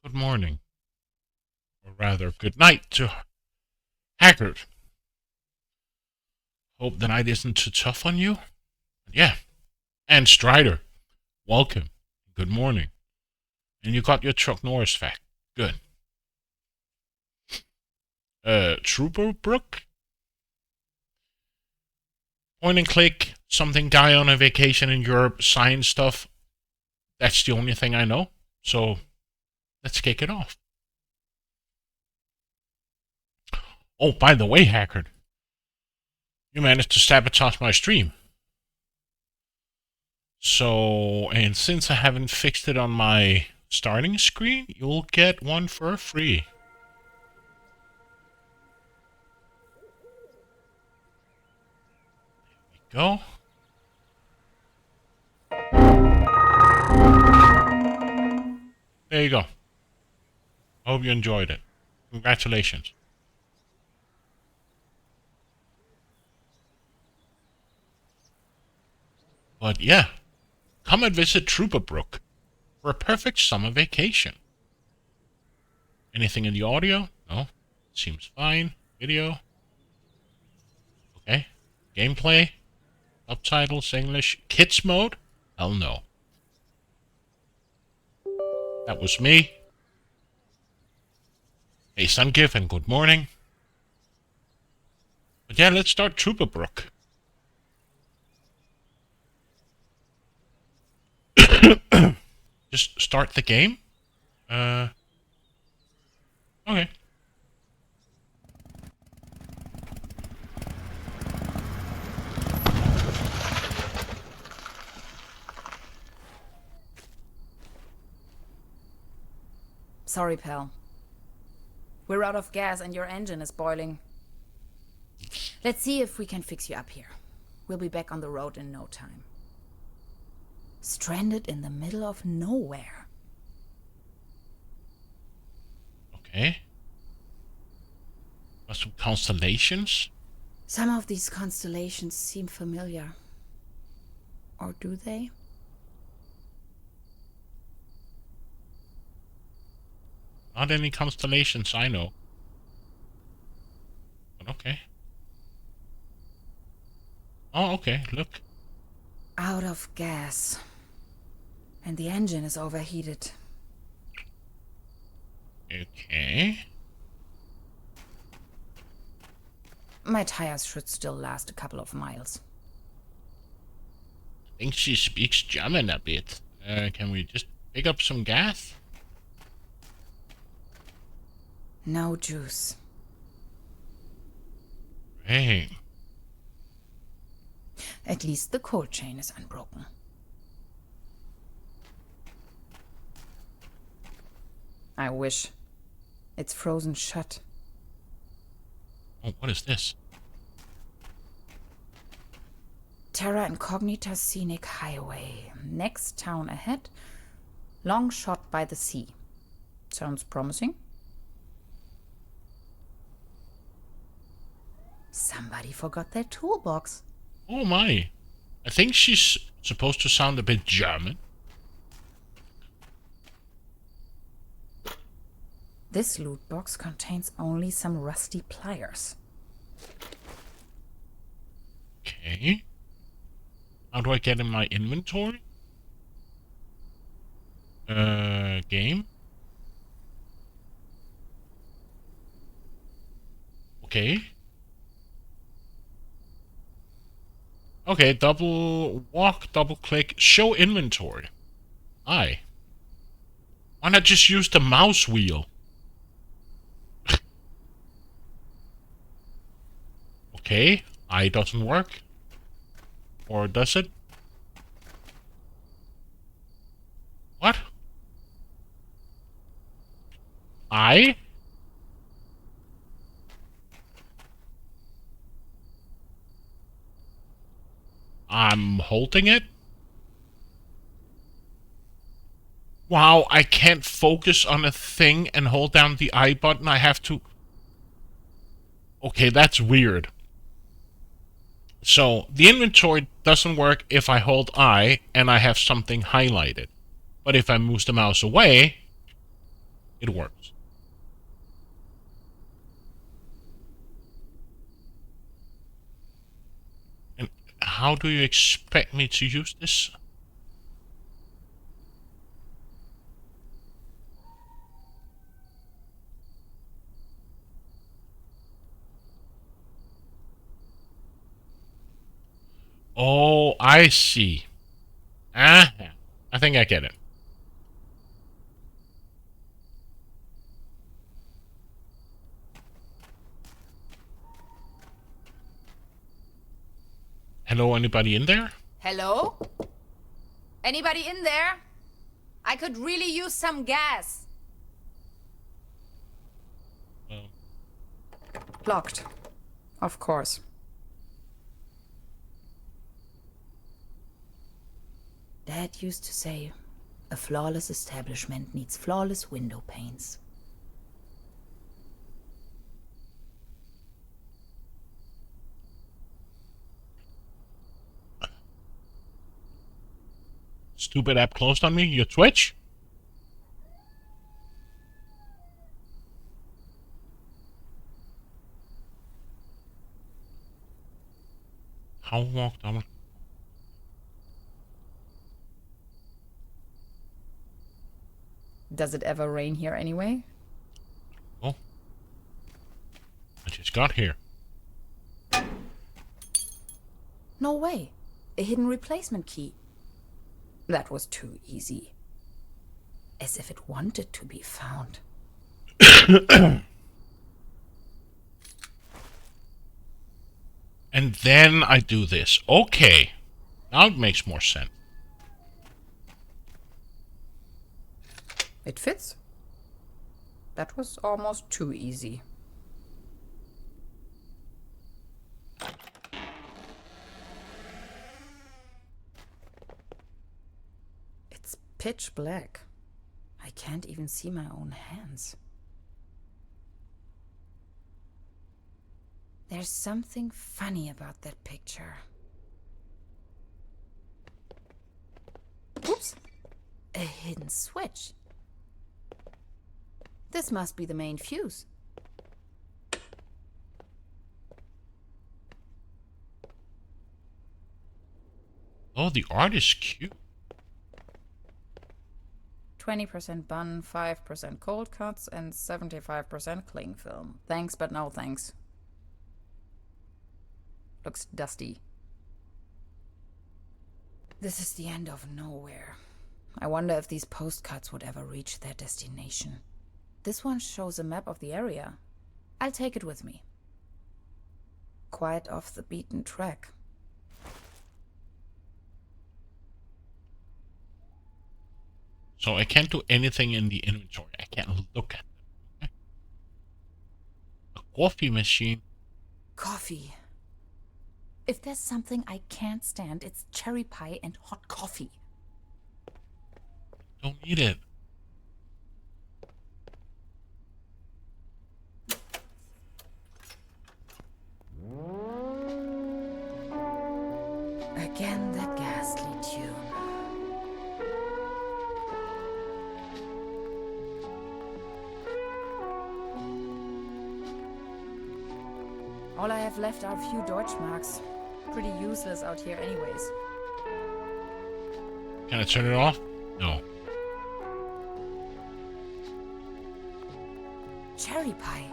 Good morning, or rather, good night to Haggard. Hope the night isn't too tough on you. Yeah, and Strider, welcome. Good morning. And you got your Chuck Norris fact. Good. Trüberbrook? Point and click, something guy on a vacation in Europe, science stuff. That's the only thing I know. So, let's kick it off. Oh, by the way, Haggard, you managed to sabotage my stream. So, and since I haven't fixed it on my starting screen, you'll get one for free. There we go. There you go. I hope you enjoyed it. Congratulations. But yeah, come and visit Trüberbrook for a perfect summer vacation. Anything in the audio? No. Seems fine. Video? Okay. Gameplay? Subtitles? English? Kids mode? Hell no. That was me. Hey, Sungif, and good morning. But yeah, let's start Trüberbrook. Just start the game? Okay. Sorry, pal. We're out of gas and your engine is boiling. Let's see if we can fix you up here. We'll be back on the road in no time. Stranded in the middle of nowhere. Okay. Got some constellations? Some of these constellations seem familiar. Or do they? Not any constellations I know. But okay. Oh, okay, look. Out of gas. And the engine is overheated. Okay. My tires should still last a couple of miles. I think she speaks German a bit. Can we just pick up some gas? No juice. Hey. At least the cold chain is unbroken. I wish. It's frozen shut. Oh, what is this? Terra Incognita Scenic Highway. Next town ahead. Long shot by the sea. Sounds promising. Somebody forgot their toolbox. Oh my. I think she's supposed to sound a bit German. This loot box contains only some rusty pliers. Okay. How do I get in my inventory? Game? Okay. Okay, double walk, double click, show inventory. Aye. Why not just use the mouse wheel? Okay, I doesn't work. Or does it? What? I? I'm holding it? Wow, I can't focus on a thing and hold down the I button. I have to... Okay, that's weird. So, the inventory doesn't work if I hold I and I have something highlighted. But if I move the mouse away... It works. And how do you expect me to use this? Oh, I see. Ah, I think I get it. Hello, anybody in there? Hello? Anybody in there? I could really use some gas. Locked. Of course. Dad used to say, a flawless establishment needs flawless window panes. Stupid app closed on me? Your Twitch? How walked on? Does it ever rain here anyway? Oh. I just got here. No way. A hidden replacement key. That was too easy. As if it wanted to be found. And then I do this. Okay. Now it makes more sense. It fits. That was almost too easy. It's pitch black. I can't even see my own hands. There's something funny about that picture. Oops! A hidden switch. This must be the main fuse. Oh, the art is cute. 20% bun, 5% cold cuts, and 75% cling film. Thanks, but no thanks. Looks dusty. This is the end of nowhere. I wonder if these postcards would ever reach their destination. This one shows a map of the area. I'll take it with me. Quite off the beaten track. So I can't do anything in the inventory. I can't look at them. A coffee machine. Coffee. If there's something I can't stand, it's cherry pie and hot coffee. Don't need it. Again, that ghastly tune. All I have left are a few Deutschmarks. Pretty useless out here anyways. Can I turn it off? No. Cherry pie.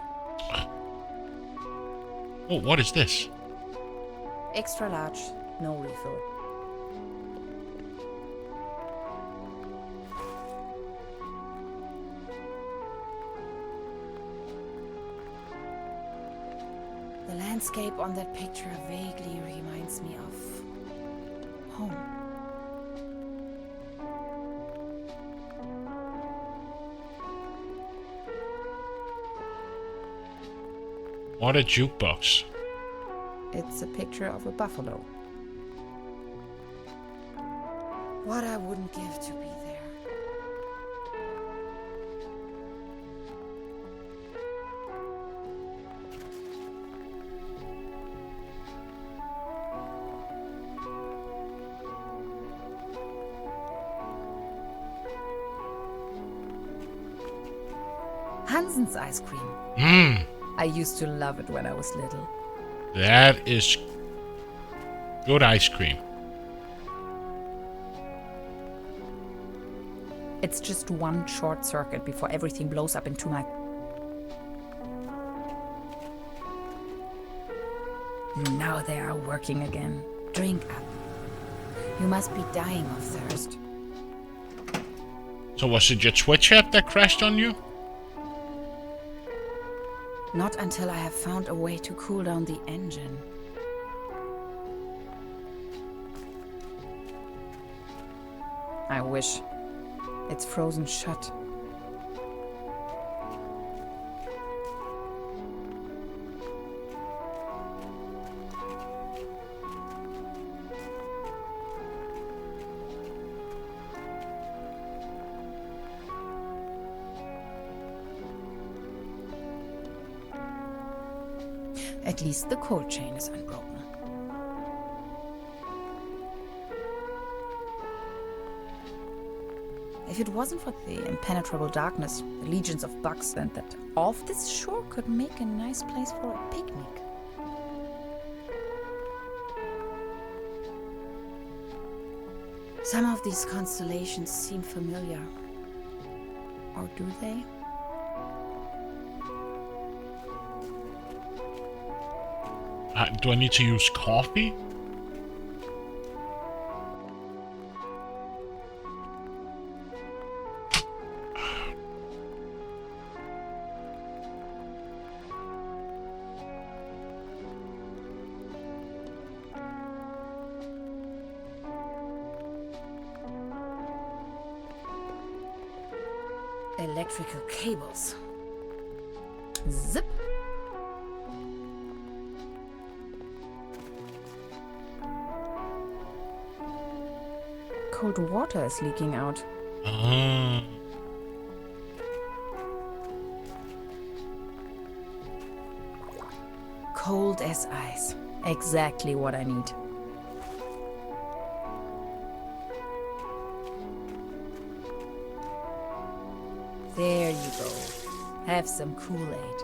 Oh, what is this? Extra large, no refill. The landscape on that picture vaguely reminds me of home. What a jukebox. It's a picture of a buffalo. What I wouldn't give to be there. Hansen's ice cream. Mmm. I used to love it when I was little. That is good ice cream. It's just one short circuit before everything blows up into my... Now they are working again. Drink up. You must be dying of thirst. So was it your Twitch app that crashed on you? Not until I have found a way to cool down the engine. I wish. It's frozen shut. At least the cold chain is unbroken. If it wasn't for the impenetrable darkness, the legions of bugs, and that off this shore could make a nice place for a picnic. Some of these constellations seem familiar. Or do they? Do I need to use coffee? Electrical cables. Zip. Cold water is leaking out. Cold as ice. Exactly what I need. There you go. Have some Kool-Aid.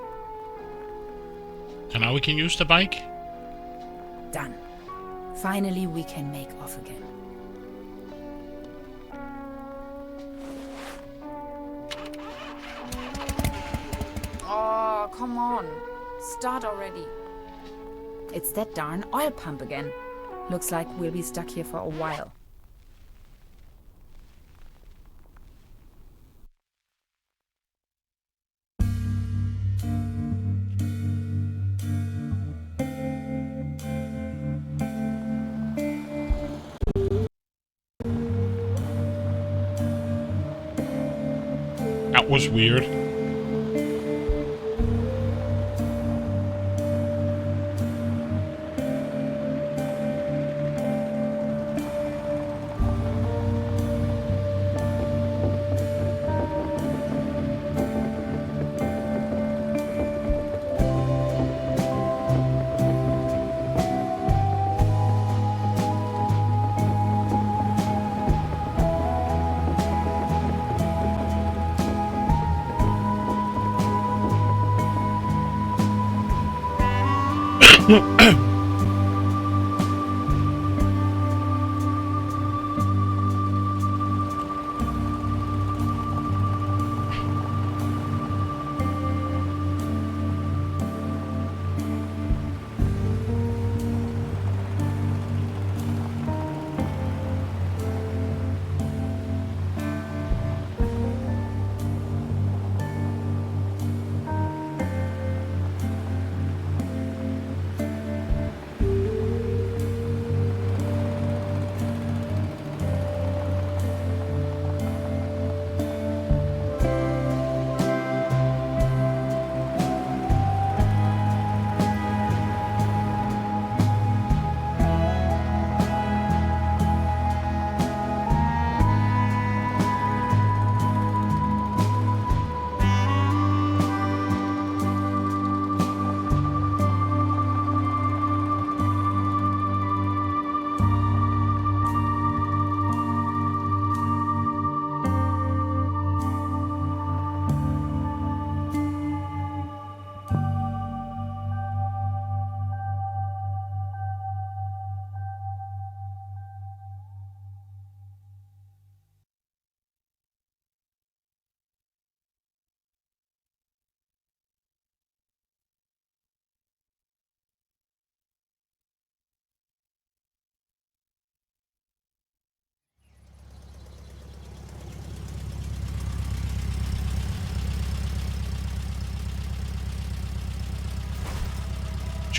So now we can use the bike? Done. Finally, we can make off again. Oh, come on. Start already. It's that darn oil pump again. Looks like we'll be stuck here for a while. That was weird.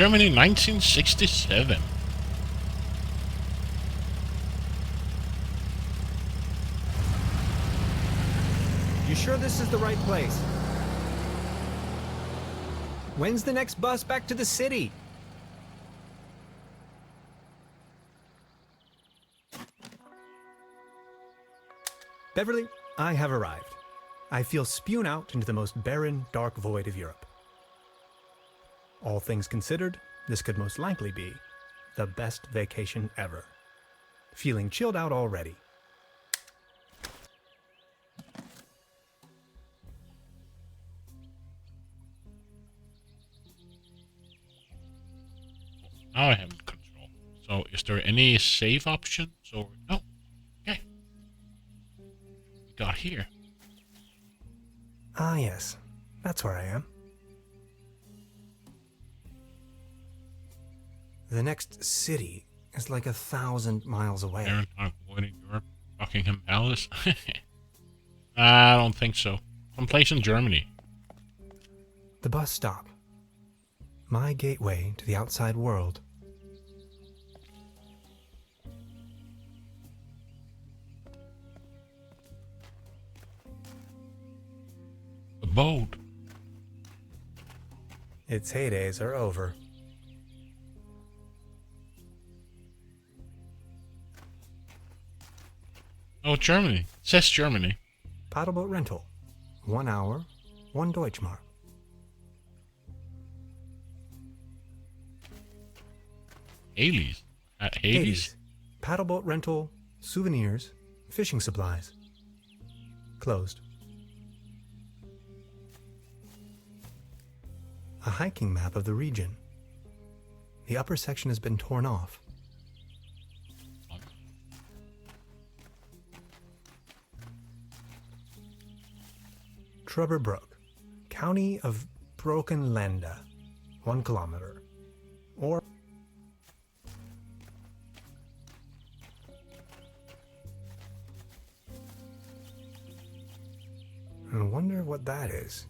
Germany, 1967. You sure this is the right place? When's the next bus back to the city? Beverly, I have arrived. I feel spewed out into the most barren, dark void of Europe. All things considered, this could most likely be the best vacation ever. Feeling chilled out already. Now I have control. So is there any save options or no? Okay. We got here. Ah, yes. That's where I am. The next city is like 1,000 miles away. Maritime avoiding Europe. Buckingham Palace. I don't think so. Someplace in Germany. The bus stop. My gateway to the outside world. The boat. Its heydays are over. Oh, Germany. It says Germany. Paddleboat rental. 1 hour, 1 Deutschmark. Hades. Hades? Paddleboat rental, souvenirs, fishing supplies. Closed. A hiking map of the region. The upper section has been torn off. Trüberbrook, county of Brokenlande, 1 kilometer. Or I wonder what that is.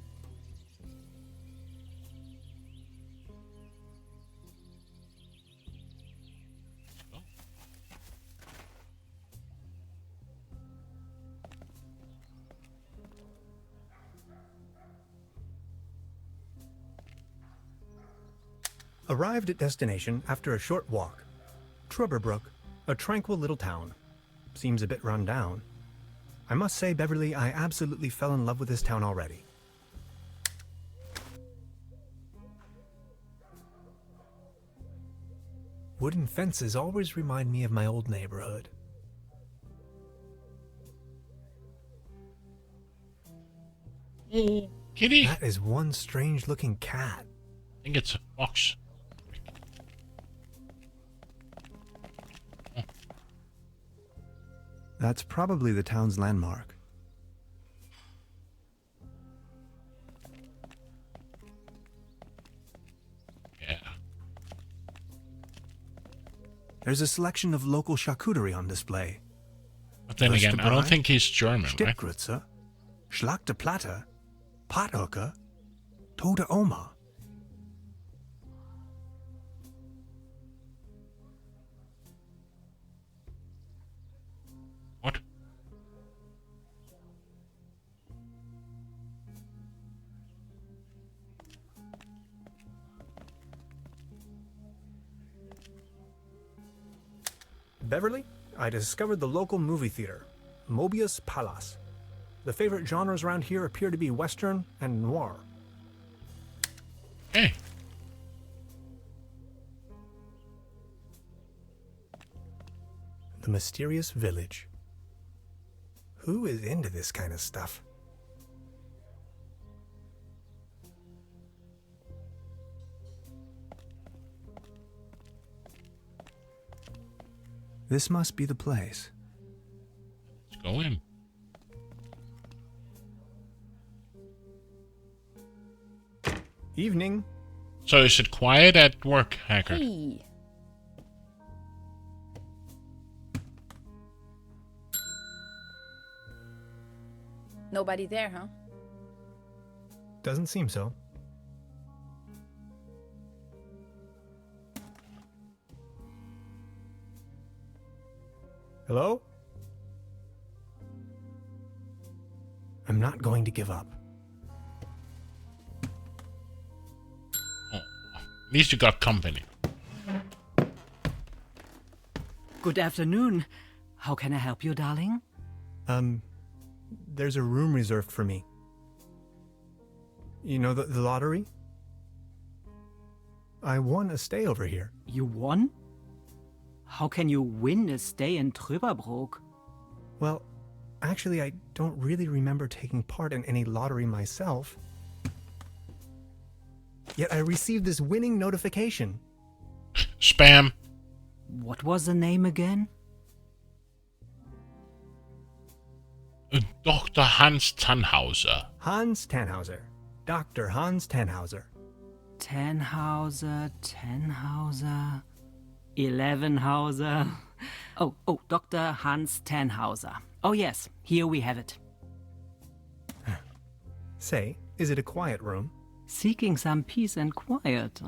Arrived at destination after a short walk. Trüberbrook, a tranquil little town. Seems a bit run down. I must say, Beverly, I absolutely fell in love with this town already. Wooden fences always remind me of my old neighborhood. Oh, kitty. That is one strange-looking cat. I think it's a fox. That's probably the town's landmark. Yeah. There's a selection of local charcuterie on display. But then again, I don't think he's German, right? Stippgrütze, Schlachte Platte, Pothoeke, Tote Oma. What? Beverly, I discovered the local movie theater, Mobius Palace. The favorite genres around here appear to be Western and noir. Hey. The mysterious village. Who is into this kind of stuff? This must be the place. Let's go in. Evening. So is it quiet at work, Hacker? Hey. Nobody there, huh? Doesn't seem so. Hello? I'm not going to give up. Oh, at least you got company. Good afternoon. How can I help you, darling? There's a room reserved for me. You know the lottery? I won a stay over here. You won? How can you win a stay in Trüberbrook? Well, actually, I don't really remember taking part in any lottery myself. Yet I received this winning notification. Spam. What was the name again? Dr. Hans Tannhauser. Hans Tannhauser. Dr. Hans Tannhauser. Tannhauser, 11hauser. Oh, Dr. Hans Tannhauser. Oh yes, here we have it. Say, is it a quiet room? Seeking some peace and quiet,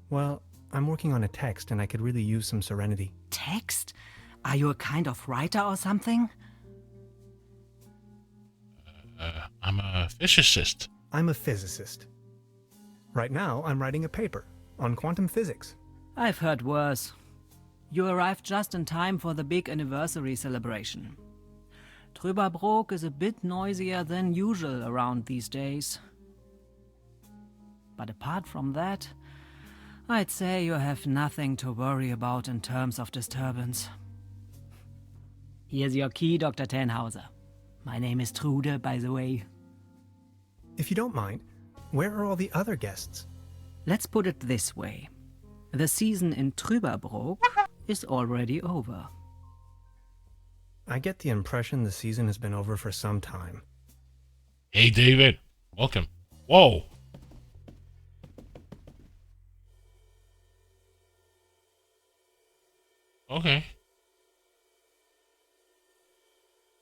Well, I'm working on a text and I could really use some serenity. Text? Are you a kind of writer or something? I'm a physicist. I'm a physicist. Right now, I'm writing a paper on quantum physics. I've heard worse. You arrived just in time for the big anniversary celebration. Trüberbrook is a bit noisier than usual around these days. But apart from that, I'd say you have nothing to worry about in terms of disturbance. Here's your key, Dr. Tannhauser. My name is Trude, by the way. If you don't mind, where are all the other guests? Let's put it this way. The season in Trüberbrook is already over. I get the impression the season has been over for some time. Hey, David. Welcome. Whoa. Okay.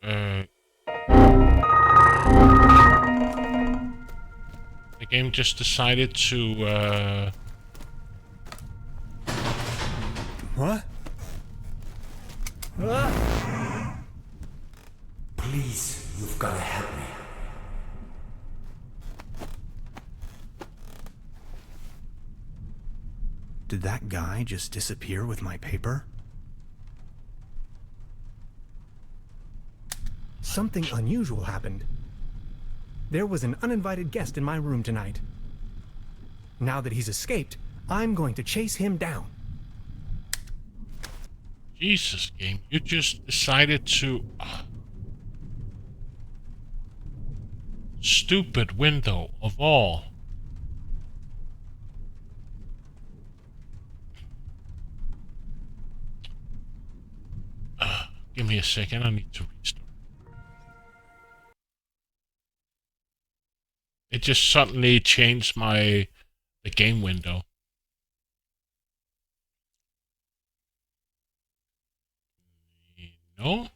The game just decided to, What? Please, you've got to help me. Did that guy just disappear with my paper? Something unusual happened. There was an uninvited guest in my room tonight. Now that he's escaped, I'm going to chase him down. Jesus, game. You just decided to... Stupid window of all. Give me a second, I need to restart. It just suddenly changed the game window. No?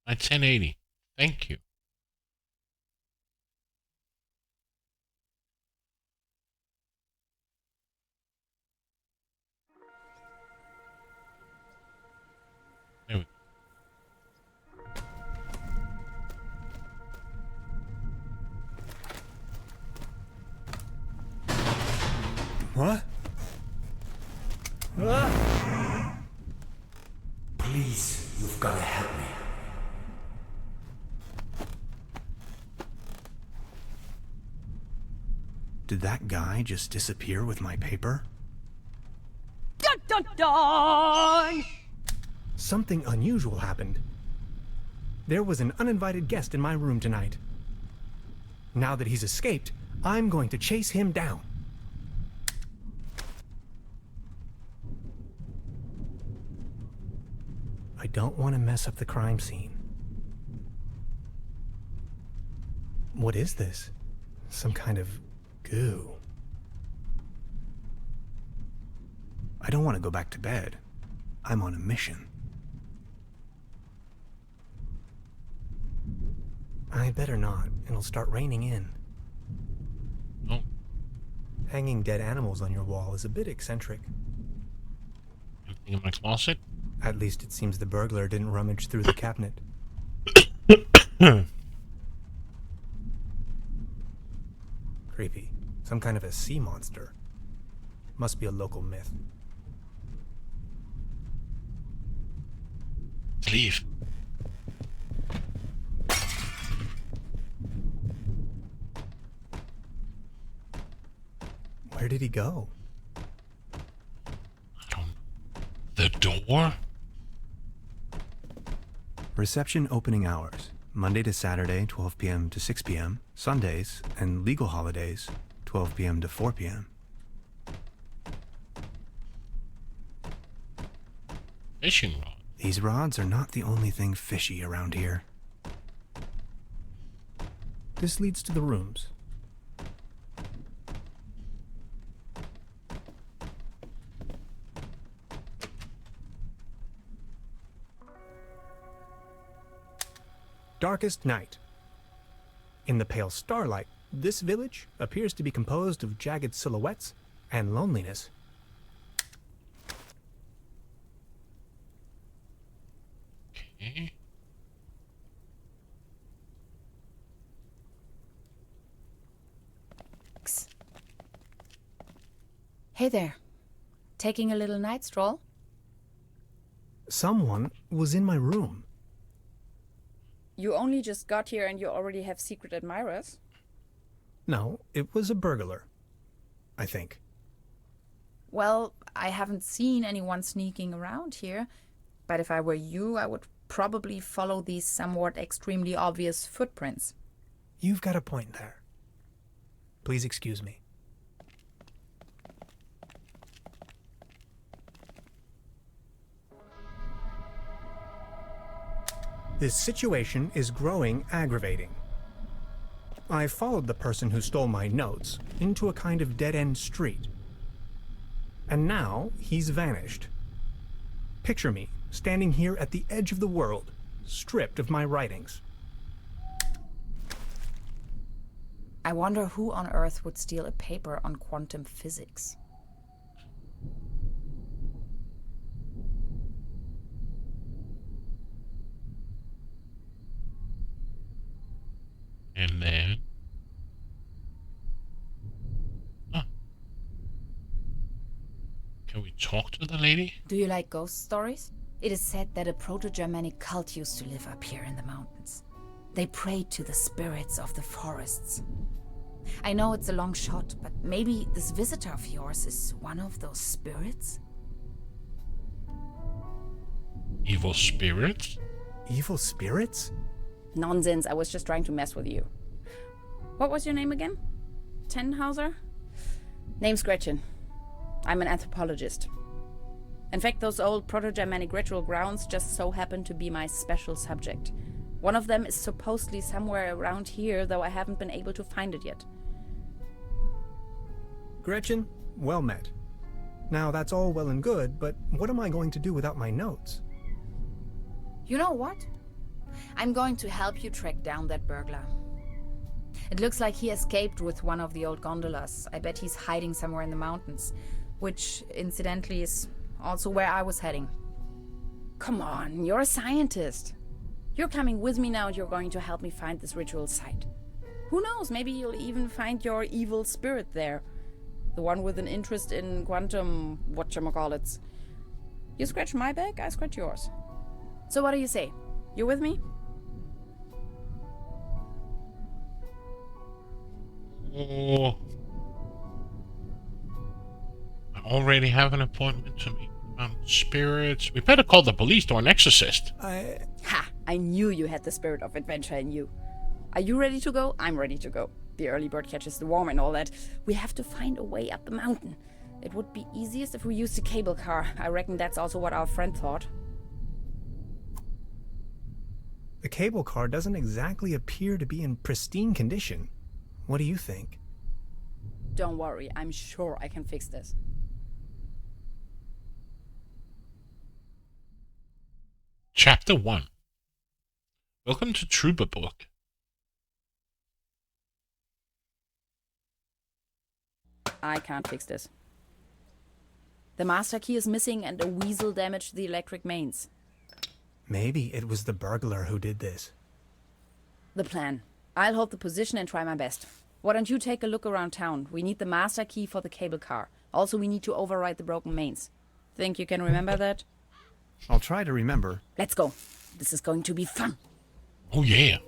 My 1080. Thank you. There we go. What? Please, you've got to help me. Did that guy just disappear with my paper? Dun dun dun! Something unusual happened. There was an uninvited guest in my room tonight. Now that he's escaped, I'm going to chase him down. I don't want to mess up the crime scene. What is this? Some kind of goo. I don't want to go back to bed. I'm on a mission. I better not. It'll start raining in. Oh. Hanging dead animals on your wall is a bit eccentric. Anything in my closet? At least it seems the burglar didn't rummage through the cabinet. Creepy. Some kind of a sea monster. Must be a local myth. Leave. Where did he go? I don't... The door? Reception opening hours. Monday to Saturday, 12 p.m. to 6 p.m. Sundays and legal holidays, 12 p.m. to 4 p.m. Fishing rod. These rods are not the only thing fishy around here. This leads to the rooms. Darkest night. In the pale starlight, this village appears to be composed of jagged silhouettes and loneliness. Okay. Hey there. Taking a little night stroll? Someone was in my room. You only just got here and you already have secret admirers? No, it was a burglar. I think. Well, I haven't seen anyone sneaking around here, but if I were you, I would probably follow these somewhat extremely obvious footprints. You've got a point there. Please excuse me. This situation is growing aggravating. I followed the person who stole my notes into a kind of dead-end street. And now he's vanished. Picture me standing here at the edge of the world, stripped of my writings. I wonder who on Earth would steal a paper on quantum physics. And then... Huh. Can we talk to the lady? Do you like ghost stories? It is said that a proto-Germanic cult used to live up here in the mountains. They prayed to the spirits of the forests. I know it's a long shot, but maybe this visitor of yours is one of those spirits? Evil spirits? Evil spirits? Nonsense, I was just trying to mess with you. What was your name again? Tenhauser? Name's Gretchen. I'm an anthropologist. In fact, those old proto-Germanic ritual grounds just so happen to be my special subject. One of them is supposedly somewhere around here, though I haven't been able to find it yet. Gretchen, well met. Now that's all well and good, but what am I going to do without my notes? You know what? I'm going to help you track down that burglar. It looks like he escaped with one of the old gondolas. I bet he's hiding somewhere in the mountains, which, incidentally, is also where I was heading. Come on, you're a scientist. You're coming with me now and you're going to help me find this ritual site. Who knows, maybe you'll even find your evil spirit there. The one with an interest in quantum whatchamacallits. You scratch my back, I scratch yours. So what do you say? You with me? Oh. I already have an appointment to meet spirits. We better call the police or an exorcist. Ha! I knew you had the spirit of adventure in you. Are you ready to go? I'm ready to go. The early bird catches the worm and all that. We have to find a way up the mountain. It would be easiest if we used a cable car. I reckon that's also what our friend thought. The cable car doesn't exactly appear to be in pristine condition. What do you think? Don't worry, I'm sure I can fix this. Chapter 1. Welcome to Trüberbrook. I can't fix this. The master key is missing and a weasel damaged the electric mains. Maybe it was the burglar who did this. The plan. I'll hold the position and try my best. Why don't you take a look around town? We need the master key for the cable car. Also, we need to override the broken mains. Think you can remember that? I'll try to remember. Let's go. This is going to be fun. Oh, yeah.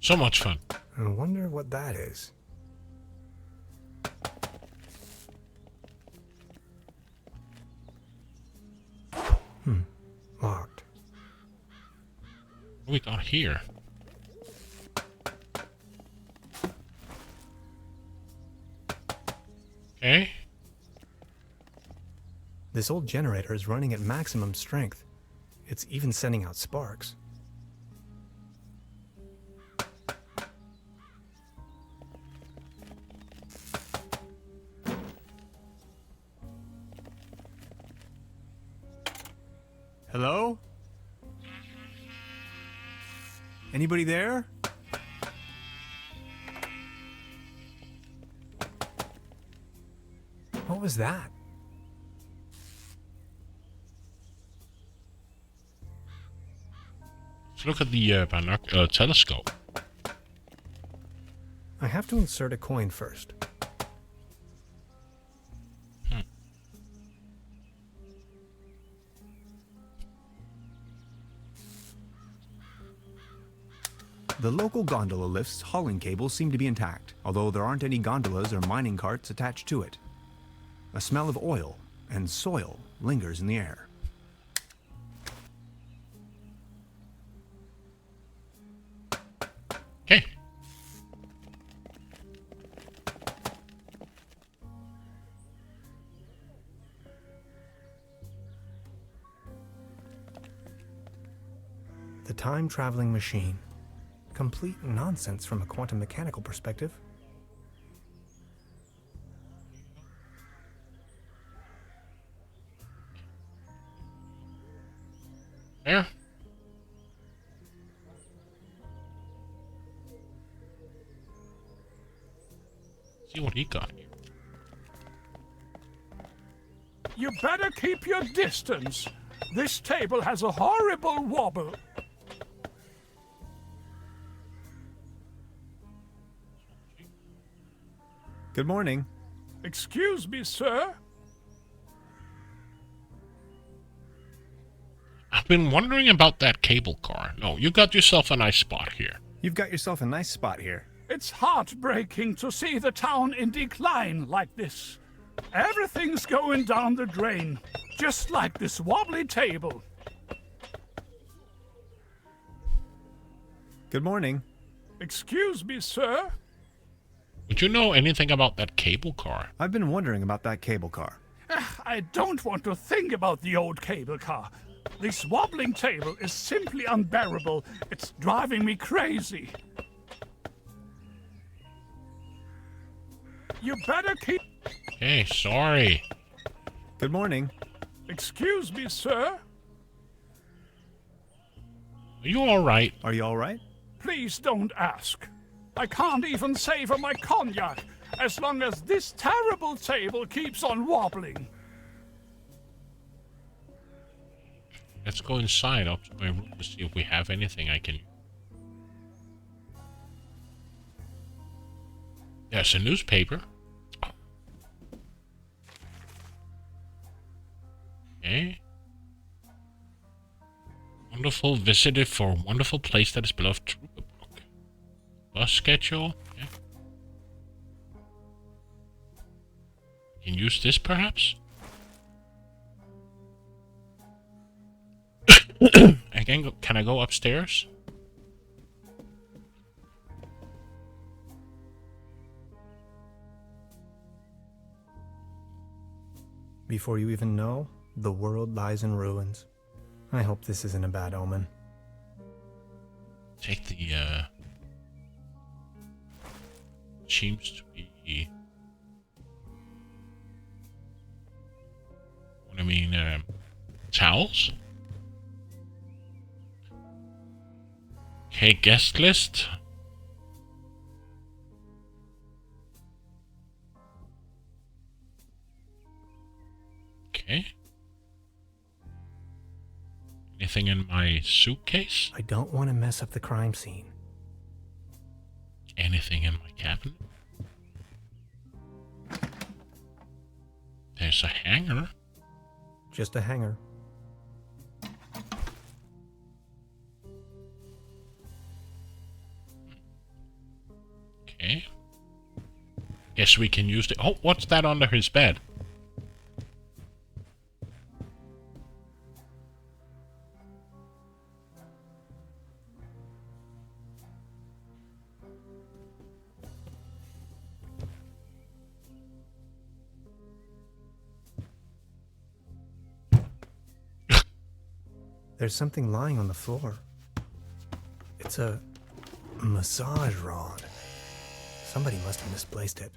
So much fun. I wonder what that is. Locked. What do we got here? Okay. This old generator is running at maximum strength. It's even sending out sparks. Hello? Anybody there? What was that? Let's look at the telescope. I have to insert a coin first. The local gondola lift's hauling cables seem to be intact, although there aren't any gondolas or mining carts attached to it. A smell of oil and soil lingers in the air. Okay. The time-traveling machine. Complete nonsense from a quantum mechanical perspective. There. See what he got here. You better keep your distance. This table has a horrible wobble. Good morning. Excuse me, sir. I've been wondering about that cable car. No, you got yourself a nice spot here. You've got yourself a nice spot here. It's heartbreaking to see the town in decline like this. Everything's going down the drain, just like this wobbly table. Good morning. Excuse me, sir. Would you know anything about that cable car? I've been wondering about that cable car. I don't want to think about the old cable car. This wobbling table is simply unbearable. It's driving me crazy. You better keep... Hey, sorry. Good morning. Excuse me, sir. Are you alright? Are you all right? Please don't ask. I can't even savor my cognac as long as this terrible table keeps on wobbling. Let's go inside up to my room to see if we have anything I can... There's a newspaper. Okay. Wonderful visitor for a wonderful place that is beloved Trüberbrook. Bus schedule. Yeah. Can use this perhaps? Again, can I go upstairs? Before you even know, the world lies in ruins. I hope this isn't a bad omen. Take the, seems to be... What I mean, towels? Okay, guest list. Okay. Anything in my suitcase? I don't want to mess up the crime scene. Anything in my cabinet? There's a hanger. Just a hanger. Okay. Guess we can use the... Oh, what's that under his bed? There's something lying on the floor. It's a massage rod. Somebody must have misplaced it.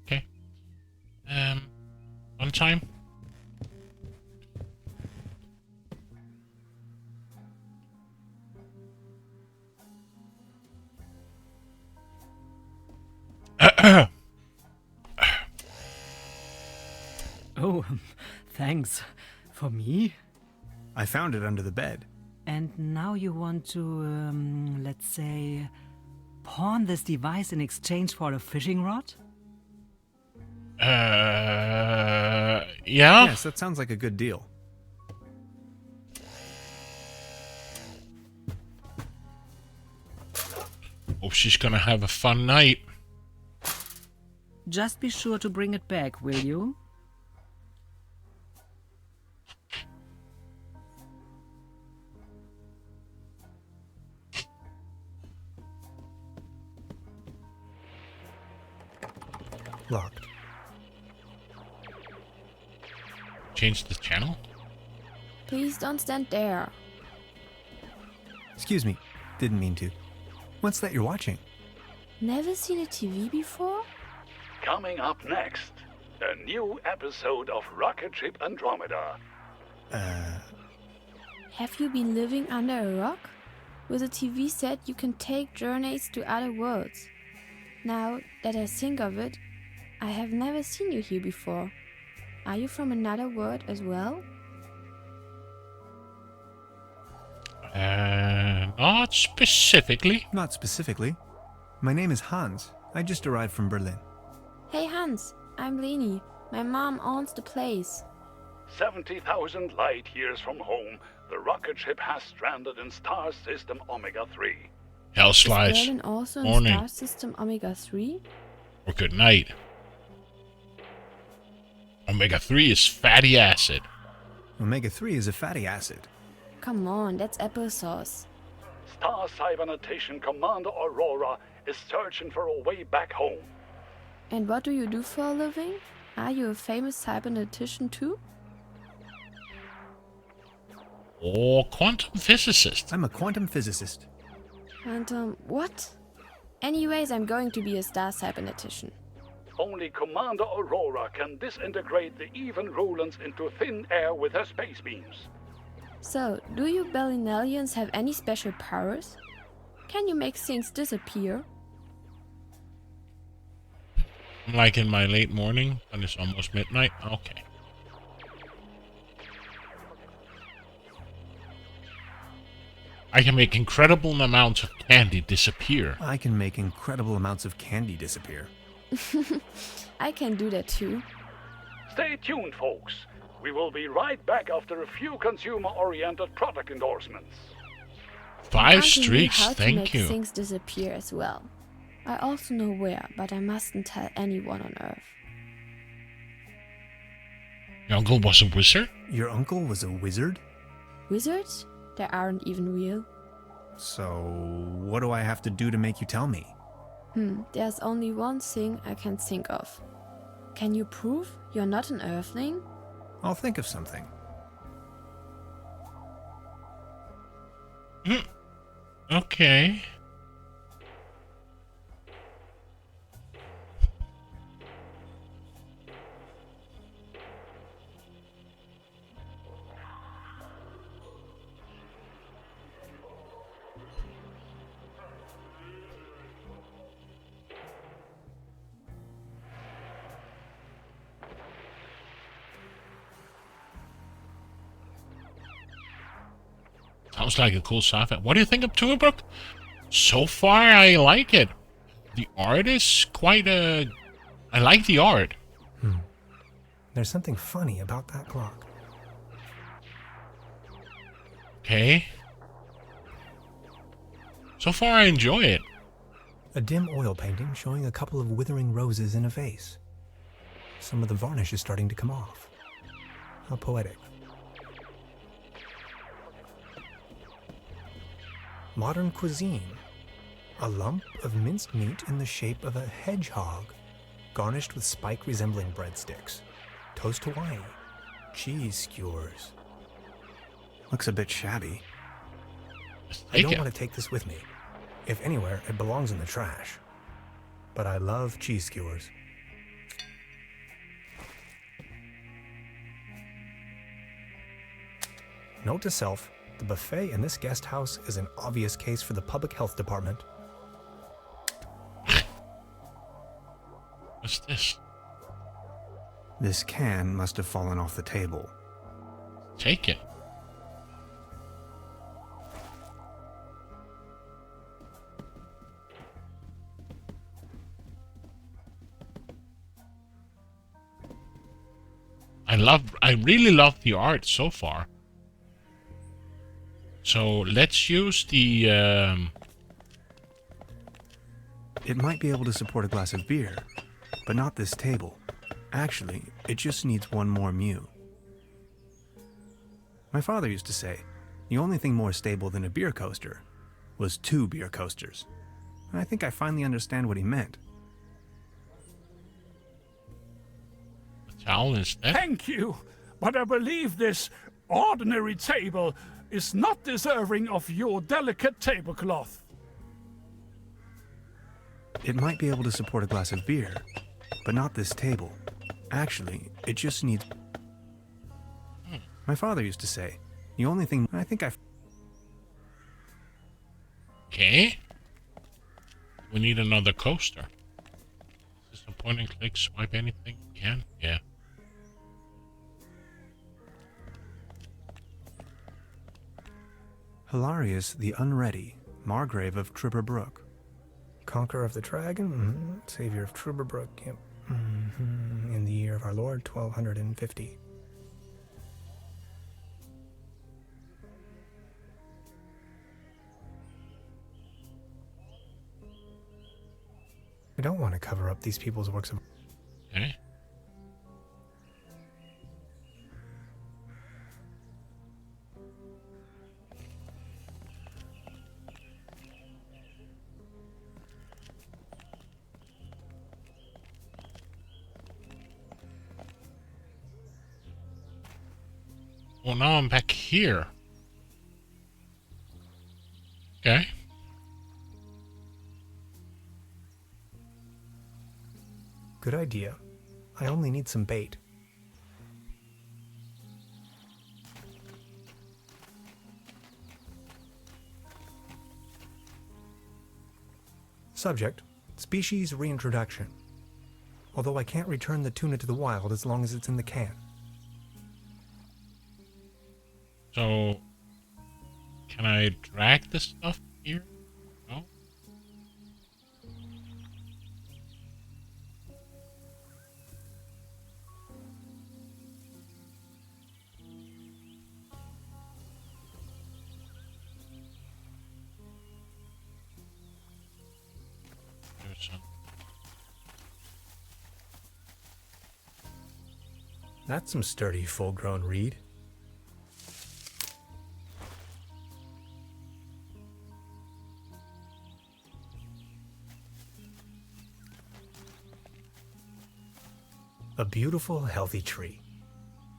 Okay. On time? Oh, thanks. For me? I found it under the bed. And now you want to, let's say, pawn this device in exchange for a fishing rod? Yeah? Yes, that sounds like a good deal. Hope she's gonna have a fun night. Just be sure to bring it back, will you? Locked. Change the channel? Please don't stand there. Excuse me. Didn't mean to. What's that you're watching? Never seen a TV before? Coming up next, a new episode of Rocket Ship Andromeda. Have you been living under a rock? With a TV set, you can take journeys to other worlds. Now that I think of it, I have never seen you here before. Are you from another world as well? Not specifically. Not specifically. My name is Hans. I just arrived from Berlin. Hey Hans, I'm Leni. My mom owns the place. 70,000 light years from home, the rocket ship has stranded in star system Omega 3. Hell Is slice. Berlin also in Morning. star system Omega 3? Or good night. Omega 3 is fatty acid. Omega-3 is a fatty acid. Come on, that's applesauce. Star Cybernetation Commander Aurora is searching for a way back home. And what do you do for a living? Are you a famous cybernetician too? Or quantum physicist. I'm a quantum physicist. And what? Anyways, I'm going to be a star cybernetician. Only Commander Aurora can disintegrate the even Rulans into thin air with her space beams. So, do you Berlinalians have any special powers? Can you make things disappear? Like in my late morning, when it's almost midnight. Okay. I can make incredible amounts of candy disappear. I can make incredible amounts of candy disappear. I can do that too. Stay tuned, folks. We will be right back after a few consumer-oriented product endorsements. 5 Uncle knew streaks, how to thank make you. things disappear as well. I also know where, but I mustn't tell anyone on Earth. Your uncle was a wizard? Your uncle was a wizard? Wizards? They aren't even real. So, what do I have to do to make you tell me? There's only one thing I can think of. Can you prove you're not an Earthling? I'll think of something. Okay. Sounds like a cool sci-fi. What do you think of Trüberbrook? So far, I like it. The art is quite I like the art. There's something funny about that clock. Okay. So far, I enjoy it. A dim oil painting showing a couple of withering roses in a vase. Some of the varnish is starting to come off. How poetic. Modern cuisine. A lump of minced meat in the shape of a hedgehog, garnished with spike resembling breadsticks. Toast Hawaii. Cheese skewers. Looks a bit shabby. I don't want to take this with me. If anywhere, it belongs in the trash. But I love cheese skewers. Note to self, the buffet in this guest house is an obvious case for the public health department. What's this? This can must have fallen off the table. Take it. I really love the art so far. So let's use the It might be able to support a glass of beer, but not this table. Actually, it just needs one more mew. My father used to say, the only thing more stable than a beer coaster was 2 beer coasters. And I think I finally understand what he meant. towel instead. Thank you, but I believe this ordinary table is not deserving of your delicate tablecloth. It might be able to support a glass of beer, but not this table. Actually, it just needs... My father used to say, the only thing I think I've... Okay. We need another coaster. Is this a point and click, swipe anything? Can? Yeah. Hilarious the Unready, Margrave of Trüberbrook. Conqueror of the Dragon, Savior of Trüberbrook, yep. In the year of our Lord, 1250. I don't want to cover up these people's works of... Okay. Well, now I'm back here. Okay. Good idea. I only need some bait. Subject, species reintroduction. Although I can't return the tuna to the wild as long as it's in the can. So, can I drag this stuff here? No? There's some. That's some sturdy, full-grown reed. A beautiful, healthy tree.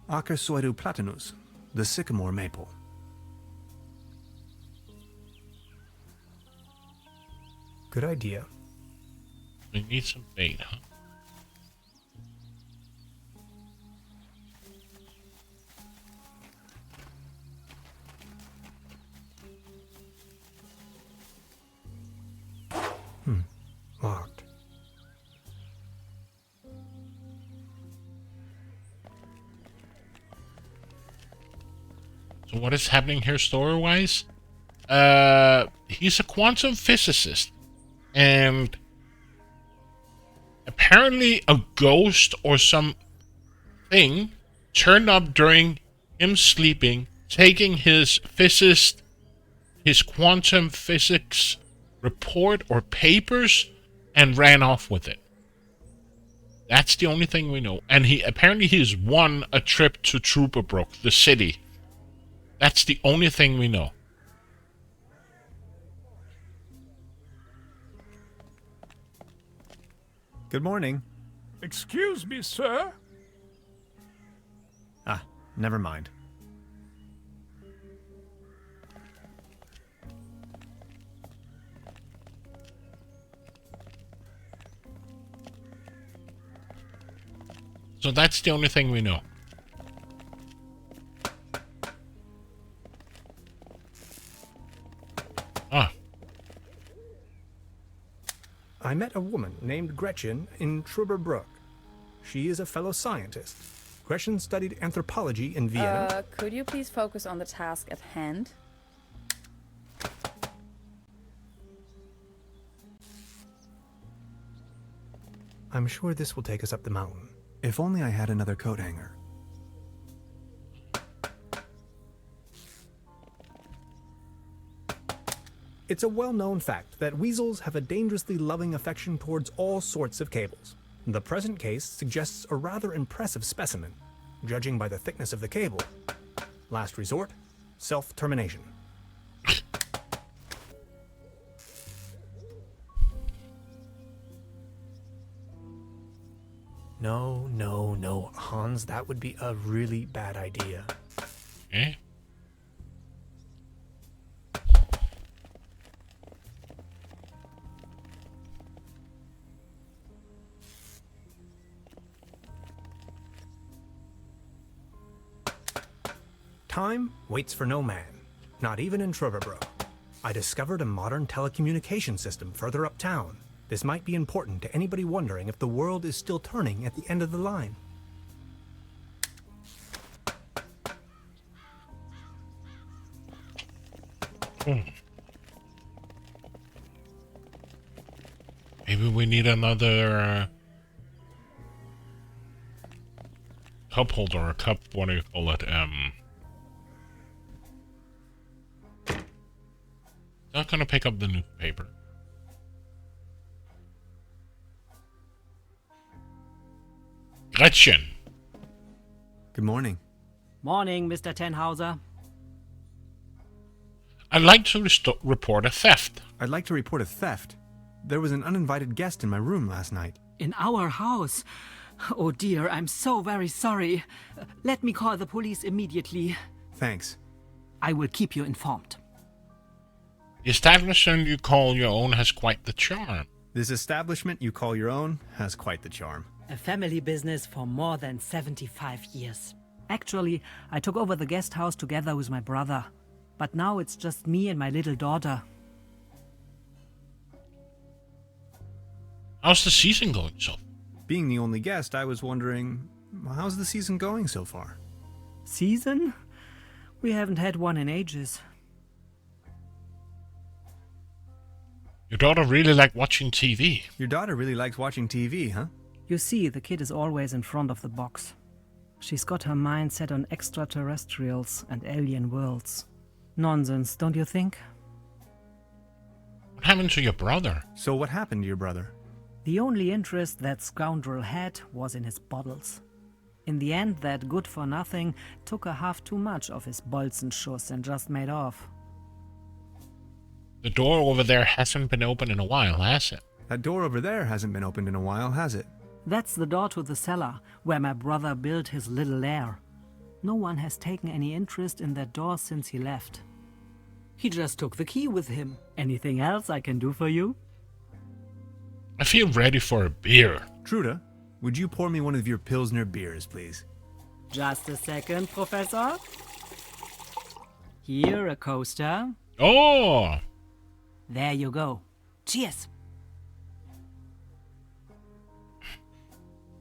Acersoidu platanus, the sycamore maple. Good idea. We need some bait, huh? Locked. So what is happening here story-wise? he's a quantum physicist, and apparently a ghost or some thing turned up during him sleeping, taking his quantum physics report or papers, and ran off with it. That's the only thing we know. And he's won a trip to Trüberbrook, the city. That's the only thing we know. Good morning. Excuse me, sir. Ah, never mind. So that's the only thing we know. Ah. I met a woman named Gretchen in Trüberbrook. She is a fellow scientist. Gretchen studied anthropology in Vienna. Could you please focus on the task at hand? I'm sure this will take us up the mountain. If only I had another coat hanger. It's a well-known fact that weasels have a dangerously loving affection towards all sorts of cables. The present case suggests a rather impressive specimen, judging by the thickness of the cable. Last resort, self-termination. No, Hans, that would be a really bad idea. Eh? Time waits for no man, not even in Trüberbrook. I discovered a modern telecommunication system further uptown. This might be important to anybody wondering if the world is still turning at the end of the line. Maybe we need another cup holder, what do you call it? Not gonna pick up the newspaper. Gretchen. Good morning. Morning, Mr. Tenhauser. I'd like to report a theft. I'd like to report a theft. There was an uninvited guest in my room last night. In our house? Oh dear, I'm so very sorry. Let me call the police immediately. Thanks. I will keep you informed. The establishment you call your own has quite the charm. This establishment you call your own has quite the charm. A family business for more than 75 years. Actually, I took over the guest house together with my brother. But now it's just me and my little daughter. How's the season going so far? Being the only guest, I was wondering, how's the season going so far? Season? We haven't had one in ages. Your daughter really liked watching TV. Your daughter really likes watching TV, huh? You see, the kid is always in front of the box. She's got her mind set on extraterrestrials and alien worlds. Nonsense, don't you think? What happened to your brother? So what happened to your brother? The only interest that scoundrel had was in his bottles. In the end, that good-for-nothing took a half too much of his Bolzenschuss and just made off. The door over there hasn't been open in a while, has it? That door over there hasn't been opened in a while, has it? That's the door to the cellar, where my brother built his little lair. No one has taken any interest in that door since he left. He just took the key with him. Anything else I can do for you? I feel ready for a beer. Truda, would you pour me one of your Pilsner beers, please? Just a second, Professor. Here, a coaster. Oh! There you go. Cheers.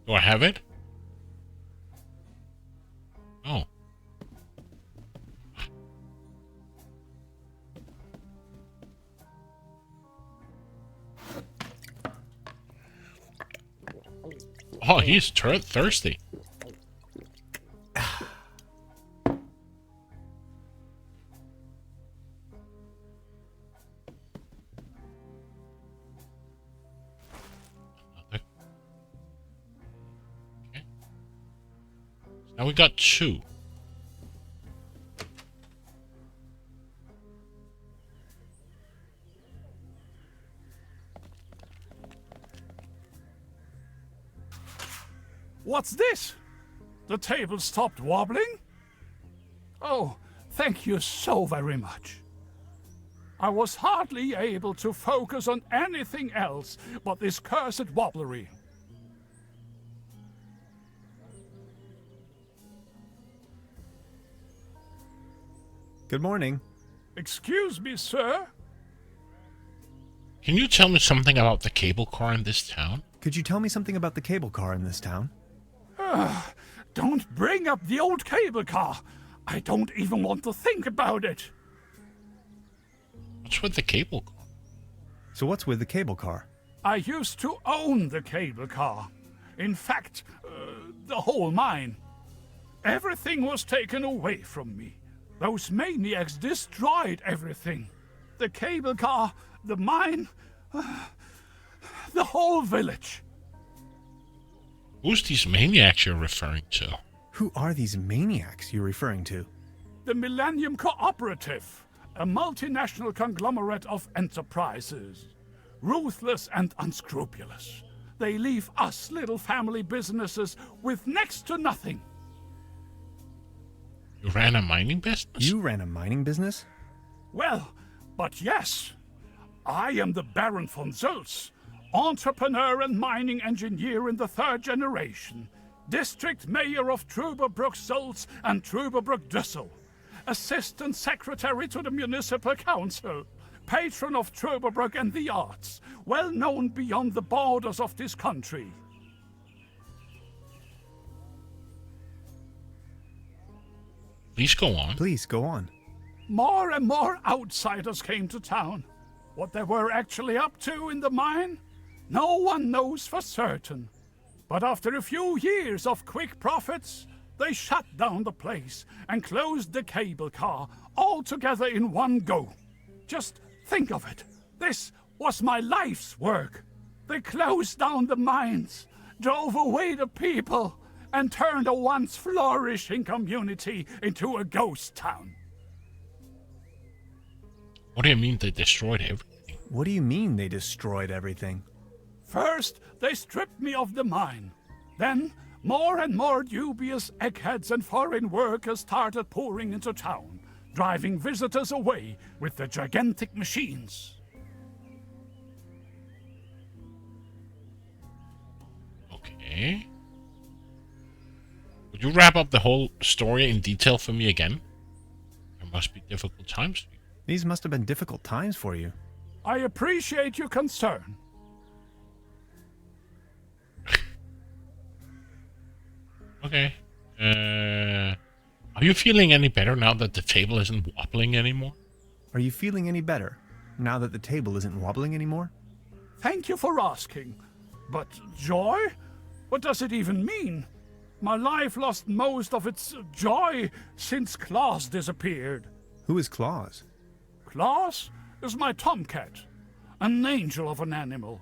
Do I have it? Oh. Oh, he's thirsty. Okay. Now we got 2. What's this? The table stopped wobbling? Oh, thank you so very much. I was hardly able to focus on anything else but this cursed wobblery. Good morning. Excuse me, sir? Can you tell me something about the cable car in this town? Could you tell me something about the cable car in this town? Don't bring up the old cable car. I don't even want to think about it. What's with the cable car? So what's with the cable car? I used to own the cable car. In fact, the whole mine. Everything was taken away from me. Those maniacs destroyed everything. The cable car, the mine, the whole village. Who's these maniacs you're referring to? Who are these maniacs you're referring to? The Millennium Cooperative, a multinational conglomerate of enterprises. Ruthless and unscrupulous. They leave us little family businesses with next to nothing. You ran a mining business? You ran a mining business? Well, but yes. I am the Baron von Zölz, entrepreneur and mining engineer in the 3rd generation, district mayor of Trüberbrook Zölz and Trüberbrook Düssel, assistant secretary to the municipal council, patron of Trüberbrook and the arts, well known beyond the borders of this country. Please go on. Please, go on. More and more outsiders came to town. What they were actually up to in the mine, no one knows for certain. But after a few years of quick profits, they shut down the place and closed the cable car altogether in one go. Just think of it. This was my life's work. They closed down the mines, drove away the people, and turned a once flourishing community into a ghost town. What do you mean they destroyed everything? What do you mean they destroyed everything? First, they stripped me of the mine. Then, more and more dubious eggheads and foreign workers started pouring into town, driving visitors away with the gigantic machines. Okay. Would you wrap up the whole story in detail for me again? There must be difficult times for you. These must have been difficult times for you. I appreciate your concern. Okay. Are you feeling any better now that the table isn't wobbling anymore? Are you feeling any better now that the table isn't wobbling anymore? Thank you for asking. But joy? What does it even mean? My life lost most of its joy since Klaus disappeared. Who is Claus? Klaus is my tomcat, an angel of an animal.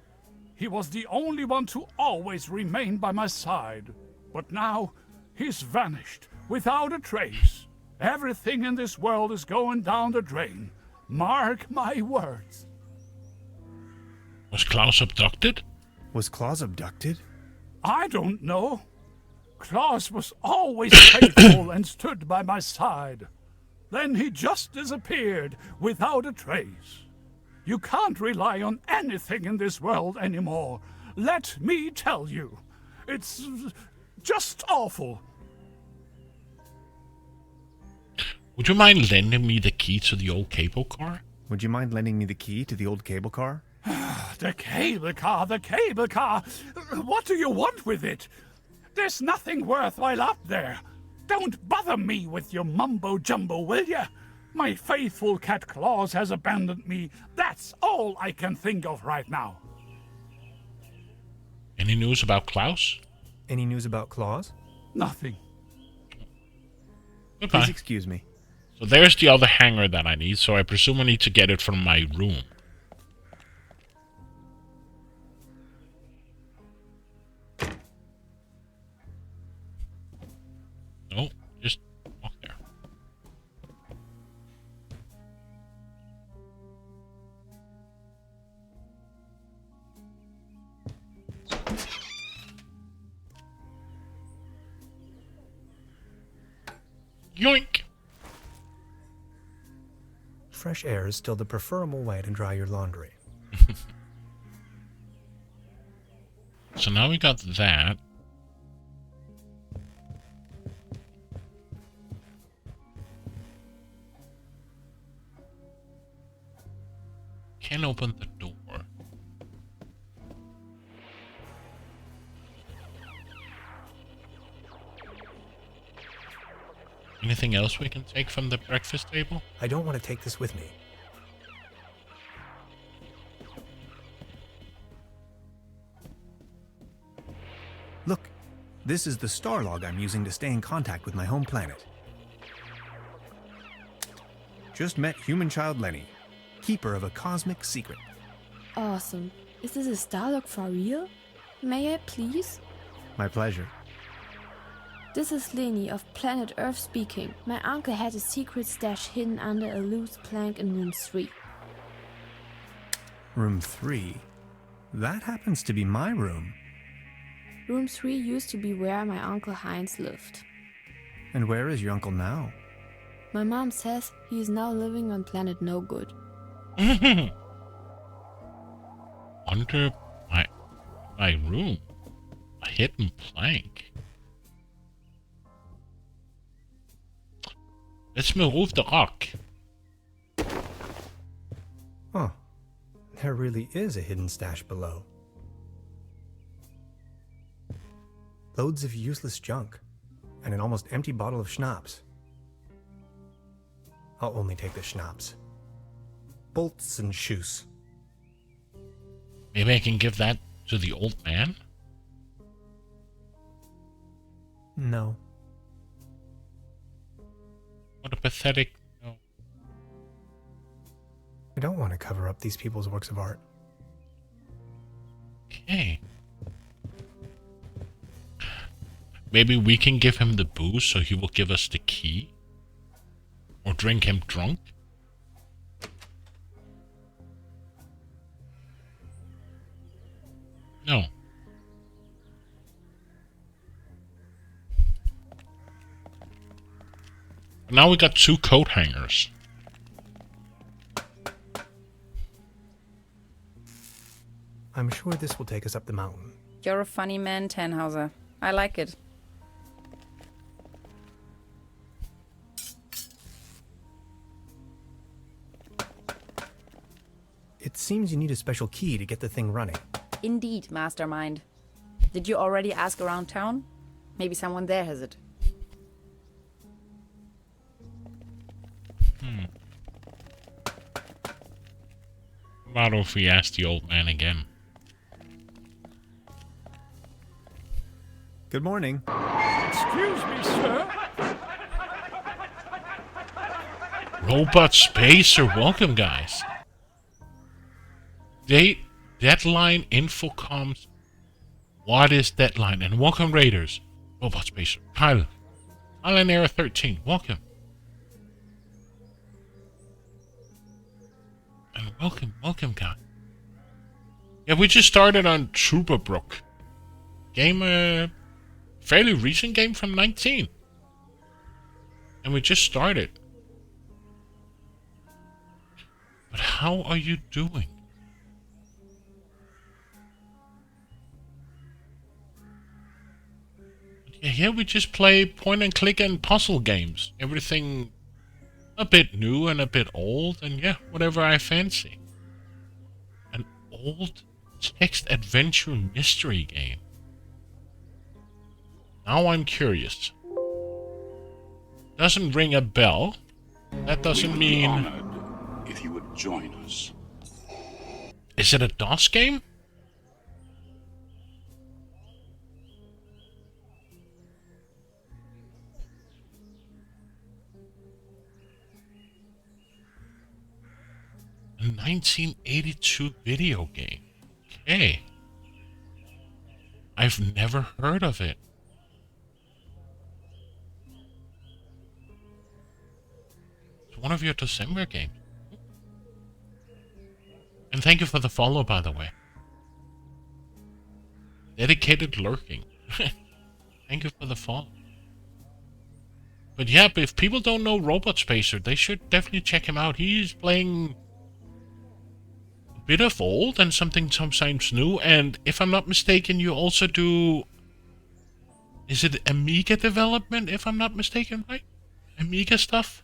He was the only one to always remain by my side. But now, he's vanished, without a trace. Everything in this world is going down the drain. Mark my words. Was Klaus abducted? Was Claus abducted? I don't know. Klaus was always faithful and stood by my side. Then he just disappeared without a trace. You can't rely on anything in this world anymore. Let me tell you. It's just awful. Would you mind lending me the key to the old cable car? Would you mind lending me the key to the old cable car? The cable car, the cable car. What do you want with it? There's nothing worthwhile up there. Don't bother me with your mumbo-jumbo, will ya? My faithful cat Claus has abandoned me. That's all I can think of right now. Any news about Klaus? Any news about Claus? Nothing. Please Okay. excuse me. So there's the other hanger that I need, so I presume I need to get it from my room. No, just walk there. Yoink! Fresh air is still the preferable way to dry your laundry. So now we got that. Can't open the door. Anything else we can take from the breakfast table? I don't want to take this with me. Look, this is the star log I'm using to stay in contact with my home planet. Just met human child Lenny, keeper of a cosmic secret. Awesome. Is this a Starlock for real? May I please? My pleasure. This is Lenny of planet Earth speaking. My uncle had a secret stash hidden under a loose plank in room 3. Room 3? That happens to be my room. Room 3 used to be where my uncle Heinz lived. And where is your uncle now? My mom says he is now living on planet No Good. Under my room. A hidden plank. Let's move the rock. Oh, there really is a hidden stash below. Loads of useless junk, and an almost empty bottle of schnapps. I'll only take the schnapps. Bolts and shoes. Maybe I can give that to the old man? No. What a pathetic... No. I don't want to cover up these people's works of art. Okay. Maybe we can give him the booze so he will give us the key? Or drink him drunk? No. Now we got 2 coat hangers. I'm sure this will take us up the mountain. You're a funny man, Tannhauser. I like it. It seems you need a special key to get the thing running. Indeed, mastermind. Did you already ask around town? Maybe someone there has it. What about if we ask the old man again? Good morning. Excuse me, sir. Robot Spacer, welcome guys. Deadline Infocoms. What is Deadline? And welcome Raiders. Robot Spacer. Kyle. Island Era 13, welcome. And welcome guys. Yeah, we just started on Trüberbrook. Game, fairly recent game from 19. And we just started. But how are you doing? Yeah, here we just play point and click and puzzle games. Everything a bit new and a bit old, and yeah, whatever I fancy. An old text adventure mystery game. Now I'm curious. Doesn't ring a bell. That doesn't mean... honored if you would join us. Is it a DOS game? 1982 video game. Okay. I've never heard of it. It's one of your December games. And thank you for the follow, by the way. Dedicated lurking. Thank you for the follow. But yeah, but if people don't know Robot Spacer, they should definitely check him out. He's playing a bit of old and something sometimes new. And if I'm not mistaken, you also do... Is it Amiga development, if I'm not mistaken, right? Amiga stuff?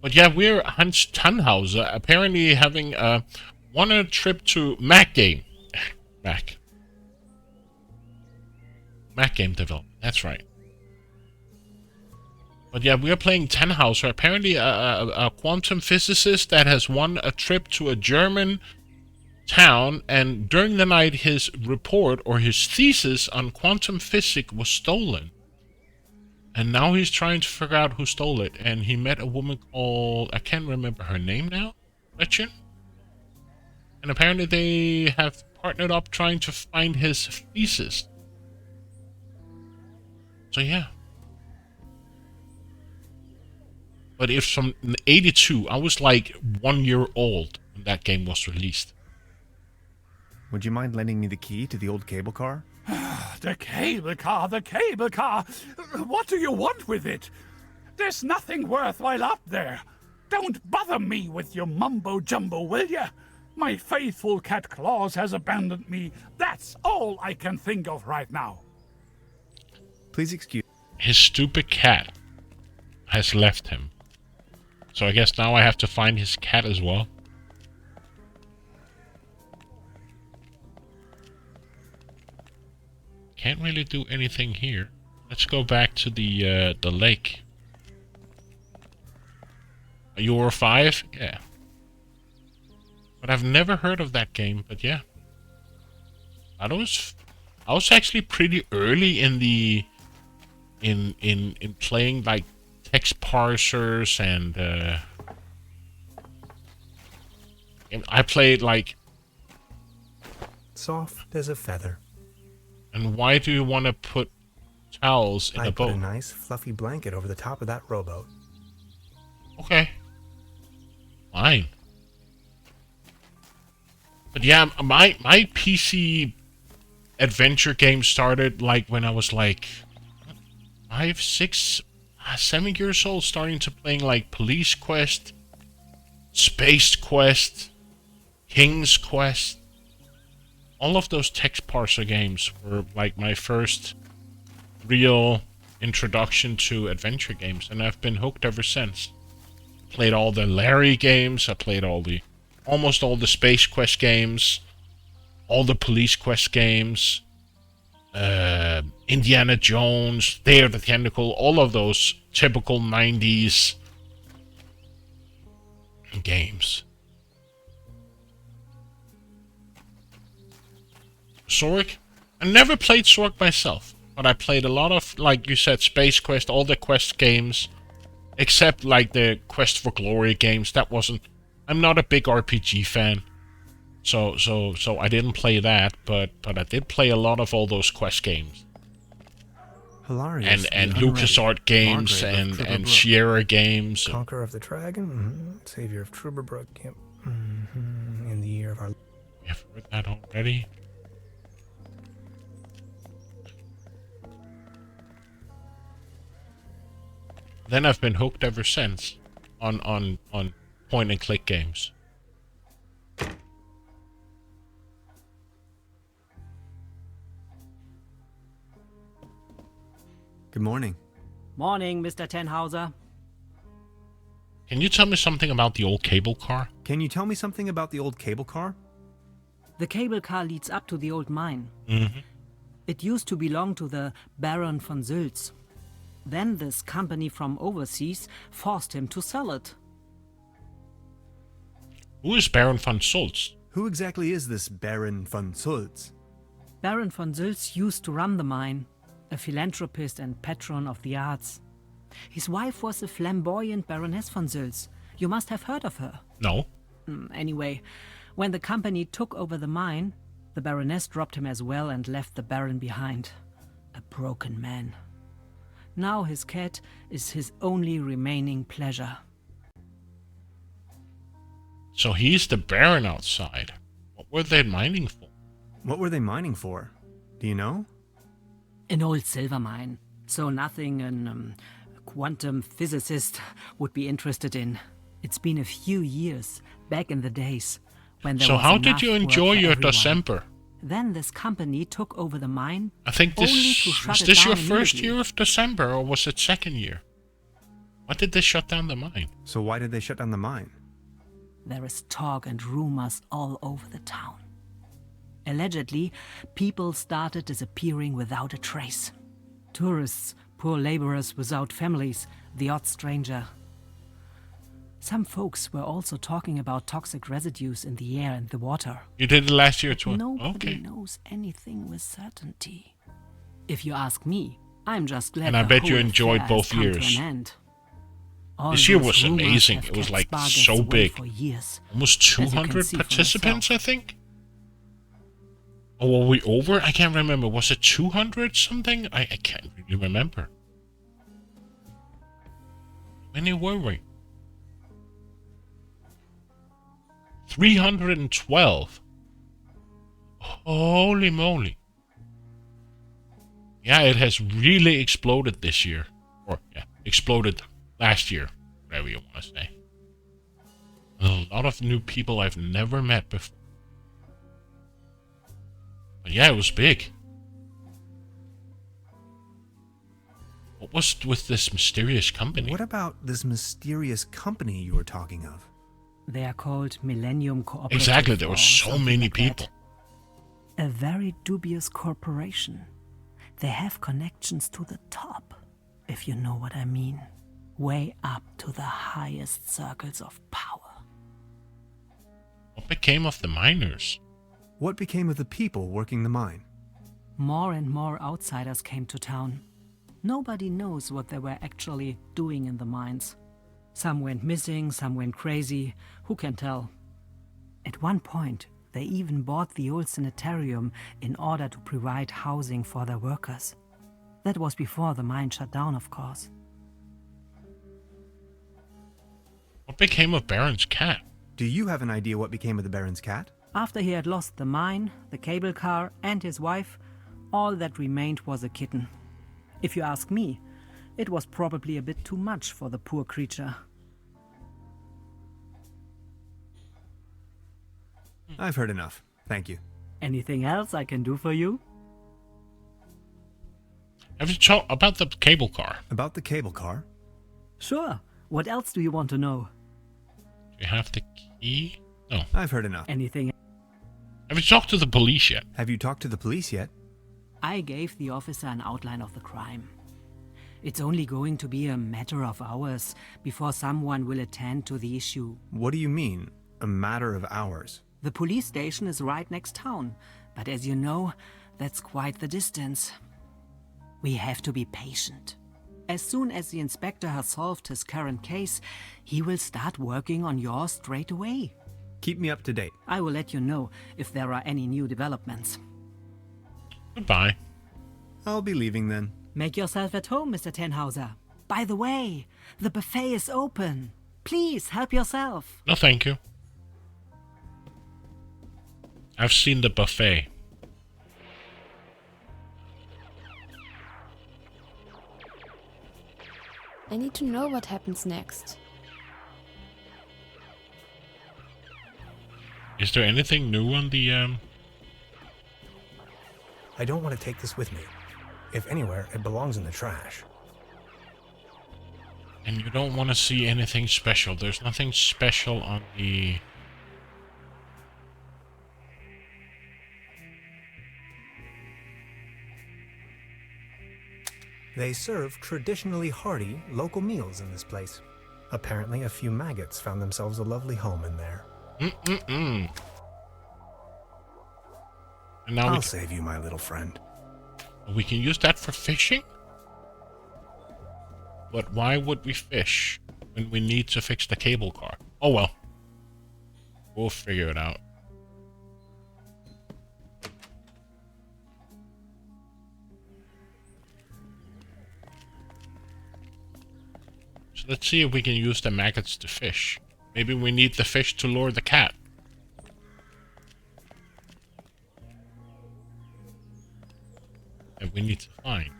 But yeah, we're Hans Tannhauser apparently having a one trip to Mac game. Mac game development, that's right. But yeah, we are playing Tannhauser, apparently a quantum physicist that has won a trip to a German town, and during the night his report or his thesis on quantum physics was stolen. And now he's trying to figure out who stole it, and he met a woman called, I can't remember her name now, Gretchen? And apparently they have partnered up trying to find his thesis. So yeah. But it's from 82. I was like 1 year old when that game was released. Would you mind lending me the key to the old cable car? The cable car, the cable car. What do you want with it? There's nothing worthwhile up there. Don't bother me with your mumbo-jumbo, will ya? My faithful cat Claus has abandoned me. That's all I can think of right now. Please excuse... His stupid cat has left him. So I guess now I have to find his cat as well. Can't really do anything here. Let's go back to the lake. Euro 5? Yeah. But I've never heard of that game, but yeah. I was actually pretty early in the in playing like text parsers and I played like Soft as a feather. And why do you want to put towels in I a put boat? a nice fluffy blanket over the top of that rowboat. Okay. Fine. But yeah, my PC adventure game started like when I was like 5, 6, 7 years old, starting to playing like Police Quest, Space Quest, King's Quest. All of those text parser games were like my first real introduction to adventure games, and I've been hooked ever since. Played all the Larry games, I played almost all the Space Quest games, all the Police Quest games, Indiana Jones, Day of the Tentacle, all of those typical 90s games. Zork? I never played Zork myself, but I played a lot of, like you said, Space Quest, all the Quest games, except like the Quest for Glory games. That wasn't... I'm not a big RPG fan, so I didn't play that, but I did play a lot of all those Quest games. Hilarious. And LucasArts games and Sierra games. Conqueror of the Dragon, Savior of Trüberbrook, yep. In the year of our... We have heard that already. Then I've been hooked ever since on point and click games. Good morning. Morning, Mr. Tannhauser. Can you tell me something about the old cable car? Can you tell me something about the old cable car? The cable car leads up to the old mine. Mm-hmm. It used to belong to the Baron von Sülz. Then this company from overseas forced him to sell it. Who is Baron von Sülz? Who exactly is this Baron von Sülz? Baron von Sülz used to run the mine, a philanthropist and patron of the arts. His wife was the flamboyant Baroness von Sülz. You must have heard of her. No. Anyway, when the company took over the mine, the Baroness dropped him as well and left the Baron behind. A broken man. Now his cat is his only remaining pleasure. So he's the Baron outside. What were they mining for? What were they mining for? Do you know? An old silver mine. So nothing a quantum physicist would be interested in. It's been a few years, back in the days, when there So was how did enough you work enjoy for your everyone. December? Then this company took over the mine. I think only to shut was it this your down first immediately. year of December, or was it second year? Why did they shut down the mine? So why did they shut down the mine? There is talk and rumors all over the town. Allegedly, people started disappearing without a trace. Tourists, poor laborers without families, the odd stranger. Some folks were also talking about toxic residues in the air and the water. You did it last year too. Nobody Okay. knows anything with certainty. If you ask me, I'm just glad And I the bet you whole enjoyed affair both has come to years. an end. All This year those was rumors amazing. have It was kept like Spargus so away big. for years. Almost As you can 200 see for participants, yourself. I think. Or were we over? I can't remember. Was it 200 something? I can't really remember. How many were we? 312. Holy moly. Yeah, it has really exploded this year. Or, yeah, exploded last year. Whatever you want to say. A lot of new people I've never met before. But yeah, it was big. What was with this mysterious company? What about this mysterious company you were talking of? They are called Millennium Cooperative. Exactly, there were or so something many like people. that. A very dubious corporation. They have connections to the top, if you know what I mean. Way up to the highest circles of power. What became of the miners? What became of the people working the mine? More and more outsiders came to town. Nobody knows what they were actually doing in the mines. Some went missing, some went crazy. Who can tell? At one point, they even bought the old sanitarium in order to provide housing for their workers. That was before the mine shut down, of course. What became of Baron's cat? Do you have an idea what became of the Baron's cat? After he had lost the mine, the cable car, and his wife, all that remained was a kitten. If you ask me, it was probably a bit too much for the poor creature. I've heard enough. Thank you. Anything else I can do for you? Have you talked about the cable car? About the cable car? Sure. What else do you want to know? Do you have the key? No. I've heard enough. Anything? Have you talked to the police yet? Have you talked to the police yet? I gave the officer an outline of the crime. It's only going to be a matter of hours before someone will attend to the issue. What do you mean, a matter of hours? The police station is right next town, but as you know, that's quite the distance. We have to be patient. As soon as the inspector has solved his current case, he will start working on yours straight away. Keep me up to date. I will let you know if there are any new developments. Goodbye. I'll be leaving then. Make yourself at home, Mr. Tenhauser. By the way, the buffet is open. Please help yourself. No, thank you. I've seen the buffet. I need to know what happens next. Is there anything new on the I don't want to take this with me. If anywhere, it belongs in the trash. And you don't want to see anything special. There's nothing special on the... They serve traditionally hearty local meals in this place. Apparently, a few maggots found themselves a lovely home in there. And now I'll save you, my little friend. we can use that for fishing? But why would we fish when we need to fix the cable car? Oh well. We'll figure it out. So let's see if we can use the maggots to fish. Maybe we need the fish to lure the cat. And we need to find.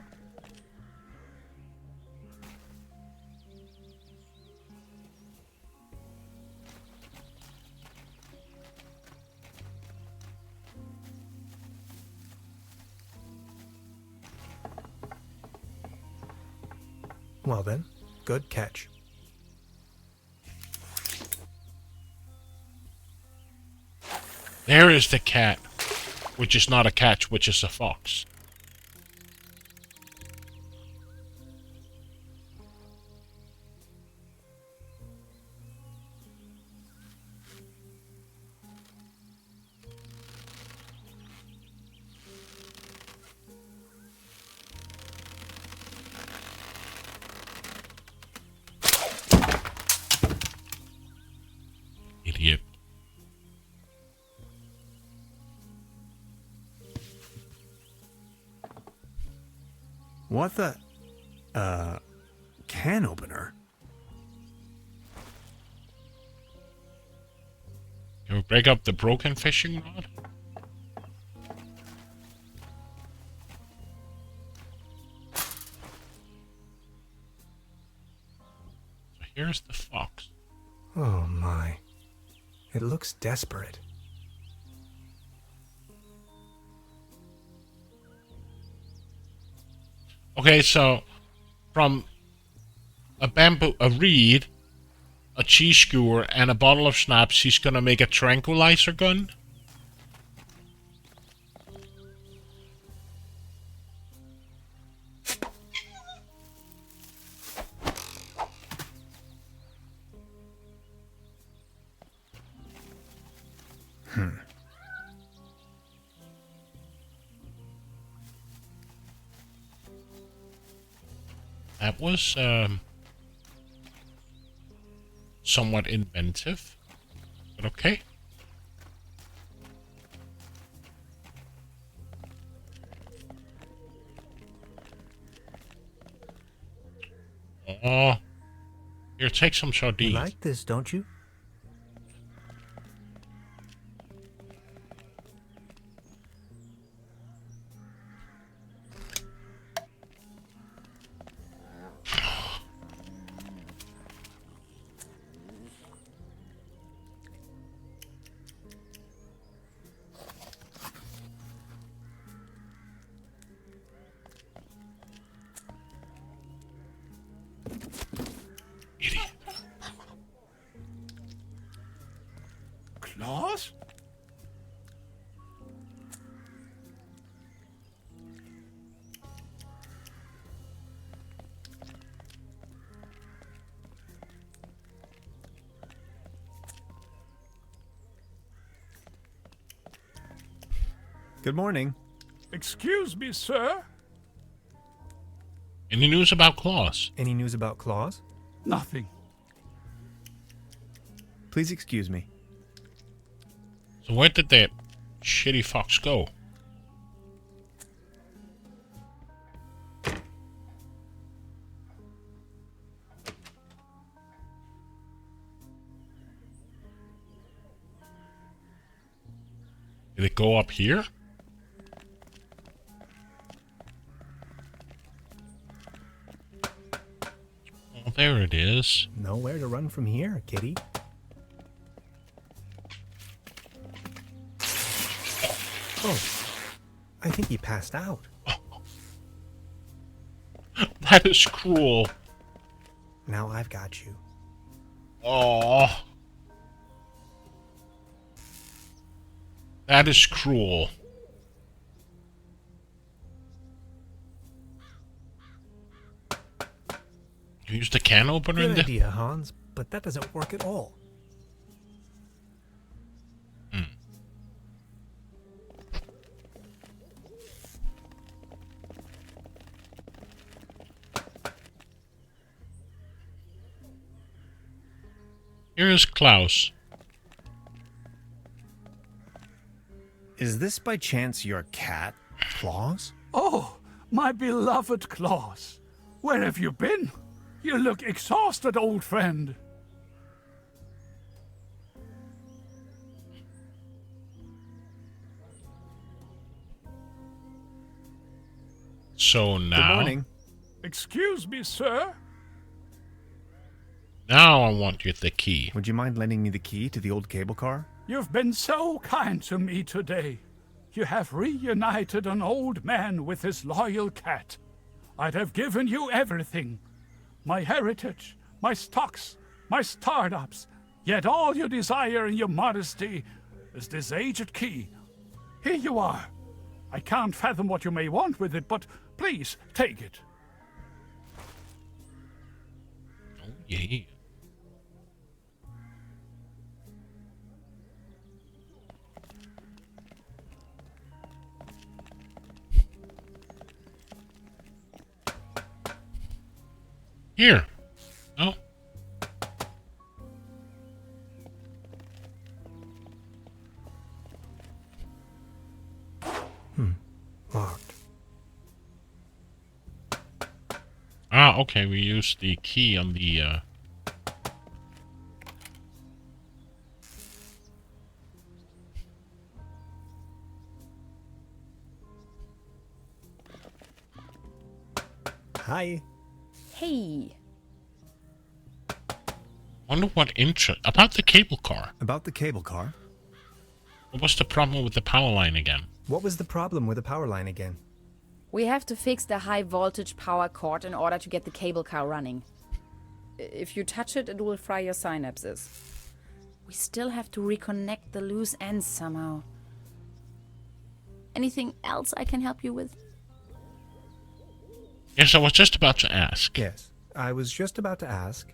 Well then, good catch. There is the cat, which is not a cat, which is a fox. Idiot. What the? Can opener? Can we break up the broken fishing rod? So here's the fox. Oh my. It looks desperate. Okay, so from a reed, a cheese skewer, and a bottle of schnapps, he's gonna make a tranquilizer gun. That was somewhat inventive, but okay. Oh, here, take some You sardines. like this, don't you? Idiot. Claws? Good morning. Excuse me, sir. Any news about Claus? Any news about Claus? Nothing. Please excuse me. So where did that shitty fox go? Did it go up here? Oh, there it is. Nowhere to run from here, kitty. Oh, I think he passed out. That is cruel. Now I've got you. Oh. That is cruel. You used a can opener in Good there? idea, Hans, but that doesn't work at all. Here is Klaus. Is this by chance your cat, Claus? Oh, my beloved Claus. Where have you been? You look exhausted, old friend. So now, Good morning. Excuse me, sir. now I want you the key. Would you mind lending me the key to the old cable car? You've been so kind to me today. You have reunited an old man with his loyal cat. I'd have given you everything. My heritage, my stocks, my startups. Yet all you desire in your modesty is this aged key. Here you are. I can't fathom what you may want with it, but please take it. Oh, yeah. Here. Oh. Locked. Ah, okay, we used the key on the, Hi. Hey. wonder what interest... About the cable car. About the cable car? What was the problem with the power line again? What was the problem with the power line again? We have to fix the high voltage power cord in order to get the cable car running. If you touch it, it will fry your synapses. We still have to reconnect the loose ends somehow. Anything else I can help you with? Yes, I was just about to ask. Yes, I was just about to ask.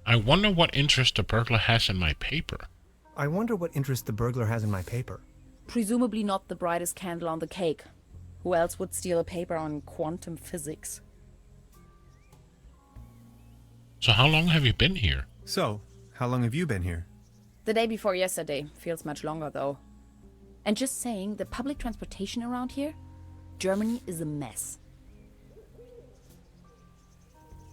I wonder what interest the burglar has in my paper. I wonder what interest the burglar has in my paper. Presumably not the brightest candle on the cake. Who else would steal a paper on quantum physics? So how long have you been here? So, how long have you been here? The day before yesterday. Feels much longer though. And just saying, the public transportation around here? Germany is a mess.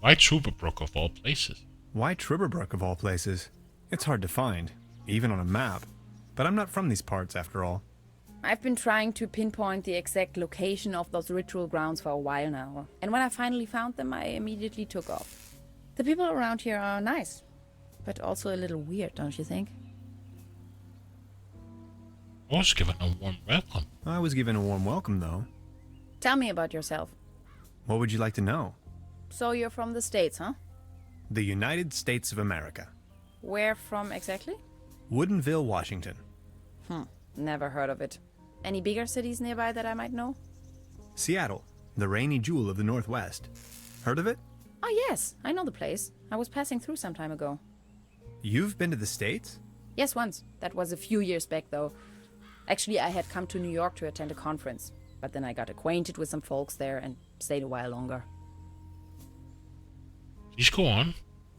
Why Trüberbrook of all places? Why Trüberbrook of all places? It's hard to find, even on a map. But I'm not from these parts after all. I've been trying to pinpoint the exact location of those ritual grounds for a while now. And when I finally found them, I immediately took off. The people around here are nice, but also a little weird, don't you think? I was given a warm welcome. I was given a warm welcome, though. Tell me about yourself. What would you like to know? So you're from the States, huh? The United States of America. Where from exactly? Woodinville, Washington. Never heard of it. Any bigger cities nearby that I might know? Seattle, the rainy jewel of the Northwest. Heard of it? Oh yes, I know the place. I was passing through some time ago. You've been to the States? Yes, once. That was a few years back though. Actually, I had come to New York to attend a conference. But then I got acquainted with some folks there and stayed a while longer. Please go on.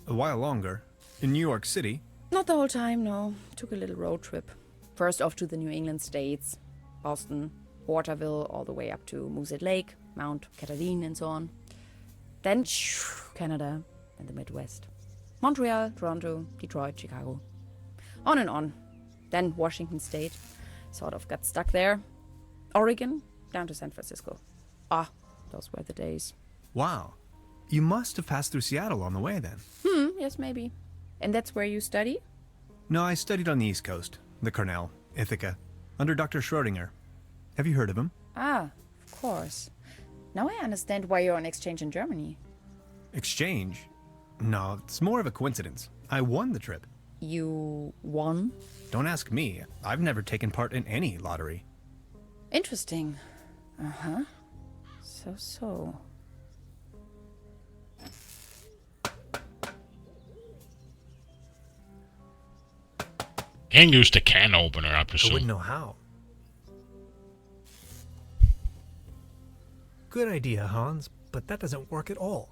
A while longer. In New York City? Not the whole time, no. Took a little road trip. First off to the New England states, Boston, Waterville, all the way up to Moosehead Lake, Mount Catherine and so on. Then Canada and the Midwest. Montreal, Toronto, Detroit, Chicago. On and on. Then Washington State. Sort of got stuck there. Oregon, down to San Francisco. Ah, those were the days. Wow. You must have passed through Seattle on the way then. Yes, maybe. And that's where you study? No, I studied on the East Coast. The Cornell, Ithaca, under Dr. Schrodinger. Have you heard of him? Ah, of course. Now I understand why you're on exchange in Germany. Exchange? No, it's more of a coincidence. I won the trip. You won? Don't ask me. I've never taken part in any lottery. Interesting. Uh-huh. So. Can't use the can opener, I I presume. wouldn't know how. Good idea, Hans, but that doesn't work at all.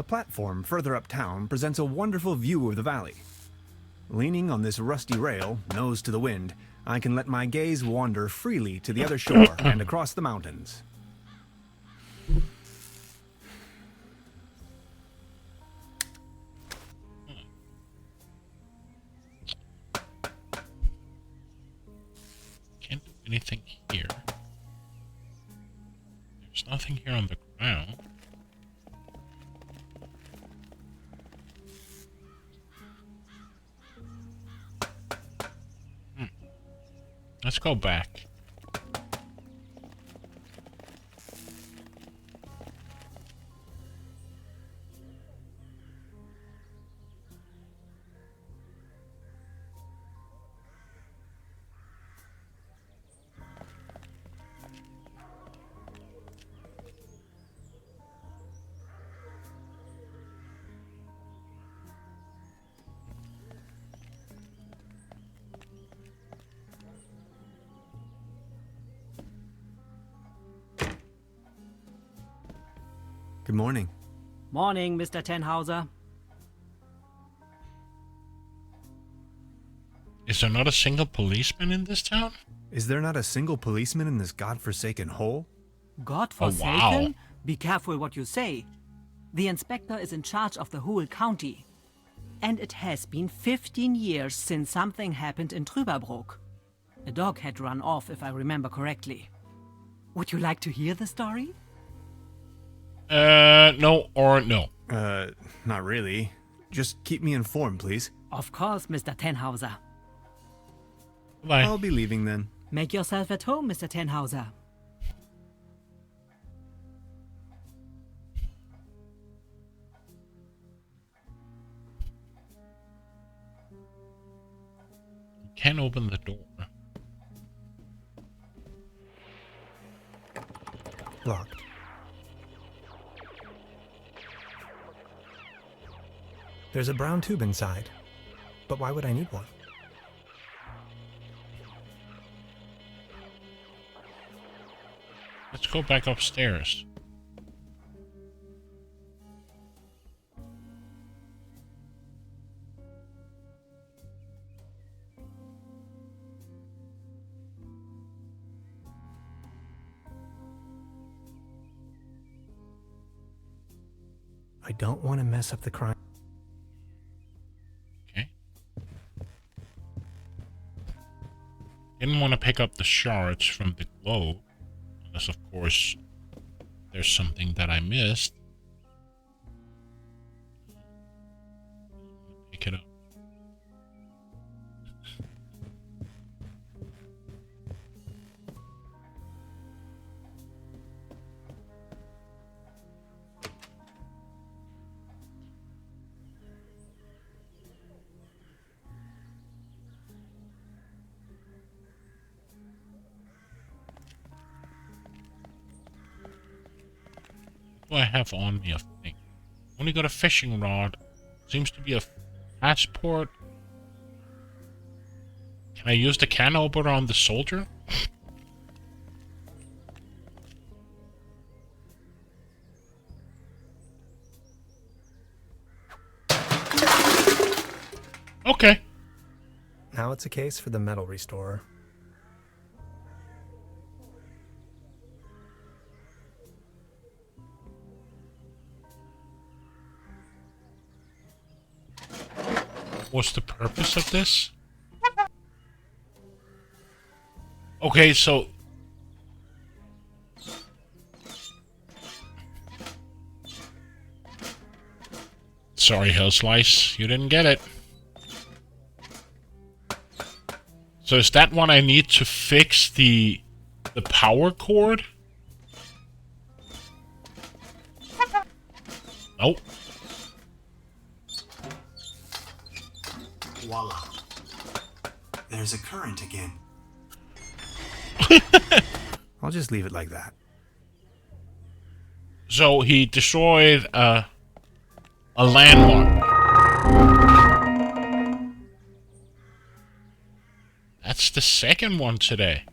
The platform further uptown presents a wonderful view of the valley. Leaning on this rusty rail, nose to the wind, I can let my gaze wander freely to the other shore and across the mountains. Can't do anything here. There's nothing here on the ground. Let's go back. Good morning. Morning, Mr. Tenhauser. Is there not a single policeman in this town? Is there not a single policeman in this godforsaken hole? Godforsaken? Oh, wow. Be careful what you say. The inspector is in charge of the whole county. And it has been 15 years since something happened in Trüberbrook. A dog had run off, if I remember correctly. Would you like to hear the story? No or no. Not really. Just keep me informed, please. Of course, Mr. Tenhauser. Bye. I'll be leaving then. Make yourself at home, Mr. Tenhauser. Can't open the door. Locked. There's a brown tube inside. But why would I need one? Let's go back upstairs. I don't want to mess up the crime. Okay. Didn't want to pick up the shards from the globe. Unless, of course, there's something that I missed. Pick it up. What do I have on me? A thing. Only got a fishing rod. Seems to be a passport. Can I use the can opener on the soldier? Okay. Now it's a case for the metal restorer. What's the purpose of this? Okay, so... Sorry, Hill Slice. You didn't get it. So is that one I need to fix the power cord? Nope. Voila. There's a current again. I'll just leave it like that. So he destroyed a landmark. That's the second one today.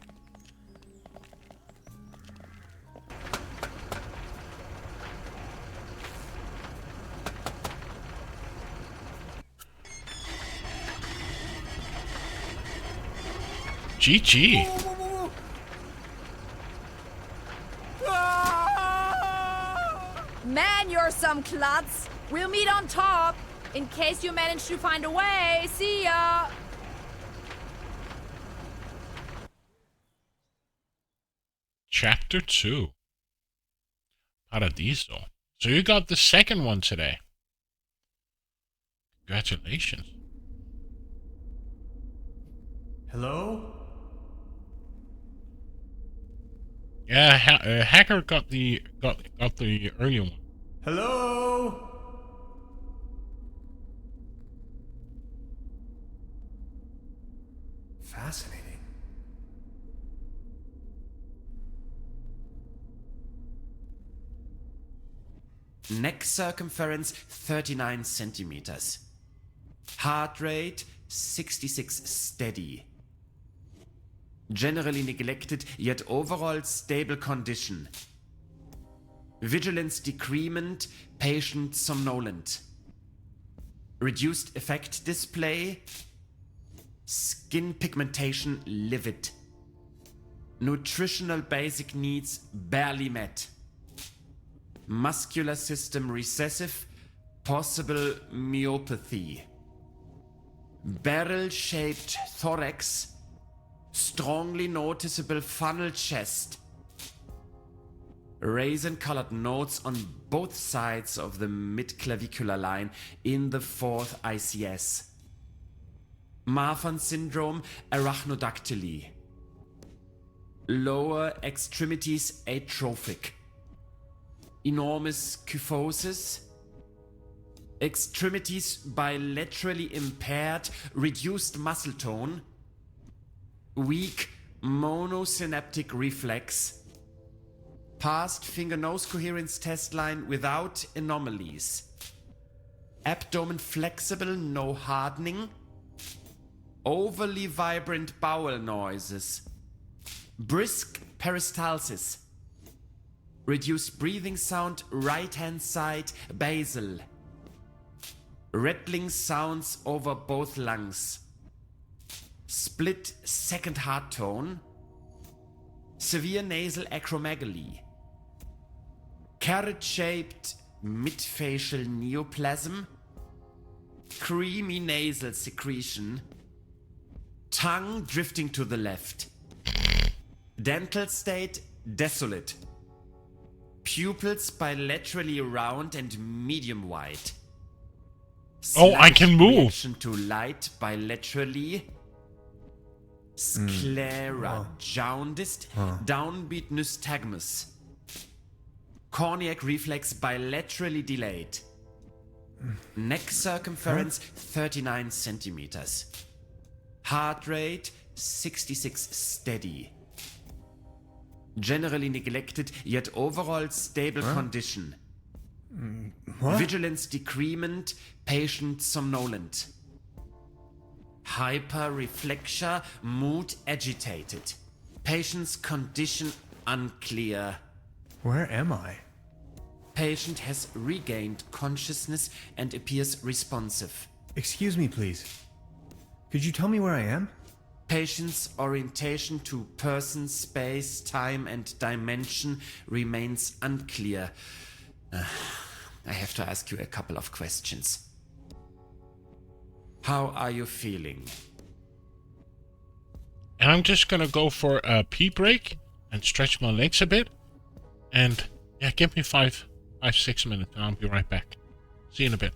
GG. Man, you're some klutz. We'll meet on top. In case you manage to find a way. See ya. Chapter 2. Paradiso. So you got the second one today. Congratulations. Hello? Yeah, Hacker got the earlier one. Hello? Fascinating. Neck circumference 39 centimeters. Heart rate 66 steady. Generally neglected, yet overall stable condition. Vigilance decrement, patient somnolent. Reduced effect display. Skin pigmentation livid. Nutritional basic needs barely met. Muscular system recessive, possible myopathy. Barrel-shaped thorax, strongly noticeable funnel chest. Raisin-colored nodes on both sides of the mid-clavicular line in the fourth ICS. Marfan syndrome, arachnodactyly. Lower extremities atrophic. Enormous kyphosis. Extremities bilaterally impaired, reduced muscle tone. Weak monosynaptic reflex. Past finger-nose coherence test line without anomalies. Abdomen flexible, no hardening. Overly vibrant bowel noises. Brisk peristalsis. Reduced breathing sound, right-hand side, basal. Rattling sounds over both lungs. Split second heart tone. Severe nasal acromegaly. Carrot-shaped midfacial neoplasm. Creamy nasal secretion. Tongue drifting to the left. Dental state desolate. Pupils bilaterally round and medium wide. Oh, I can move. Reaction to light bilaterally. Sclera, jaundiced, downbeat nystagmus. Corneac reflex bilaterally delayed. Neck circumference 39 centimeters. Heart rate 66 steady. Generally neglected, yet overall stable condition. What? Vigilance decrement, patient somnolent. Hyperreflexia, mood agitated. Patient's condition unclear. Where am I? Patient has regained consciousness and appears responsive. Excuse me, please. Could you tell me where I am? Patient's orientation to person, space, time, and dimension remains unclear. I have to ask you a couple of questions. How are you feeling? And I'm just gonna go for a pee break and stretch my legs a bit. And yeah, give me 6 minutes and I'll be right back. See you in a bit.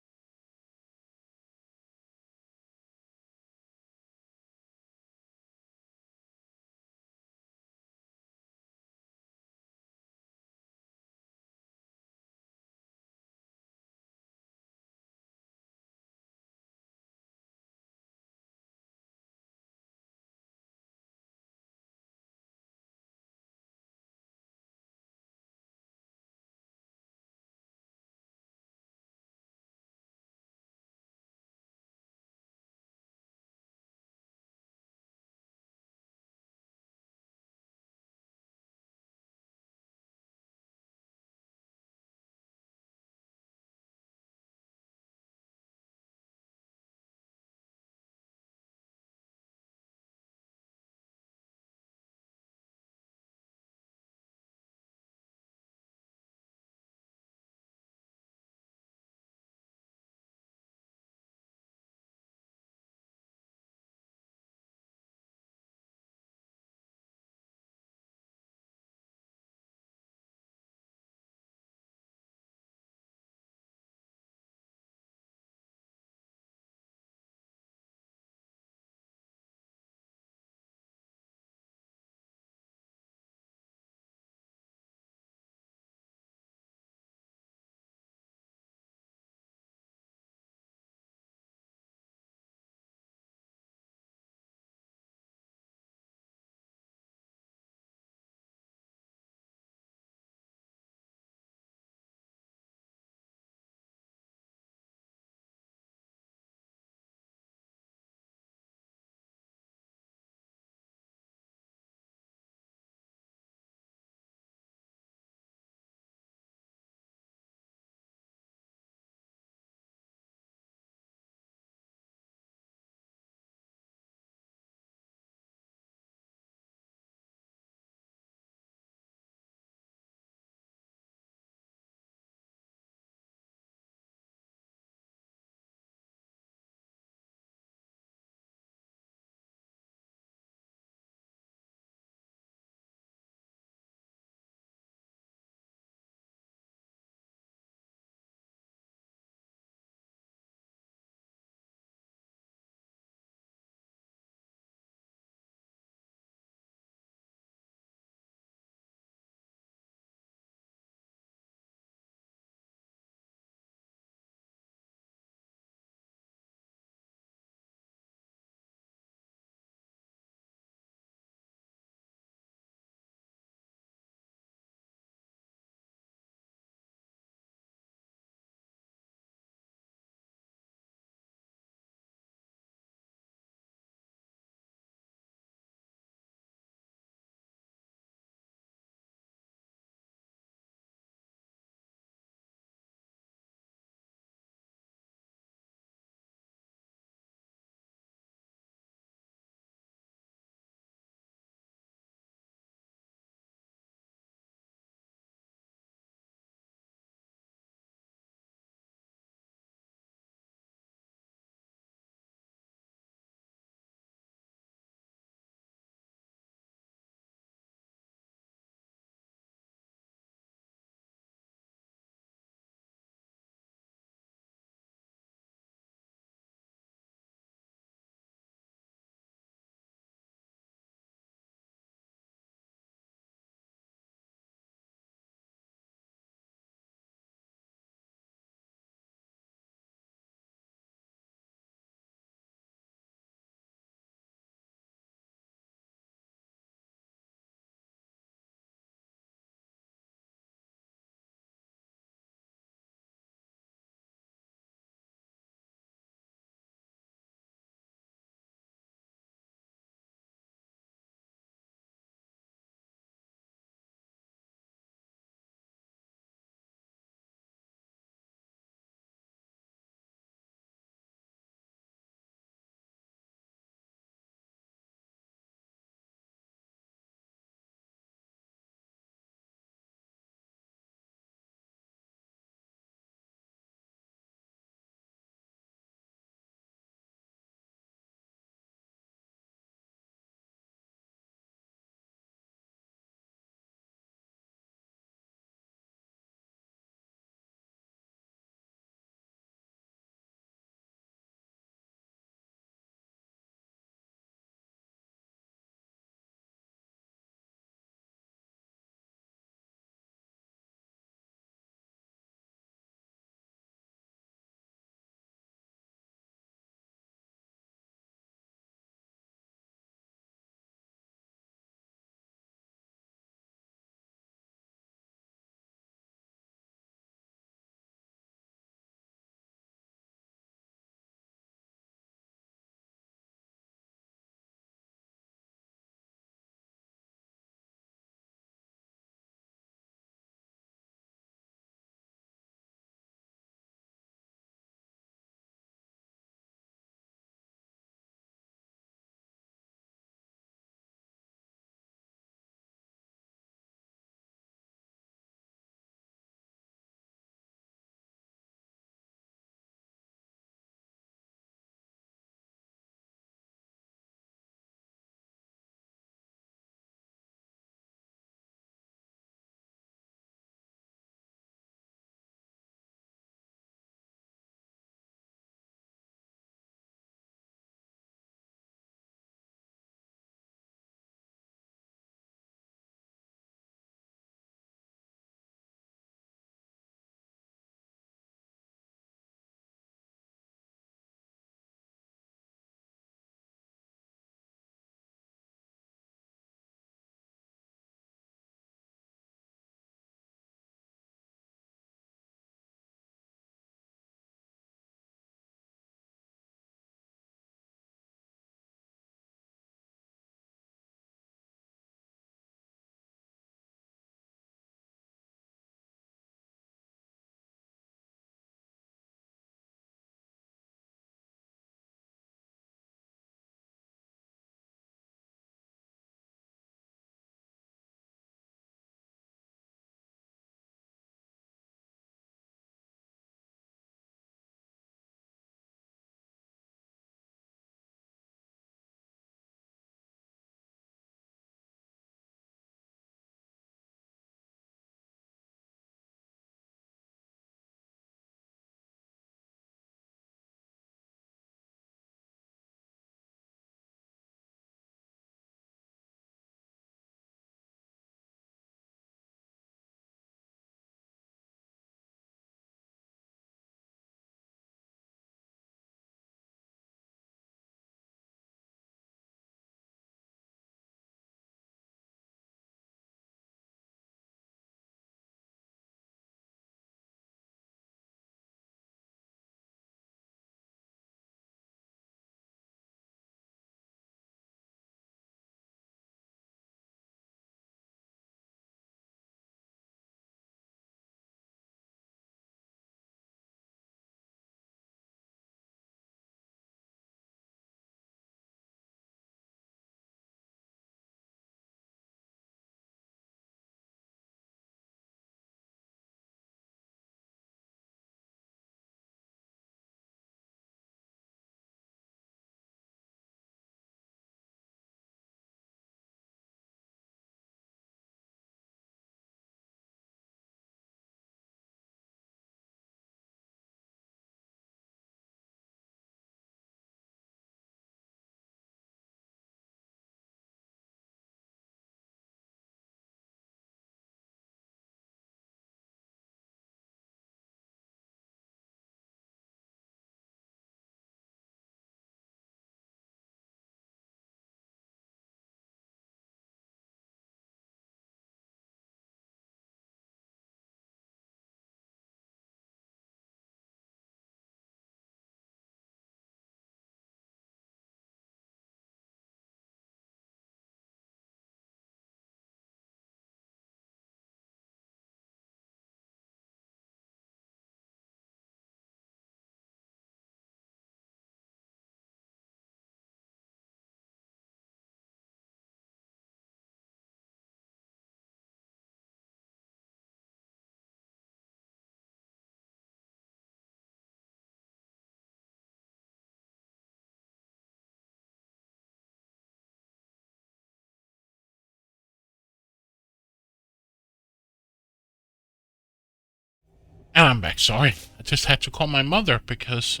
And I'm back. Sorry. I just had to call my mother because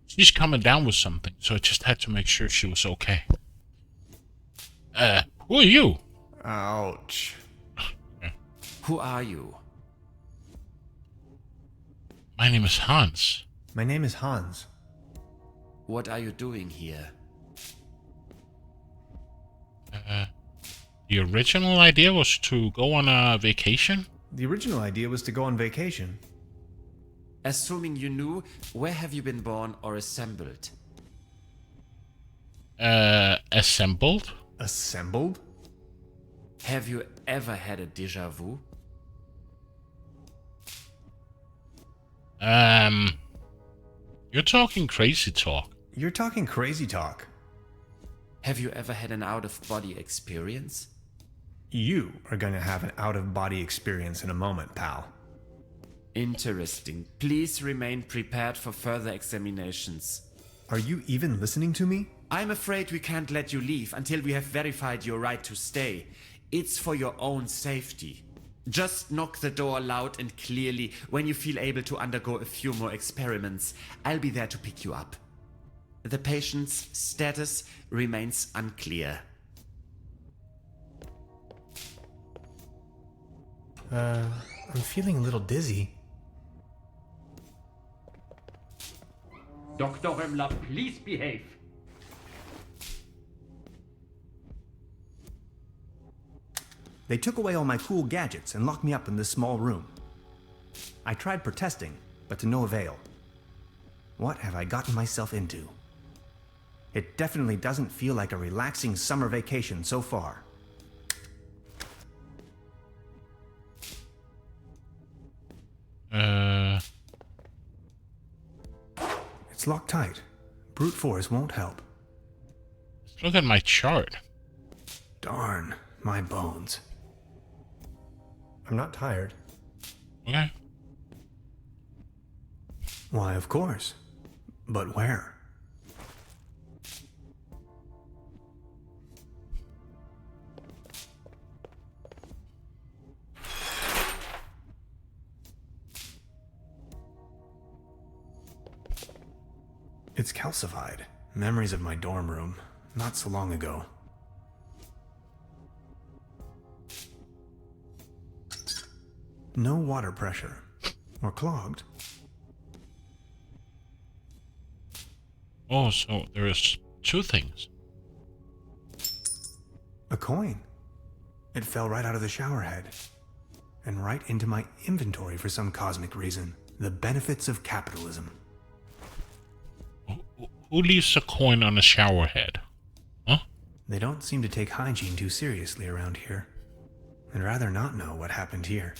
she's coming down with something. So I just had to make sure she was okay. Who are you? Ouch. Who are you? My name is Hans. My name is Hans. What are you doing here? The original idea was to go on a vacation. The original idea was to go on vacation. Assuming you knew, where have you been born or assembled? Assembled? Assembled? Have you ever had a déjà vu? You're talking crazy talk. You're talking crazy talk. Have you ever had an out-of-body experience? You are going to have an out-of-body experience in a moment, pal. Interesting. Please remain prepared for further examinations. Are you even listening to me? I'm afraid we can't let you leave until we have verified your right to stay. It's for your own safety. Just knock the door loud and clearly when you feel able to undergo a few more experiments. I'll be there to pick you up. The patient's status remains unclear. I'm feeling a little dizzy. Dr. Römmler, please behave. They took away all my cool gadgets and locked me up in this small room. I tried protesting, but to no avail. What have I gotten myself into? It definitely doesn't feel like a relaxing summer vacation so far. It's locked tight. Brute force won't help. Look at my chart. Darn, my bones. I'm not tired. Okay. Why, of course. But where? It's calcified. Memories of my dorm room, not so long ago. No water pressure. Or clogged. Oh, so there is two things. A coin. It fell right out of the shower head. And right into my inventory for some cosmic reason. The benefits of capitalism. Who leaves a coin on a shower head? Huh? They don't seem to take hygiene too seriously around here. I'd rather not know what happened here.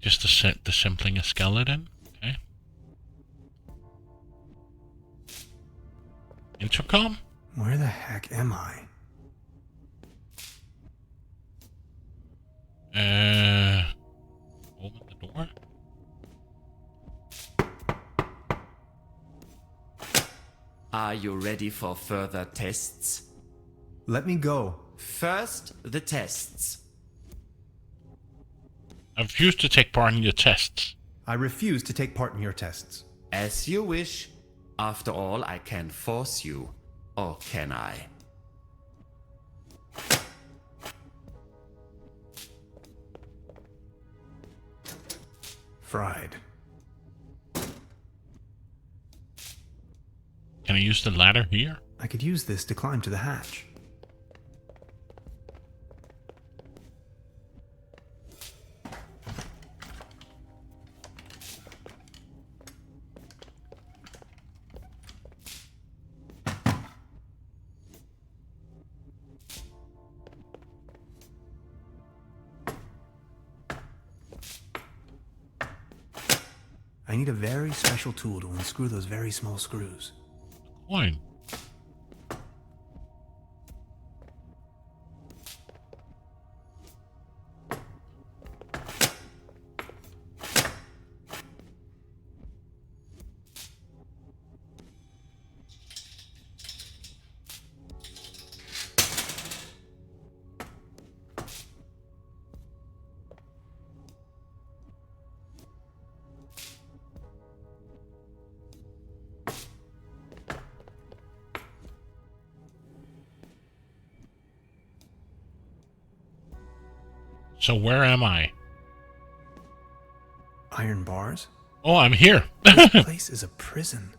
Just assembling a skeleton? Okay. Intercom? Where the heck am I? Open the door. Are you ready for further tests? Let me go. First, the tests. I refuse to take part in your tests. I refuse to take part in your tests. As you wish. After all, I can force you. Or can I? Fried. Can I use the ladder here? I could use this to climb to the hatch. I need a very special tool to unscrew those very small screws. Coin. So where am I? Iron bars? Oh, I'm here. This place is a prison.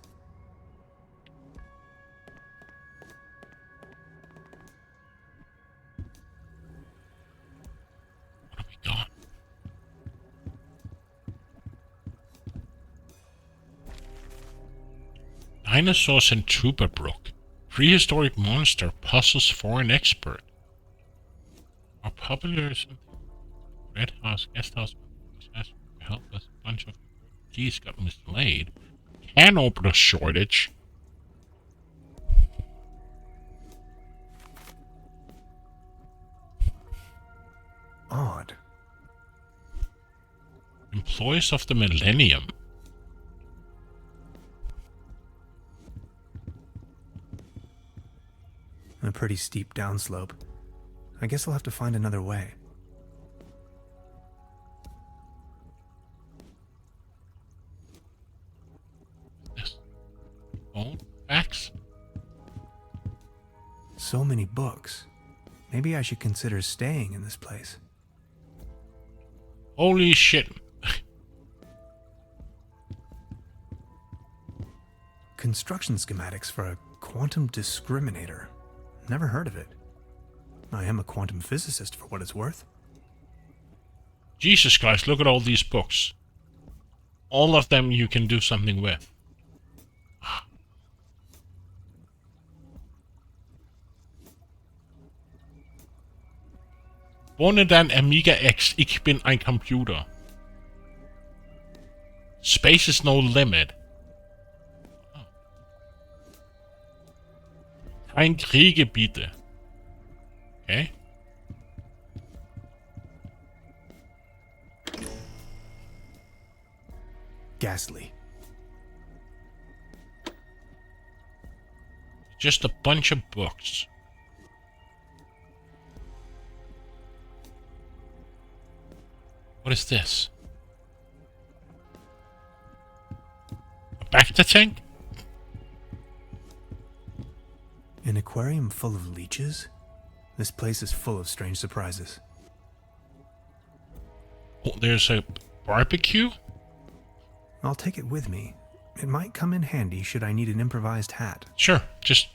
What have we got? Dinosaurs in Trüberbrook. Prehistoric monster puzzles for an expert. Are popular Red House, Guest House, help us. A bunch of keys got mislaid. Can open a shortage. Odd. Employees of the Millennium. A pretty steep downslope. I guess I'll have to find another way. This phone fax. So many books. Maybe I should consider staying in this place. Holy shit. Construction schematics for a quantum discriminator. Never heard of it. I am a quantum physicist for what it's worth. Jesus Christ, look at all these books. All of them you can do something with. Ohne dein Amiga X, ich bin ein Computer. Space is no limit. Kein Kriege bitte. Okay. Ghastly. Just a bunch of books. What is this? A Bacta tank? An aquarium full of leeches? This place is full of strange surprises. Oh, there's a barbecue? I'll take it with me. It might come in handy should I need an improvised hat. Sure, just...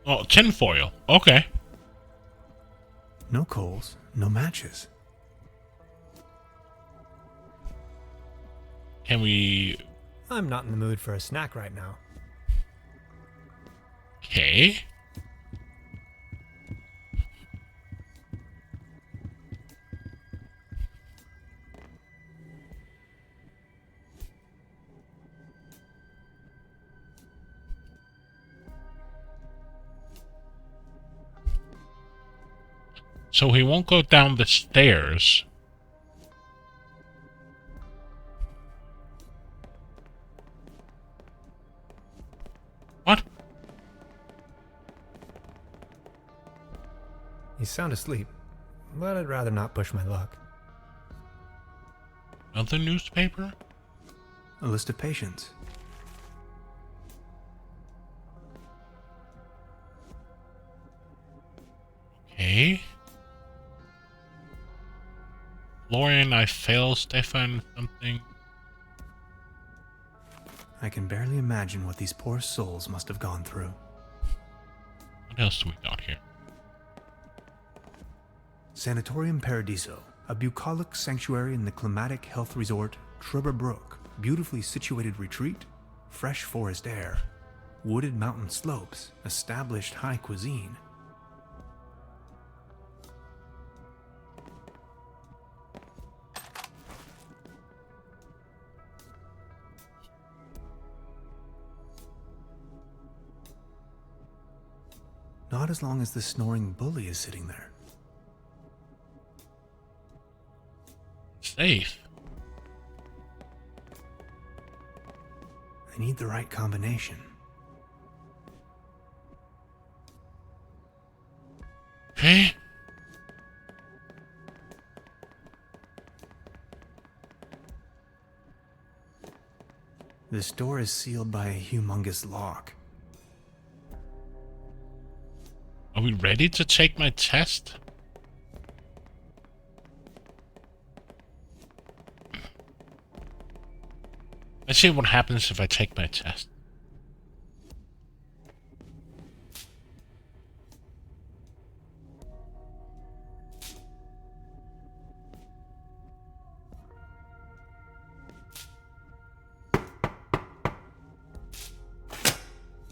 Oh, tinfoil. Okay. No coals, no matches. Can we... I'm not in the mood for a snack right now. Okay. So he won't go down the stairs. What? You sound asleep, but I'd rather not push my luck. Another newspaper? A list of patients. Okay. Florian, I fail. Stefan, something. I can barely imagine what these poor souls must have gone through. What else do we got here? Sanatorium Paradiso, a bucolic sanctuary in the climatic health resort Trüberbrook. Beautifully situated retreat, fresh forest air, wooded mountain slopes, established high cuisine. Not as long as the snoring bully is sitting there. Safe. I need the right combination. Okay. This door is sealed by a humongous lock. Are we ready to take my test? Let's see what happens if I take my test.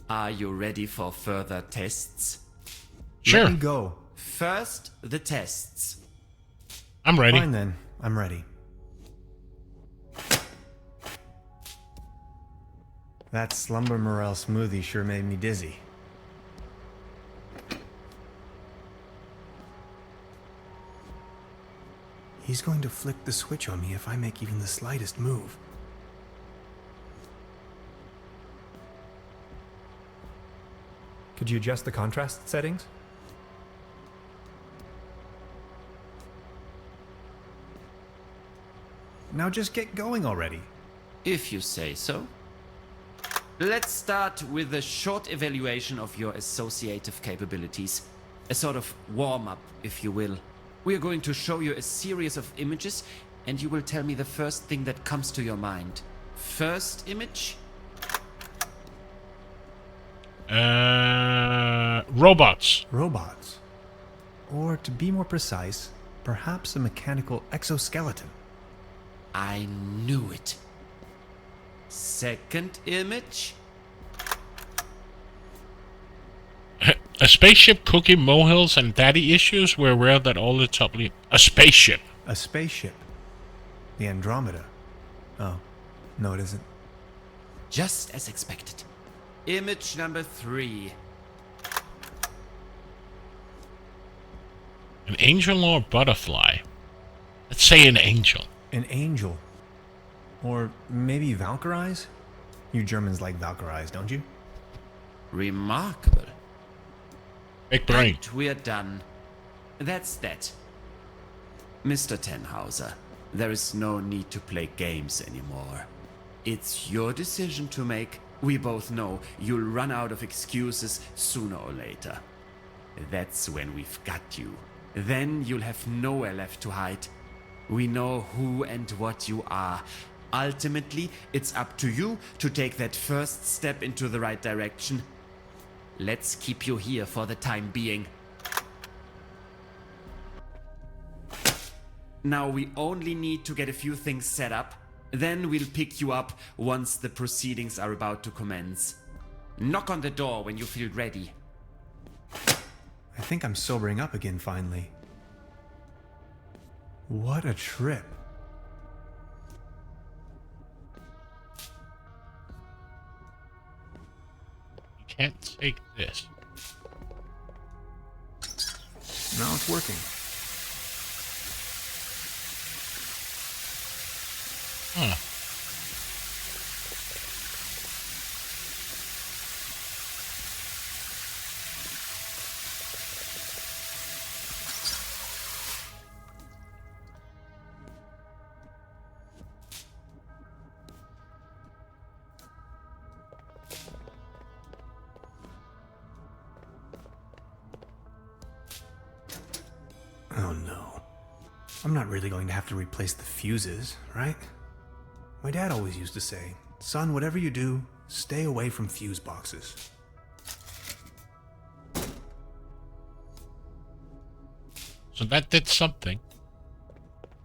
Are you ready for further tests? Sure. Let me go. First, the tests. I'm ready. Fine then. I'm ready. That slumber morel smoothie sure made me dizzy. He's going to flick the switch on me if I make even the slightest move. Could you adjust the contrast settings? Now just get going already. If you say so. Let's start with a short evaluation of your associative capabilities. A sort of warm-up, if you will. We are going to show you a series of images, and you will tell me the first thing that comes to your mind. First image? Robots. Robots. Or to be more precise, perhaps a mechanical exoskeleton. I knew it. Second image? A spaceship, cookie, molehills, and daddy issues were aware that all the top... A spaceship. A spaceship. The Andromeda. Oh, no it isn't. Just as expected. Image number 3. An angel or a butterfly? Let's say an angel. An angel. Or maybe Valkyries? You Germans like Valkyries, don't you? Remarkable. Big brain. And we're done. That's that. Mr. Tenhauser, there is no need to play games anymore. It's your decision to make. We both know you'll run out of excuses sooner or later. That's when we've got you. Then you'll have nowhere left to hide. We know who and what you are. Ultimately, it's up to you to take that first step into the right direction. Let's keep you here for the time being. Now we only need to get a few things set up. Then we'll pick you up once the proceedings are about to commence. Knock on the door when you feel ready. I think I'm sobering up again finally. What a trip. You can't take this. Now it's working. Huh. Oh no. I'm not really going to have to replace the fuses, right? My dad always used to say, son, whatever you do, stay away from fuse boxes. So that did something.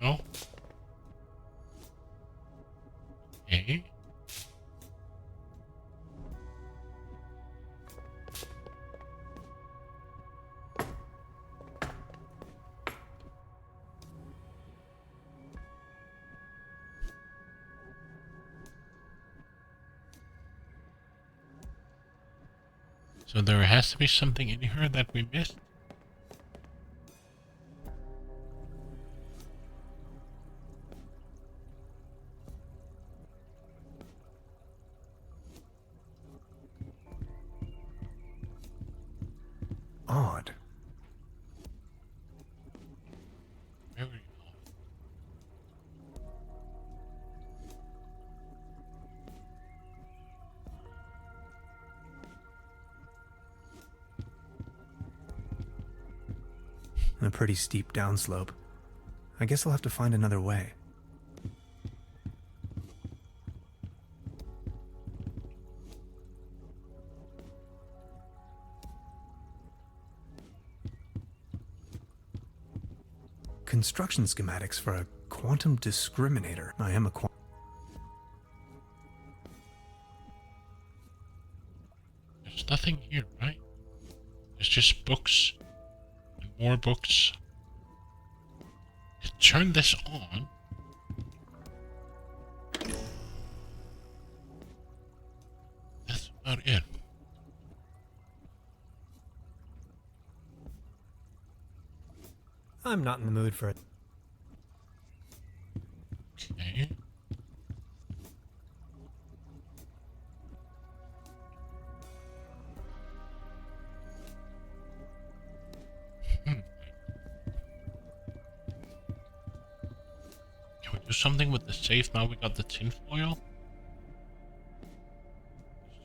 No? Okay. So there has to be something in here that we missed. Odd. Very odd. A pretty steep downslope. I guess I'll have to find another way. Construction schematics for a quantum discriminator. I am a There's nothing here, right? There's just books and more books. Turn this on. That's about it. I'm not in the mood for it. Okay. Can we do something with the safe now we got the tinfoil?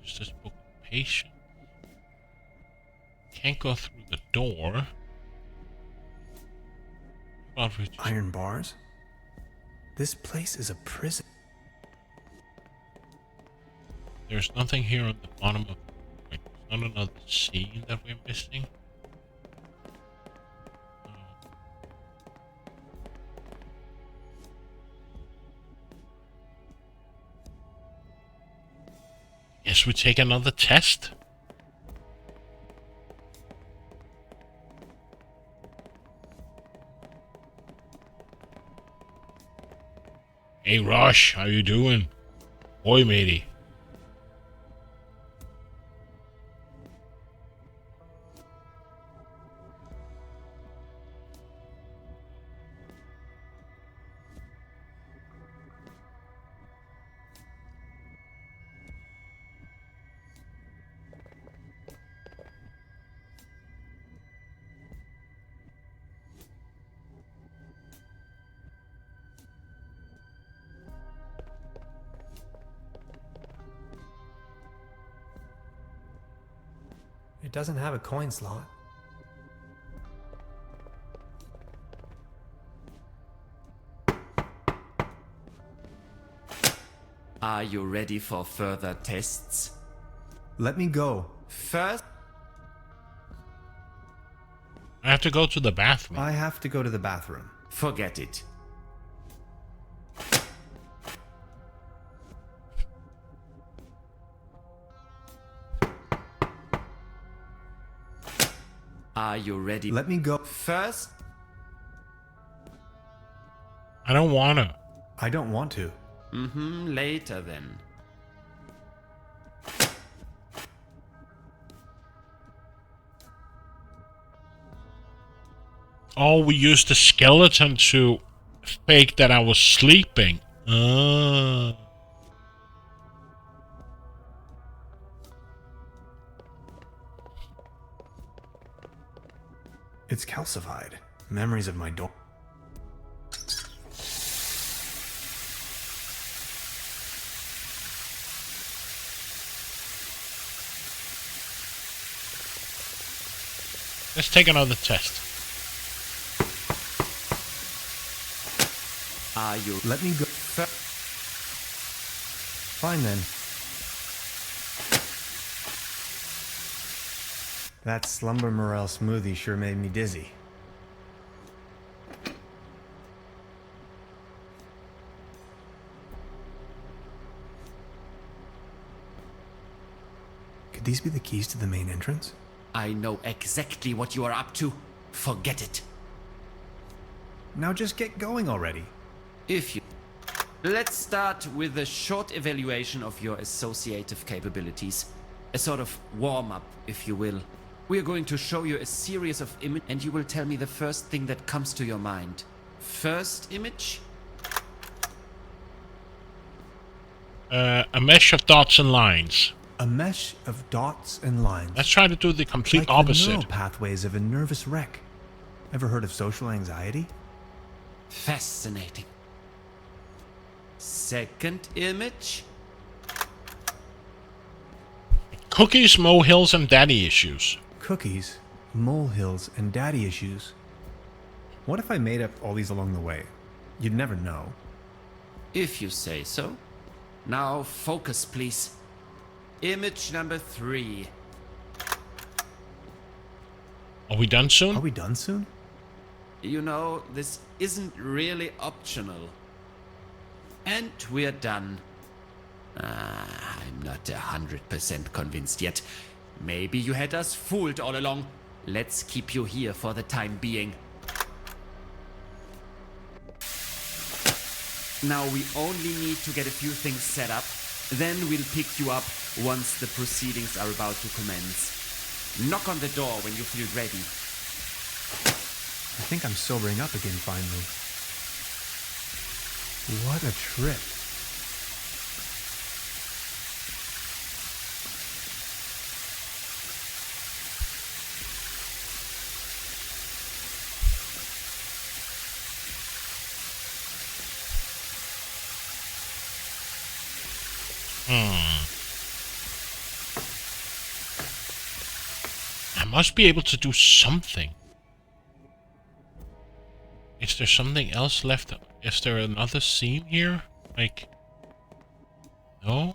It's just this book of patience. Can't go through the door. Iron bars? This place is a prison. There's nothing here on the bottom of... Wait, there's not another scene that we're missing? Guess we take another test? Hey Rush, how you doing? Oi matey. It doesn't have a coin slot. Are you ready for further tests? Let me go. First, I have to go to the bathroom. I have to go to the bathroom. forget it. Are you ready? Let me go. First, I don't wanna. I don't want to. later then. Oh, we used the skeleton to fake that I was sleeping. It's calcified. Memories of my door. Let's take another test. Are you? Let me go. Fine then. That slumber morel smoothie sure made me dizzy. Could these be the keys to the main entrance? I know exactly what you are up to. Forget it. Now just get going already. If you... Let's start with a short evaluation of your associative capabilities. A sort of warm-up, if you will. We are going to show you a series of images, and you will tell me the first thing that comes to your mind. First image? A mesh of dots and lines. A mesh of dots and lines. Let's try to do the complete like opposite. The neural pathways of a nervous wreck. Ever heard of social anxiety? Fascinating. Second image? Cookies, molehills, and daddy issues. Cookies, molehills, and daddy issues. What if I made up all these along the way? You'd never know. If you say so. Now focus, please. Image number 3. Are we done soon? Are we done soon? You know, this isn't really optional. And we're done. I'm not 100% convinced yet. Maybe you had us fooled all along. Let's keep you here for the time being. Now we only need to get a few things set up. Then we'll pick you up once the proceedings are about to commence. Knock on the door when you feel ready. I think I'm sobering up again finally. What a trip. I must be able to do something. Is there something else left? Is there another scene here? Like... No?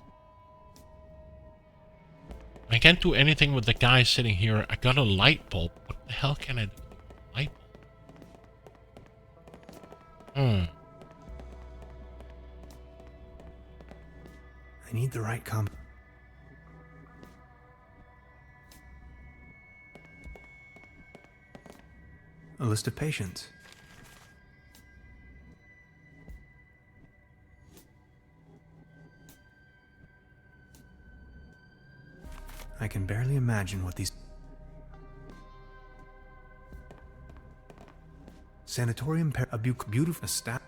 I can't do anything with the guy sitting here. I got a light bulb. What the hell can I do with a light bulb? I need the right comp. A list of patients. I can barely imagine what these... Sanatorium a beautiful staff.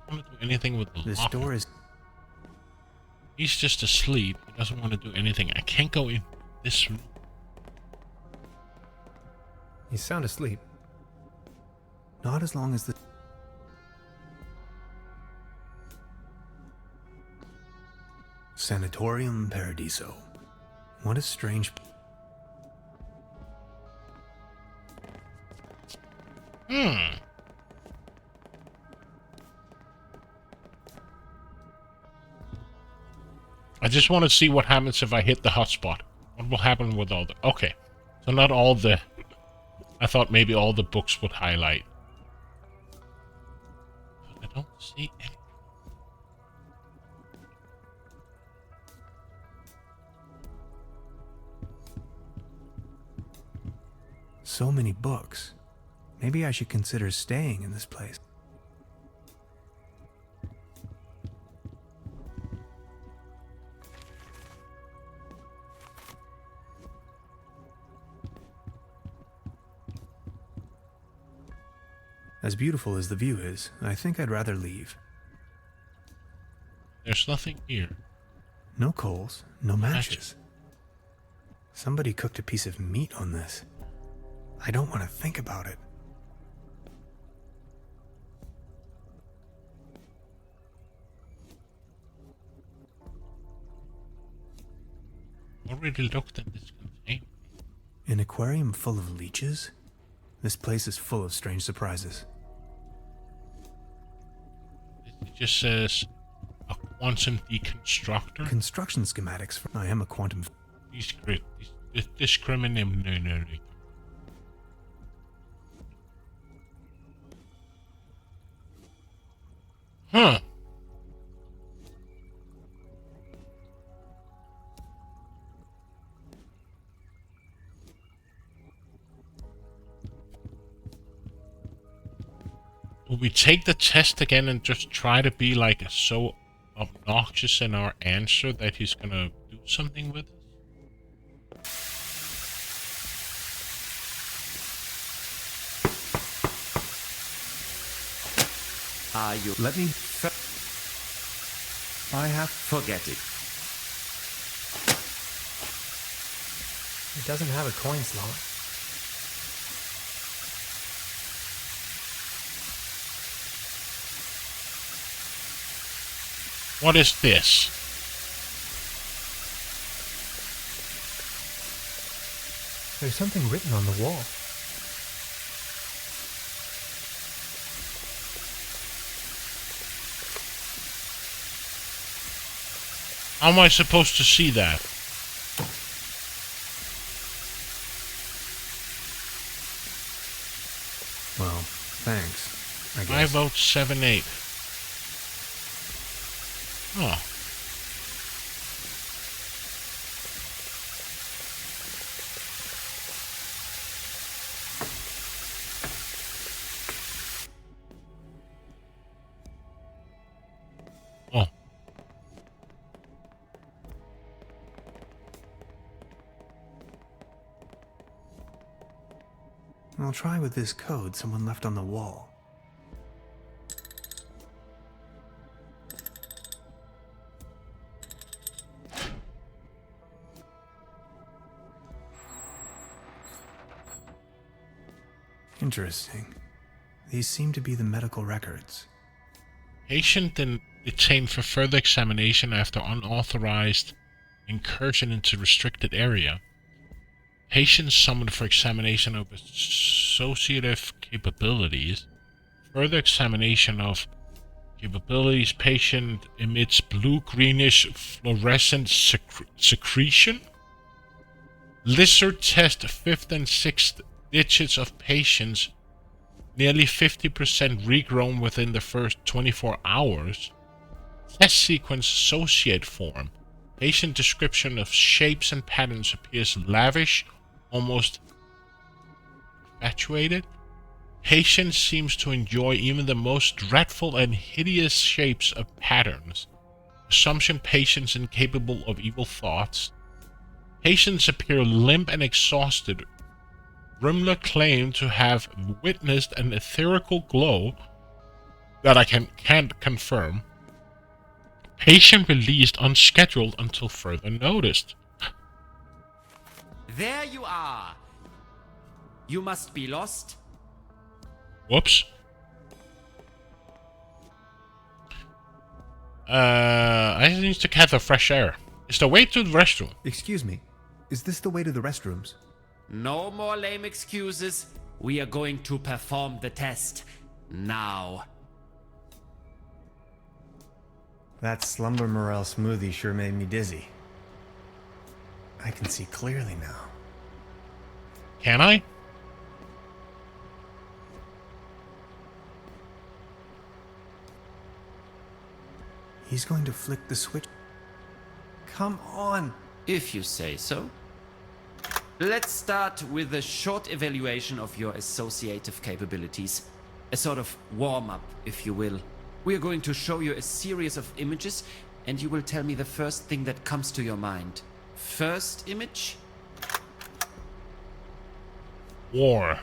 I don't want to do anything with the This lock. door is... He's just asleep. He doesn't want to do anything. I can't go in this room. He's sound asleep. Not as long as the... Sanatorium Paradiso. What a strange... I just want to see what happens if I hit the hotspot. What will happen with all the... Okay. So not all the... I thought maybe all the books would highlight. But I don't see any. So many books. Maybe I should consider staying in this place. As beautiful as the view is, I think I'd rather leave. There's nothing here. No coals, no matches. Somebody cooked a piece of meat on this. I don't want to think about it. Already looked at this container. An aquarium full of leeches? This place is full of strange surprises. It just says a quantum deconstructor. Construction schematics for... I am a quantum... Discriminating. Huh. Will we take the test again and just try to be like so obnoxious in our answer that he's gonna do something with us? You Let me... I have... forget it. It doesn't have a coin slot. What is this? There's something written on the wall. How am I supposed to see that? Well, thanks, I I guess. vote 7-8. Oh. Oh. I'll try with this code someone left on the wall. Interesting. These seem to be the medical records. Patient detained for further examination after unauthorized incursion into restricted area. Patient summoned for examination of associative capabilities. Further examination of capabilities. Patient emits blue-greenish fluorescent secretion. Lizard test 5th and 6th digits of patients. Nearly 50% regrown within the first 24 hours. Test sequence associate form. Patient description of shapes and patterns appears lavish, almost infatuated. Patient seems to enjoy even the most dreadful and hideous shapes of patterns. Assumption patients incapable of evil thoughts. Patients appear limp and exhausted. Rimler claimed to have witnessed an ethereal glow that I can't confirm. Patient released unscheduled until further notice. There you are. You must be lost. Whoops. I need to gather fresh air. Is the way to the restroom? Excuse me, is this the way to the restrooms? No more lame excuses. We are going to perform the test. Now. That Slumber Morel smoothie sure made me dizzy. I can see clearly now. Can I? He's going to flick the switch. Come on! If you say so. Let's start with a short evaluation of your associative capabilities. A sort of warm-up, if you will. We are going to show you a series of images, and you will tell me the first thing that comes to your mind. First image? War.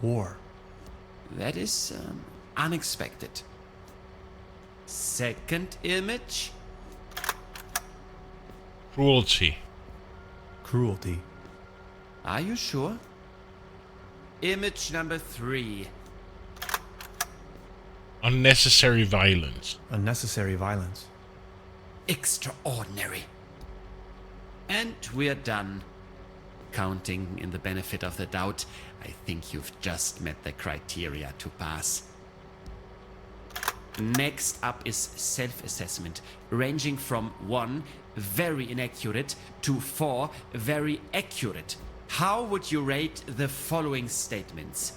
War. That is unexpected. Second image? Cruelty. Cruelty. Are you sure? Image number 3. Unnecessary violence. Unnecessary violence. Extraordinary. And we're done. Counting in the benefit of the doubt, I think you've just met the criteria to pass. Next up is self-assessment, ranging from 1, very inaccurate, to 4, very accurate. How would you rate the following statements?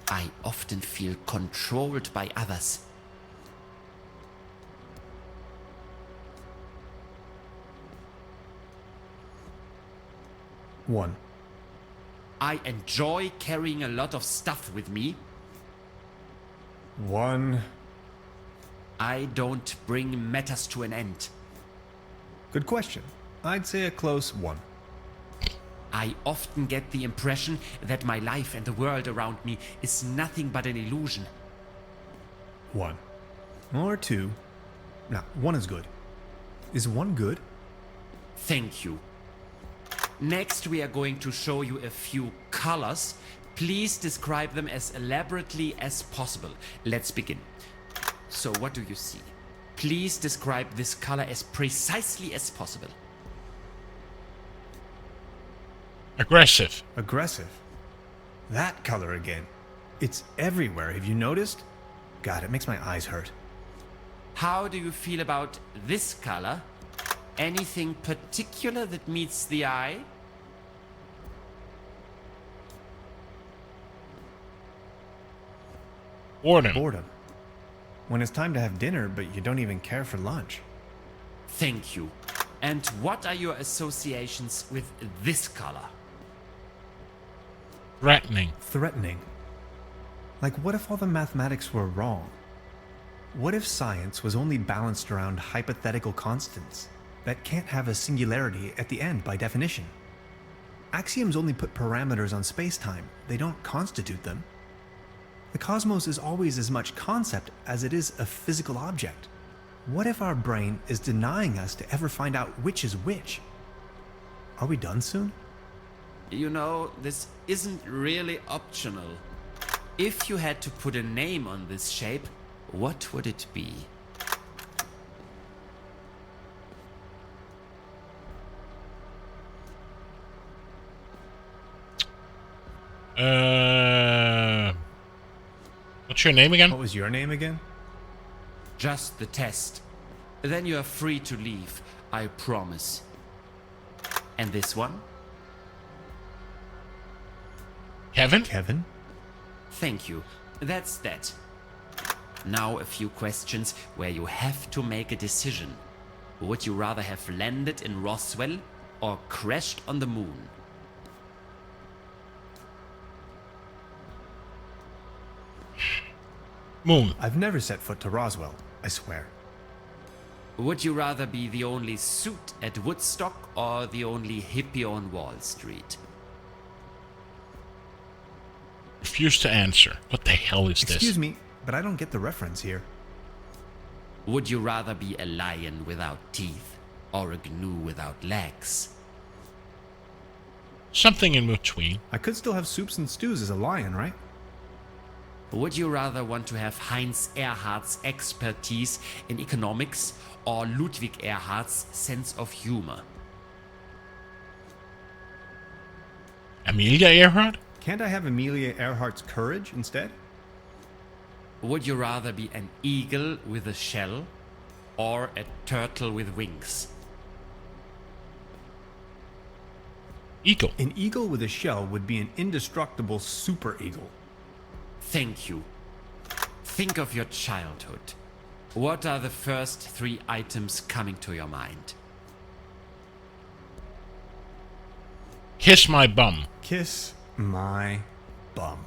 I often feel controlled by others. One. I enjoy carrying a lot of stuff with me. 1. I don't bring matters to an end. Good question. I'd say a close 1. I often get the impression that my life and the world around me is nothing but an illusion. 1. Or 2. No, 1 is good. Is 1 good? Thank you. Next, we are going to show you a few colors. Please describe them as elaborately as possible. Let's begin. So, what do you see? Please describe this color as precisely as possible. Aggressive. Aggressive. That color again. It's everywhere, have you noticed? God, it makes my eyes hurt. How do you feel about this color? Anything particular that meets the eye? Boredom. Boredom. When it's time to have dinner, but you don't even care for lunch. Thank you. And what are your associations with this color? Threatening. Threatening. Like, what if all the mathematics were wrong? What if science was only balanced around hypothetical constants that can't have a singularity at the end by definition? Axioms only put parameters on space-time. They don't constitute them. The cosmos is always as much concept as it is a physical object. What if our brain is denying us to ever find out which is which? Are we done soon? You know, this isn't really optional. If you had to put a name on this shape, what would it be? What's your name again? What was your name again? Just the test. Then you are free to leave, I promise. And this one? Kevin? Kevin? Thank you. That's that. Now a few questions where you have to make a decision. Would you rather have landed in Roswell or crashed on the moon? Moon. I've never set foot to Roswell, I swear. Would you rather be the only suit at Woodstock or the only hippie on Wall Street? Refuse to answer. What the hell is this? Excuse me, but I don't get the reference here. Would you rather be a lion without teeth or a gnu without legs? Something in between. I could still have soups and stews as a lion, right? Would you rather want to have Heinz Erhardt's expertise in economics or Ludwig Erhardt's sense of humor? Amelia Earhart? Can't I have Amelia Earhart's courage instead? Would you rather be an eagle with a shell or a turtle with wings? Eagle. An eagle with a shell would be an indestructible super eagle. Thank you. Think of your childhood. What are the first 3 items coming to your mind? Kiss my bum. Kiss my bum.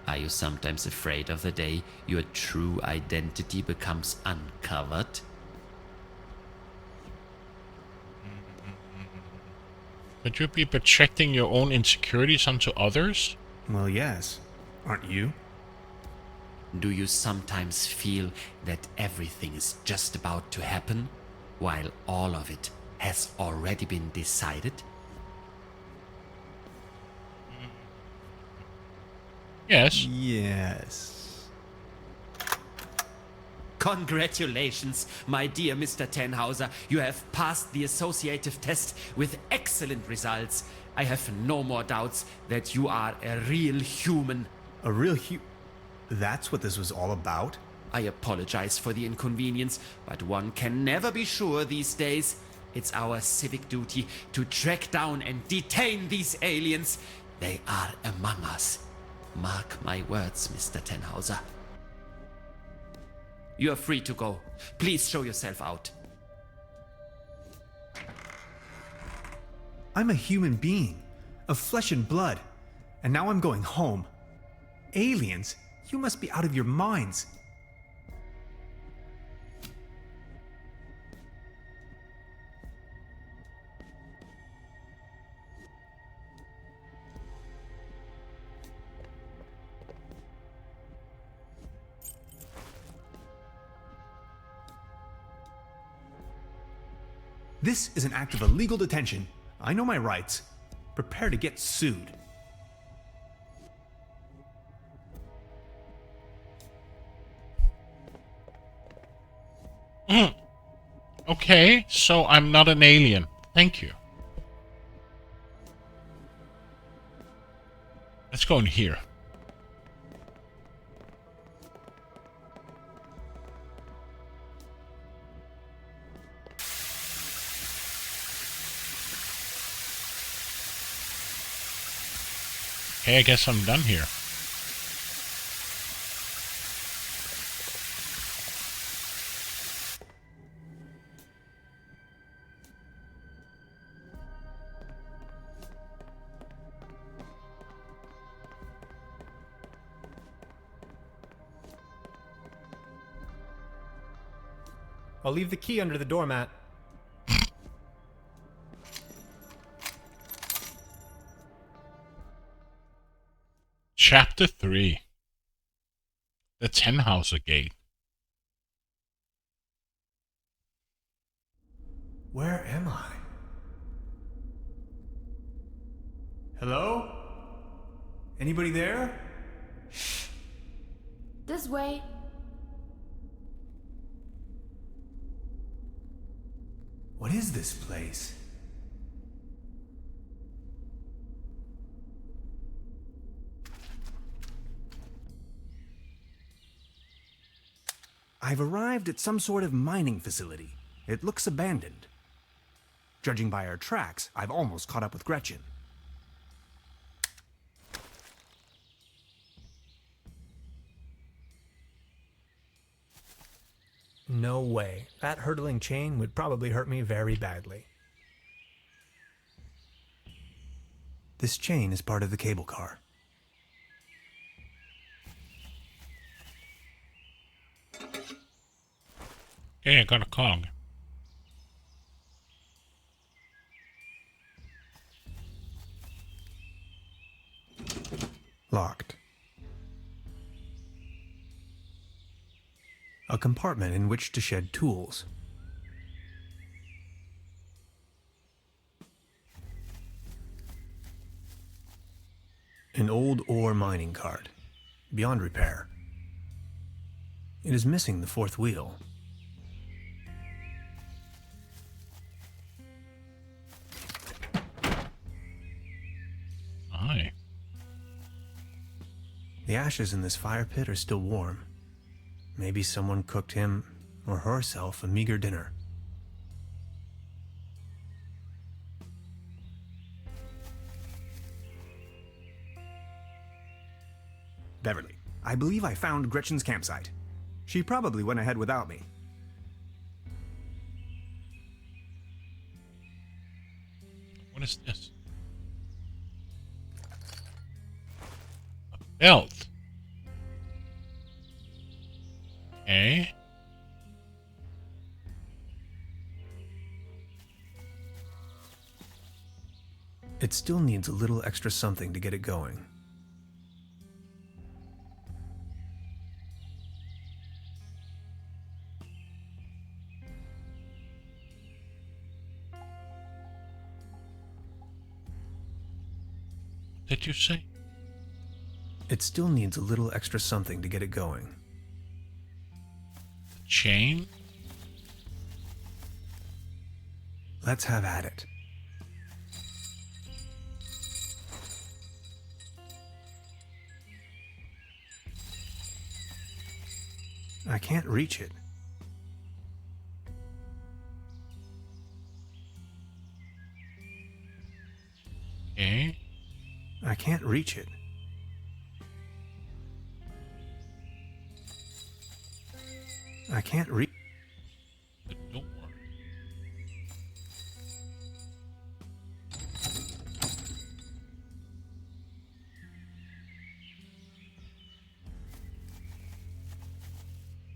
Are you sometimes afraid of the day your true identity becomes uncovered? Could you be projecting your own insecurities onto others? Well, yes. Aren't you? Do you sometimes feel that everything is just about to happen, while all of it has already been decided? Yes. Yes. Congratulations, my dear Mr. Tannhauser. You have passed the associative test with excellent results. I have no more doubts that you are a real human. A real That's what this was all about? I apologize for the inconvenience, but one can never be sure these days. It's our civic duty to track down and detain these aliens. They are among us. Mark my words, Mr. Tannhauser. You are free to go. Please show yourself out. I'm a human being, of flesh and blood, and now I'm going home. Aliens? You must be out of your minds. This is an act of illegal detention. I know my rights. Prepare to get sued. Okay, so I'm not an alien. Thank you. Let's go in here. Okay, I guess I'm done here. I'll leave the key under the doormat. Chapter 3. The Tenhauser Gate. Where am I? Hello? Anybody there? This way. What is this place? I've arrived at some sort of mining facility. It looks abandoned. Judging by our tracks, I've almost caught up with Gretchen. No way. That hurtling chain would probably hurt me very badly. This chain is part of the cable car. Okay, I got a cog. Locked. A compartment in which to shed tools. An old ore mining cart, beyond repair. It is missing the fourth wheel. Aye. The ashes in this fire pit are still warm. Maybe someone cooked him or herself a meager dinner. Beverly, I believe I found Gretchen's campsite. She probably went ahead without me. What is this? A belt. Okay. It still needs a little extra something to get it going. What did you say? It still needs a little extra something to get it going. Chain? Let's have at it. I can't reach it. Okay. I can't reach it. I can't reach. The door.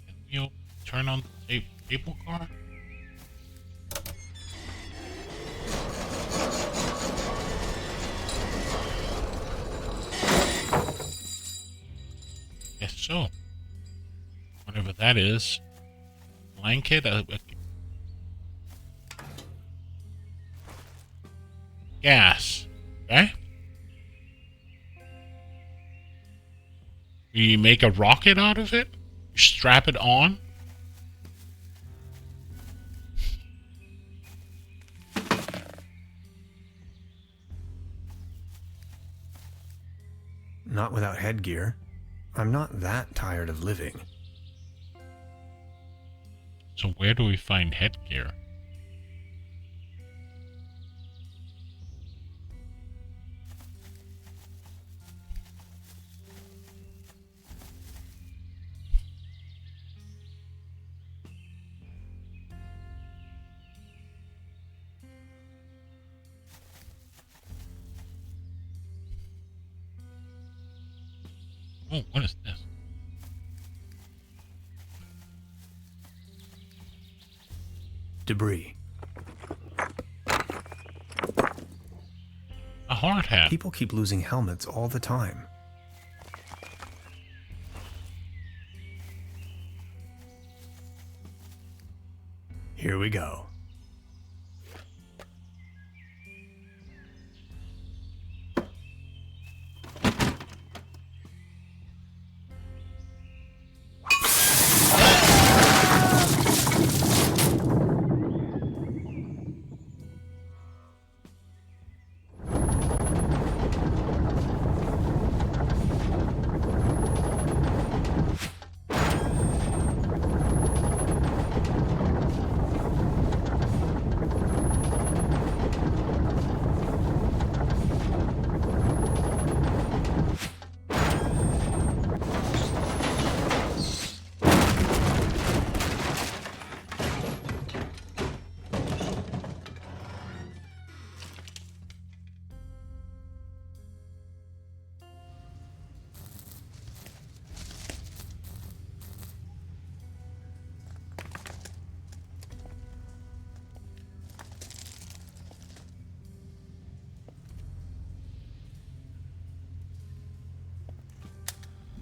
Can you turn on the cable car? Guess so. Whatever that is. Blanket? Gas. Okay. We make a rocket out of it? Strap it on? Not without headgear. I'm not that tired of living. So where do we find headgear? Oh, what is this? Debris. A hard hat. People keep losing helmets all the time. Here we go.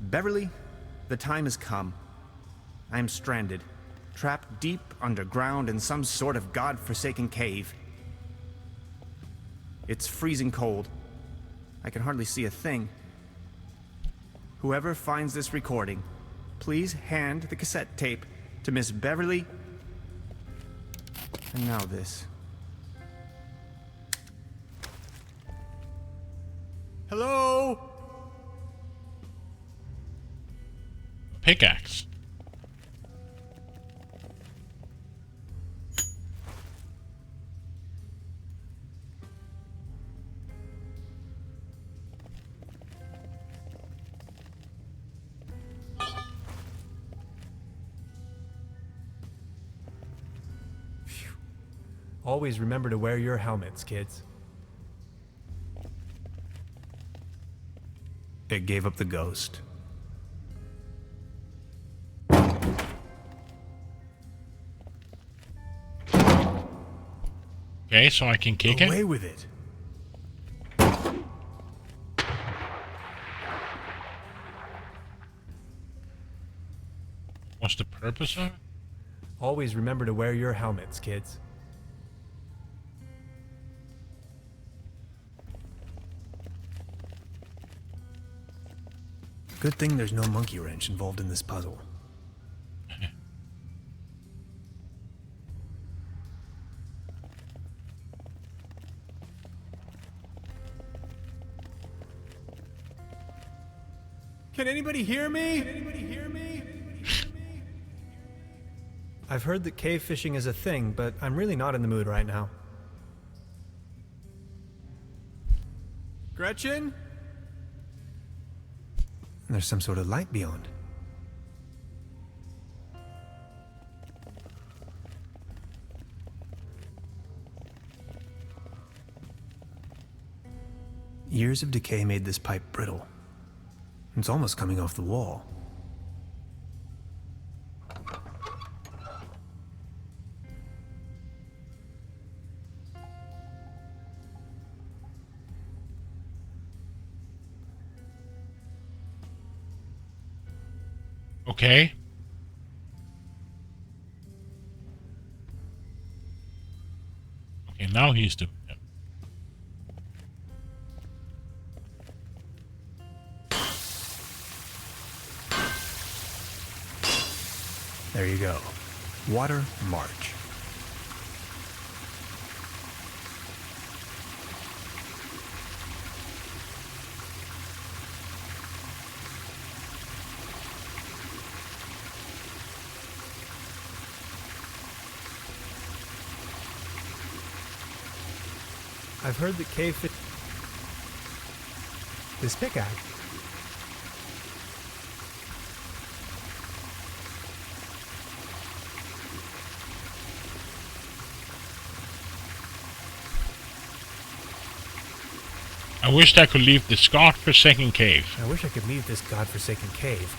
Beverly, the time has come. I am stranded, trapped deep underground in some sort of god-forsaken cave. It's freezing cold. I can hardly see a thing. Whoever finds this recording, please hand the cassette tape to Miss Beverly. And now this. Hello? Pickaxe. Always remember to wear your helmets, kids. It gave up the ghost. Okay, so I can kick it. Away with it. What's the purpose of it? Always remember to wear your helmets, kids. Good thing there's no monkey wrench involved in this puzzle. Can anybody hear me? I've heard that cave fishing is a thing, but I'm really not in the mood right now. Gretchen? There's some sort of light beyond. Years of decay made this pipe brittle. It's almost coming off the wall. Okay. Okay, now he's doing it. There you go. Water March. I've heard that cave fit. This pickaxe. I wished I could leave this godforsaken cave. I wish I could leave this godforsaken cave.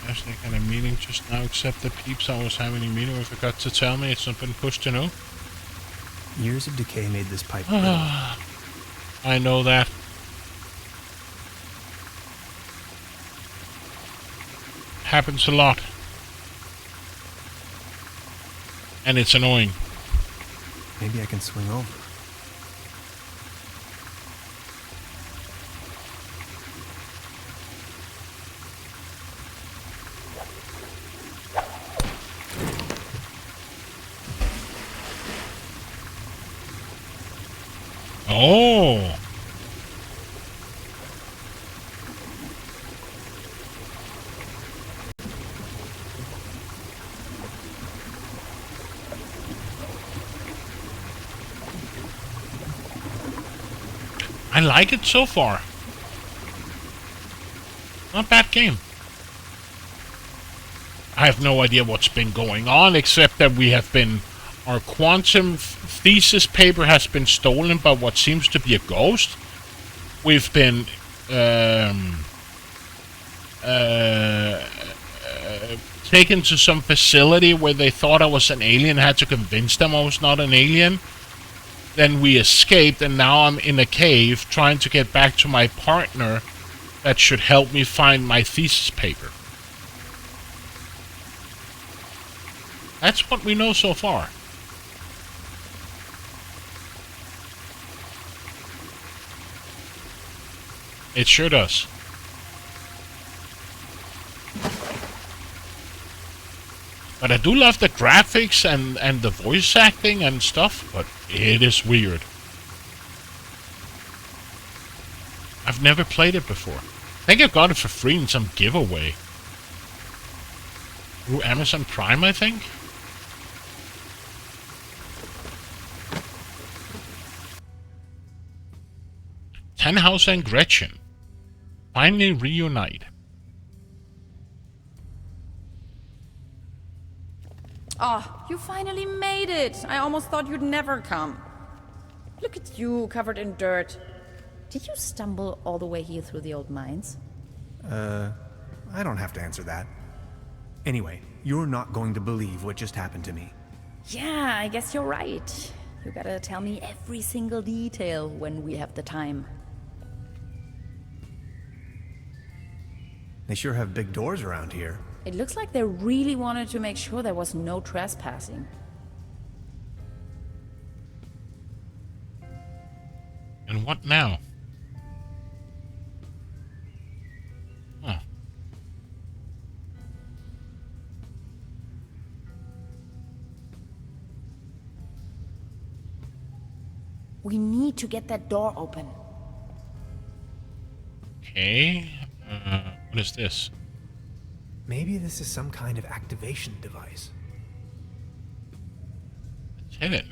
Yes, they had a meeting just now, except the peeps I was having a meeting with forgot to tell me it's not been pushed to know. Years of decay made this pipe brittle. I know that. Happens a lot. And it's annoying. Maybe I can swing over. Oh! I like it so far. Not a bad game. I have no idea what's been going on, except that we have been... Our quantum thesis paper has been stolen by what seems to be a ghost. We've been... taken to some facility where they thought I was an alien. I had to convince them I was not an alien. Then we escaped, and now I'm in a cave trying to get back to my partner that should help me find my thesis paper. That's what we know so far. It sure does. But I do love the graphics and the voice acting and stuff, but it is weird. I've never played it before. I think I got it for free in some giveaway. Through Amazon Prime, I think? Tannhauser and Gretchen finally reunite. Oh, you finally made it! I almost thought you'd never come. Look at you, covered in dirt. Did you stumble all the way here through the old mines? I don't have to answer that. Anyway, you're not going to believe what just happened to me. Yeah, I guess you're right. You gotta tell me every single detail when we have the time. They sure have big doors around here. It looks like they really wanted to make sure there was no trespassing. And what now? Huh. We need to get that door open. Okay. What is this? Maybe this is some kind of activation device. Let's hit it.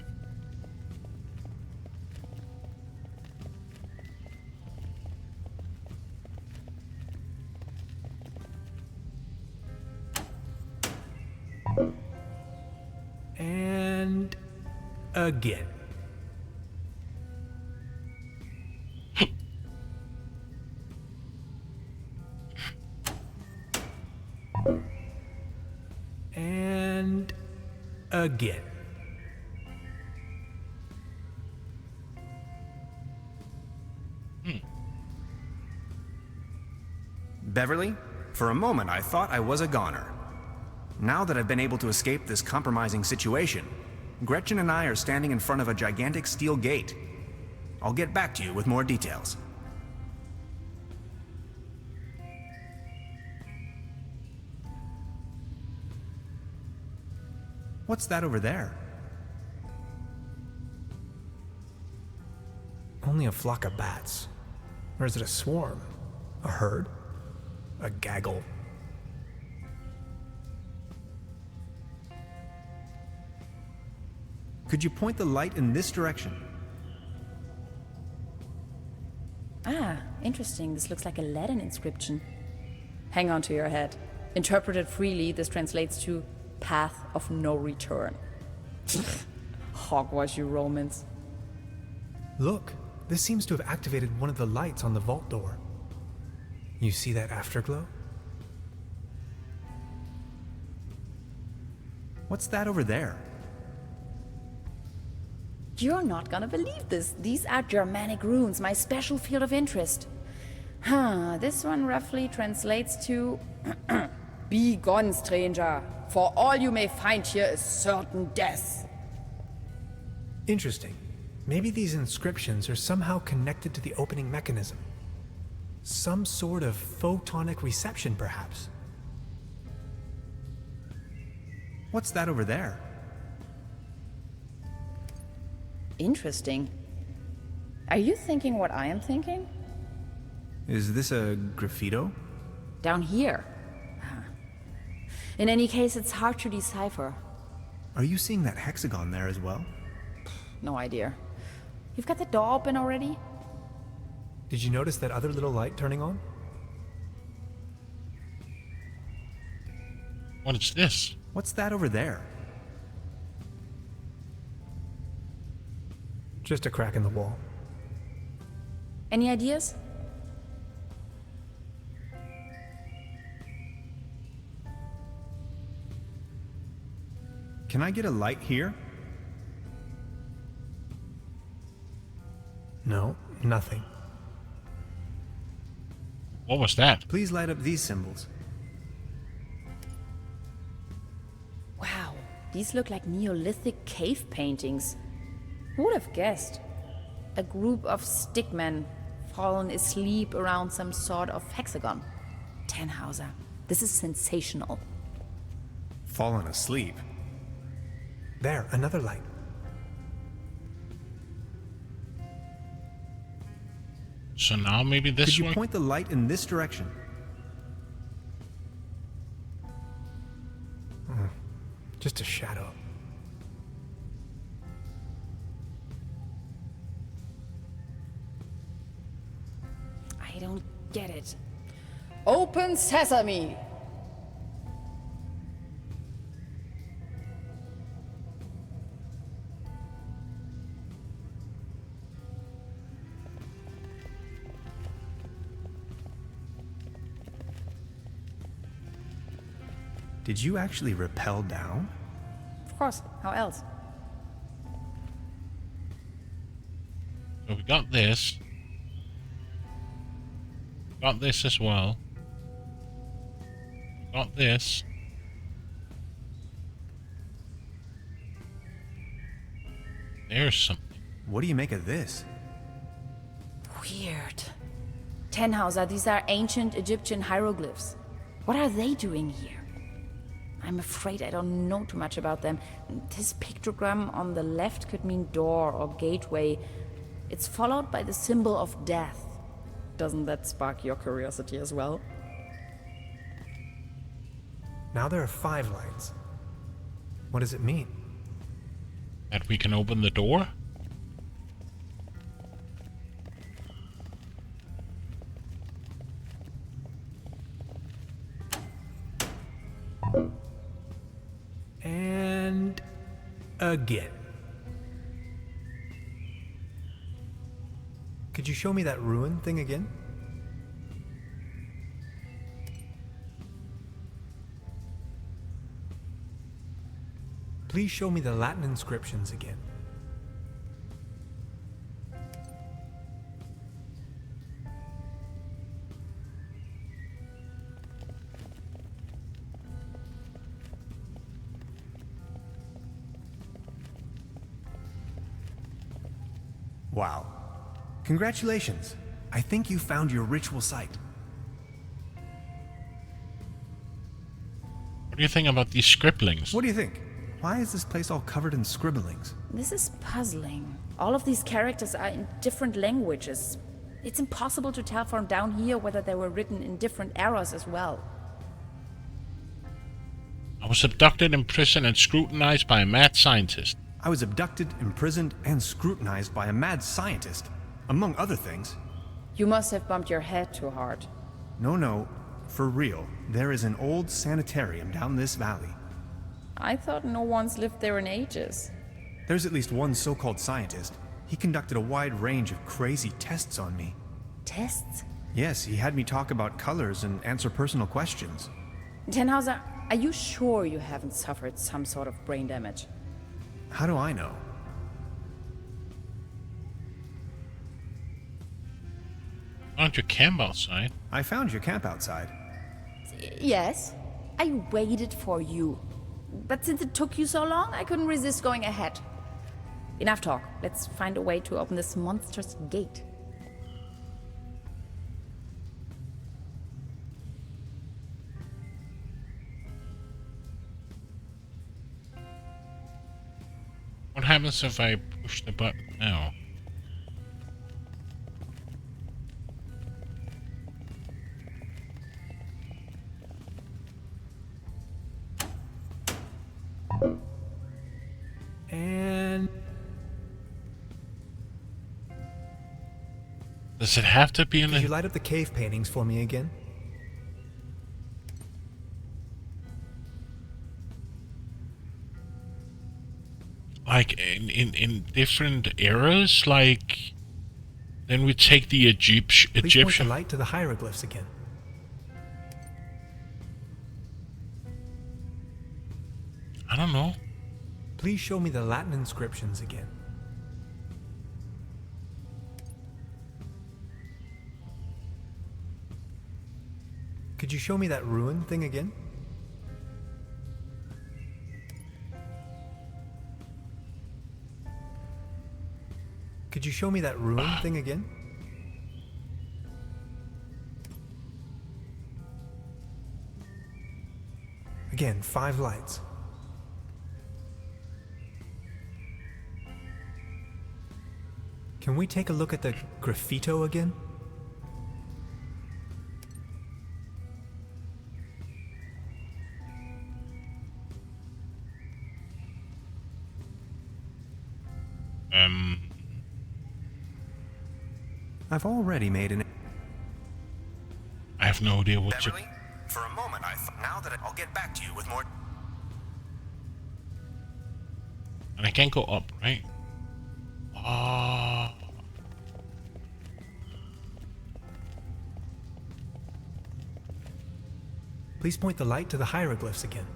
And again. And again. Beverly, for a moment I thought I was a goner. Now that I've been able to escape this compromising situation, Gretchen and I are standing in front of a gigantic steel gate. I'll get back to you with more details. What's that over there? Only a flock of bats. Or is it a swarm? A herd? A gaggle? Could you point the light in this direction? Ah, interesting. This looks like a Latin inscription. Hang on to your head. Interpreted freely, this translates to path of no return. Hogwash, you Romans. Look, this seems to have activated one of the lights on the vault door. You see that afterglow? What's that over there? You're not gonna believe this. These are Germanic runes, my special field of interest. This one roughly translates to Be gone, stranger, for all you may find here is certain death. Interesting. Maybe these inscriptions are somehow connected to the opening mechanism. Some sort of photonic reception, perhaps. What's that over there? Interesting. Are you thinking what I am thinking? Is this a graffito? Down here. In any case, it's hard to decipher. Are you seeing that hexagon there as well? No idea. You've got the door open already? Did you notice that other little light turning on? What is this? What's that over there? Just a crack in the wall. Any ideas? Can I get a light here? No, nothing. What was that? Please light up these symbols. Wow, these look like Neolithic cave paintings. Who would have guessed? A group of stickmen fallen asleep around some sort of hexagon. Tannhauser, this is sensational. Fallen asleep? There, another light. So now maybe this Could you one? point the light in this direction? Just a shadow. I don't get it. Open sesame! Did you actually rappel down? Of course, how else? So we got this. Got this as well. Got this. There's something. What do you make of this? Weird. Tannhauser, these are ancient Egyptian hieroglyphs. What are they doing here? I'm afraid I don't know too much about them. This pictogram on the left could mean door or gateway. It's followed by the symbol of death. Doesn't that spark your curiosity as well? Now there are 5 lights. What does it mean? That we can open the door? And again. Could you show me that ruin thing again? Please show me the Latin inscriptions again. Wow. Congratulations. I think you found your ritual site. What do you think about these scribblings? What do you think? Why is this place all covered in scribblings? This is puzzling. All of these characters are in different languages. It's impossible to tell from down here whether they were written in different eras as well. I was abducted, imprisoned, and scrutinized by a mad scientist. I was abducted, imprisoned, and scrutinized by a mad scientist, among other things. You must have bumped your head too hard. No, for real, there is an old sanitarium down this valley. I thought no one's lived there in ages. There's at least one so-called scientist. He conducted a wide range of crazy tests on me. Tests? Yes, he had me talk about colors and answer personal questions. Tannhauser, are you sure you haven't suffered some sort of brain damage? How do I know? Found your camp outside. I found your camp outside. Yes, I waited for you. But since it took you so long, I couldn't resist going ahead. Enough talk. Let's find a way to open this monstrous gate. What happens if I push the button now? And Does it have to be in could you a... light up the cave paintings for me again? Like, in different eras? Like, then we take the Please point the Egyptian... light to the hieroglyphs again. I don't know. Please show me the Latin inscriptions again. Could you show me that ruin thing again? Could you show me that ruin thing again? Again, 5 lights. Can we take a look at the graffito again? I've already made an... I have no idea what you... Beverly, for a moment I thought now that I'll get back to you with more... And I can't go up, right? Oh. Please point the light to the hieroglyphs again.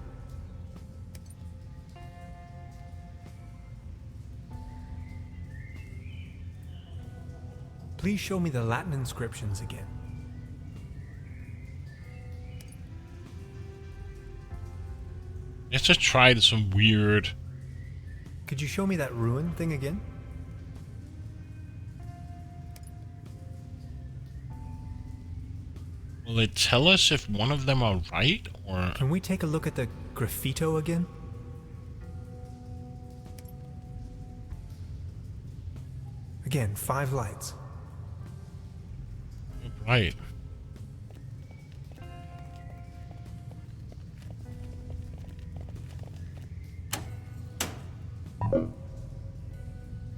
Please show me the Latin inscriptions again. Let's just try some weird... Could you show me that ruin thing again? Will it tell us if one of them are right, or... Can we take a look at the graffito again? Again, 5 lights. Right.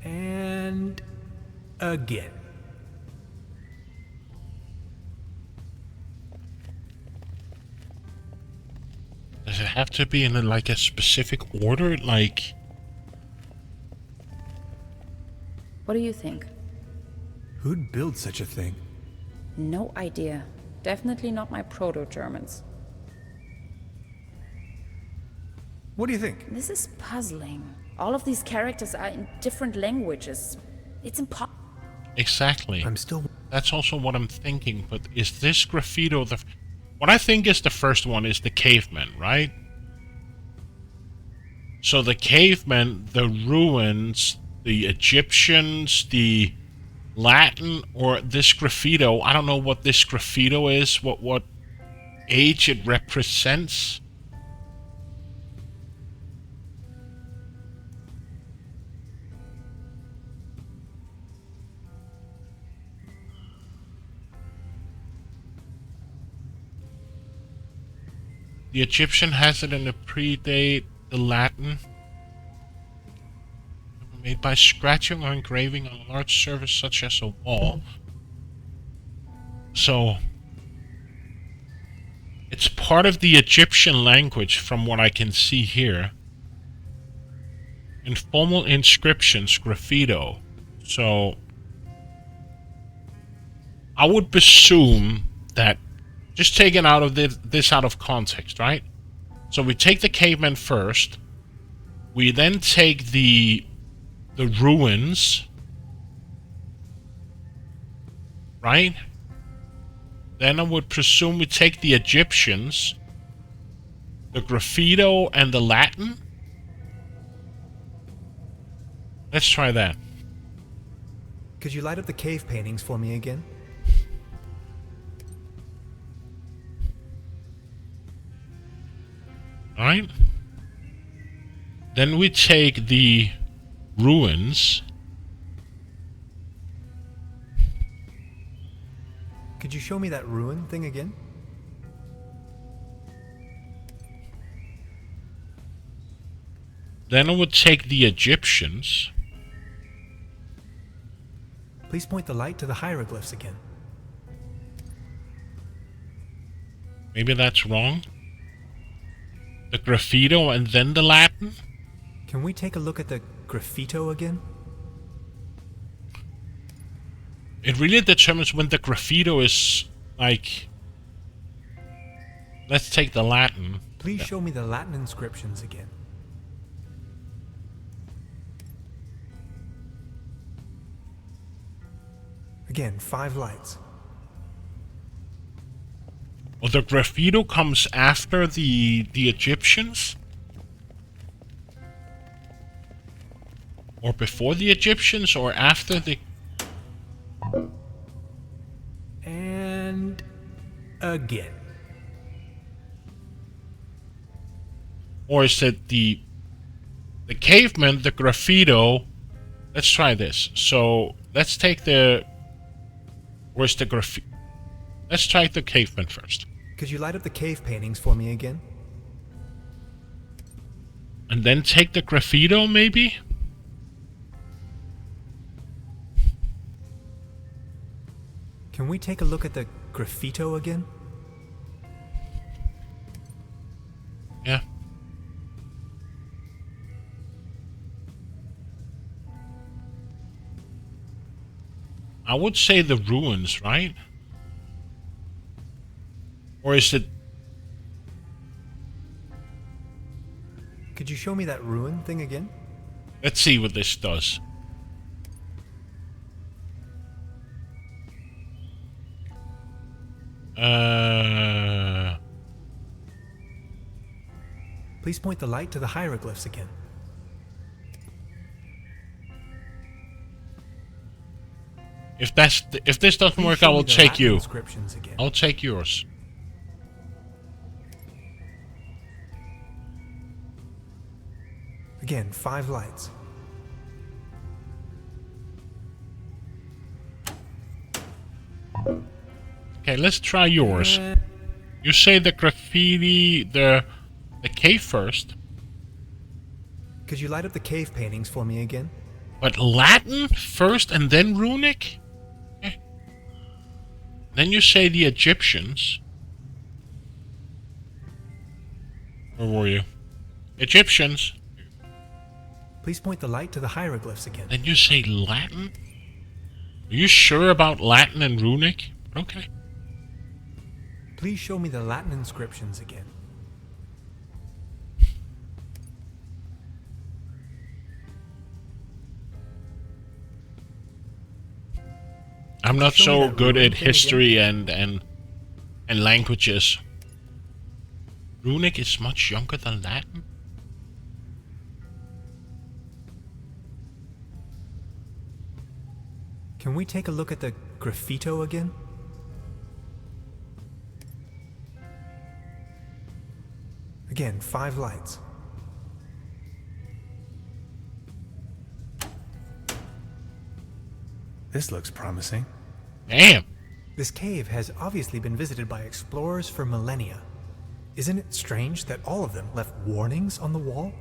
And... again. Does it have to be in like a specific order? Like... What do you think? Who'd build such a thing? No idea. Definitely not my proto-Germans. What do you think? This is puzzling. All of these characters are in different languages. It's impossible. Exactly. I'm still... That's also what I'm thinking, but is this graffito the... What I think is the first one is the cavemen, right? So the cavemen, the ruins, the Egyptians, the Latin, or this graffito. I don't know what this graffito is, what age it represents. The Egyptian has it in the predate, the Latin. Made by scratching or engraving on a large surface such as a wall. So, It's part of the Egyptian language from what I can see here. Informal inscriptions, graffito. So I would presume that, just taken out of this out of context, right? So we take the cavemen first. We then take the ruins, right? Then I would presume we take the Egyptians, the graffito, and the Latin. Let's try that. Could you light up the cave paintings for me again? Alright. Then we take the ruins. Could you show me that ruin thing again? Then I would take the Egyptians. Please point the light to the hieroglyphs again. Maybe that's wrong. The graffito and then the Latin? Can we take a look at the graffito again? It really determines when the graffito is, like... Let's take the Latin. Please show me the Latin inscriptions again. Again, 5 lights. Well, the graffito comes after the Egyptians? Or before the Egyptians, or after the... And... again. Or is it the cavemen, the graffito... Let's try this. So, let's take the... Where's the graffito? Let's try the cavemen first. Could you light up the cave paintings for me again? And then take the graffito, maybe? Can we take a look at the graffito again? Yeah. I would say the ruins, right? Or is it... Could you show me that ruin thing again? Let's see what this does. Please point the light to the hieroglyphs again. If this doesn't work, I will take you. Again. I'll take yours. Again, 5 lights. Okay, let's try yours. You say the graffiti, the cave first. Could you light up the cave paintings for me again? But Latin first and then runic? Okay. Then you say the Egyptians. Where were you? Egyptians. Please point the light to the hieroglyphs again. Then you say Latin? Are you sure about Latin and runic? Okay. Please show me the Latin inscriptions again. I'm not so good at history and languages. Runic is much younger than Latin? Can we take a look at the graffito again? Again, 5 lights. This looks promising. Damn. This cave has obviously been visited by explorers for millennia. Isn't it strange that all of them left warnings on the wall?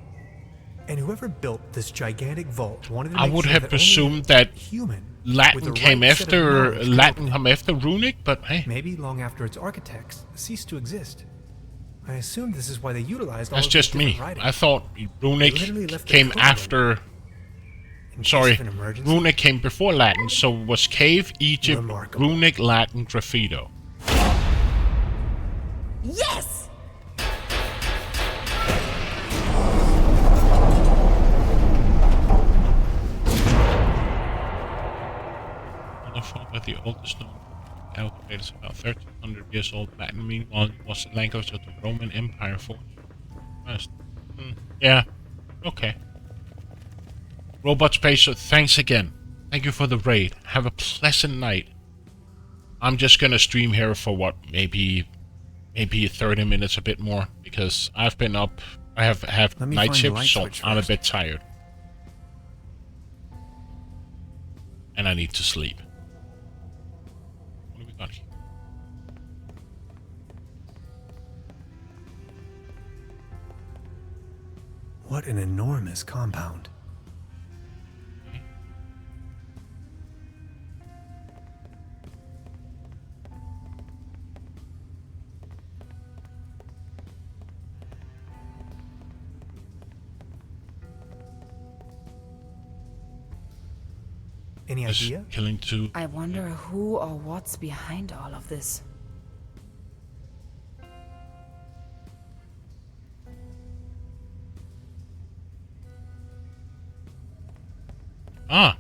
And whoever built this gigantic vault wanted to make I would sure have that presumed that human Latin came after Latin come after runic, but hey. Maybe long after its architects ceased to exist. I assume this is why they utilized all That's of these just me. different writings. I thought Literally left Runic the came code after. in case Sorry, of an emergency. Runic came before Latin, so was Cave, Egypt, Remarkable. Runic, Latin, Graffito. Yes! Thought by the oldest known alphabet is about 1300 years old. Latin, meanwhile, was the language of the Roman Empire for first. Yeah, okay. Robot Spacer, thanks again. Thank you for the raid. Have a pleasant night. I'm just gonna stream here for what, maybe 30 minutes, a bit more, because I've been up. I have Let me night find the shifts, light so switch I'm a first. bit tired. And I need to sleep. What have we got here? What an enormous compound. Any Just idea? killing two. I wonder who or what's behind all of this. Ah,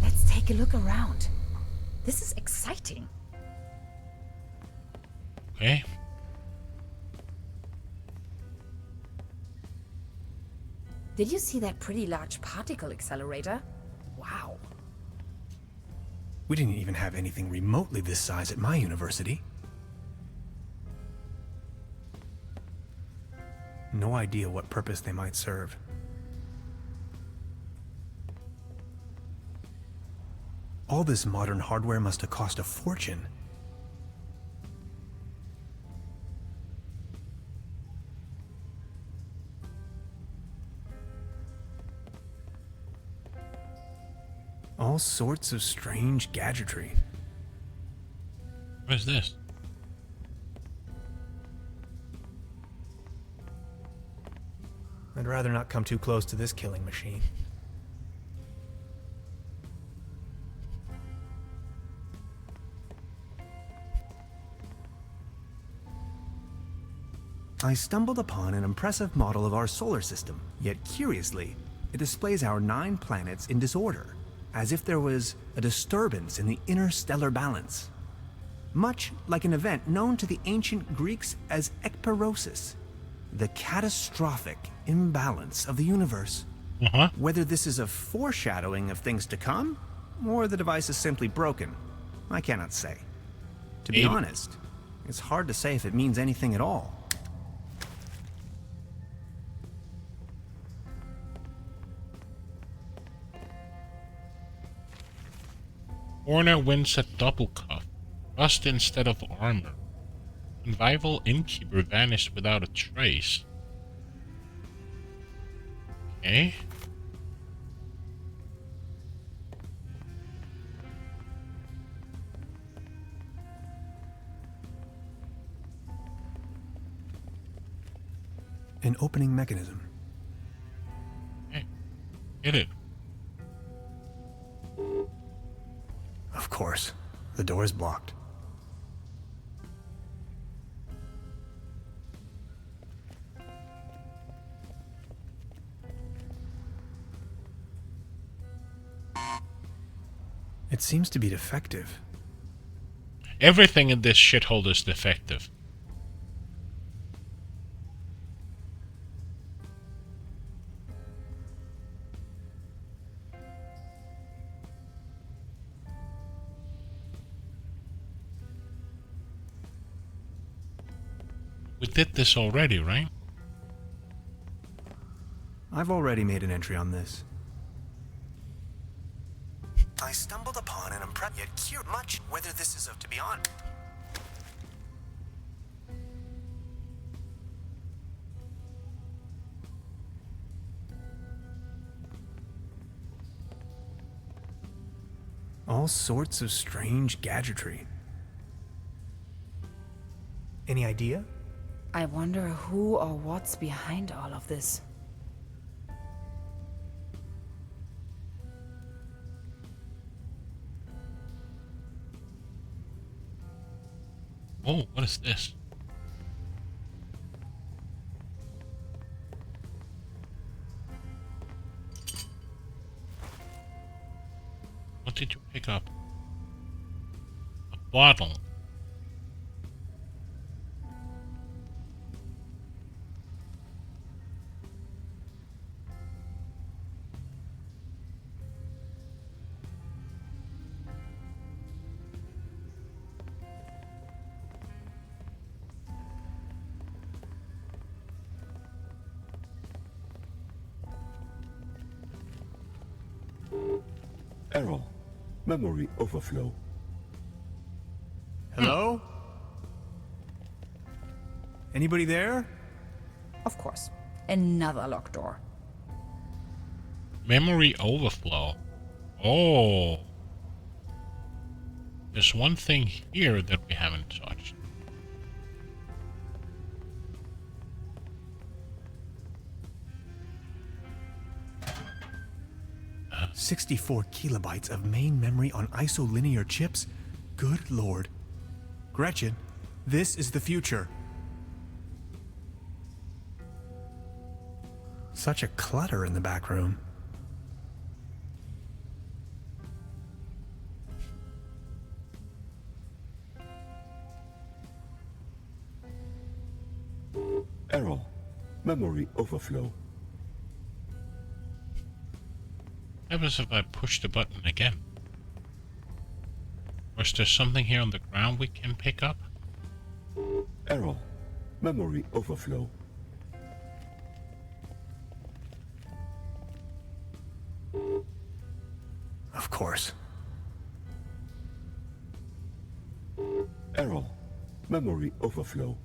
Let's take a look around. This is exciting. okay. Did you see that pretty large particle accelerator? Wow. We didn't even have anything remotely this size at my university. No idea what purpose they might serve. All this modern hardware must have cost a fortune. All sorts of strange gadgetry. What is this? I'd rather not come too close to this killing machine. I stumbled upon an impressive model of our solar system, yet curiously, it displays our 9 planets in disorder, as if there was a disturbance in the interstellar balance. Much like an event known to the ancient Greeks as ekperosis, the catastrophic imbalance of the universe. Whether this is a foreshadowing of things to come, or the device is simply broken, I cannot say. To be honest, it's hard to say if it means anything at all. Horner wins a double cuff. Rust instead of armor. Rival innkeeper vanished without a trace. Okay. An opening mechanism. Okay. Get it. Of course, the door is blocked. It seems to be defective. Everything in this shithole is defective. We did this already, right? I've already made an entry on this. I stumbled upon an impressive yet cute much whether this is of to be on. All sorts of strange gadgetry. Any idea? I wonder who or what's behind all of this. Oh, what is this? What did you pick up? A bottle. Error. Memory overflow. Hello? Anybody there? Of course. Another locked door. Memory overflow. Oh. There's one thing here that we haven't touched. 64 kilobytes of main memory on isolinear chips? Good lord. Gretchen, this is the future. Such a clutter in the back room. Error. Memory overflow. What happens if I push the button again? Or is there something here on the ground we can pick up? Error. Memory overflow. Of course. Error. Memory overflow.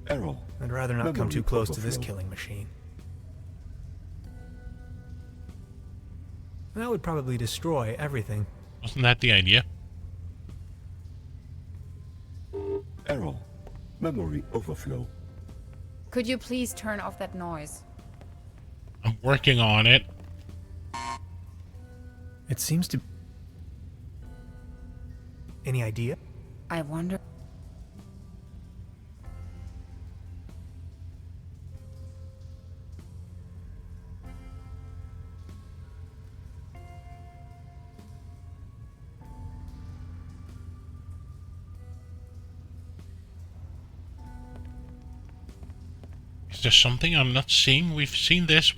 Error. I'd rather not come Memory too close to this overflow. killing machine. That would probably destroy everything. Wasn't that the idea? Error. Memory overflow. Could you please turn off that noise? I'm working on it. It seems to... Any idea? I wonder... Is there something I'm not seeing? We've seen this.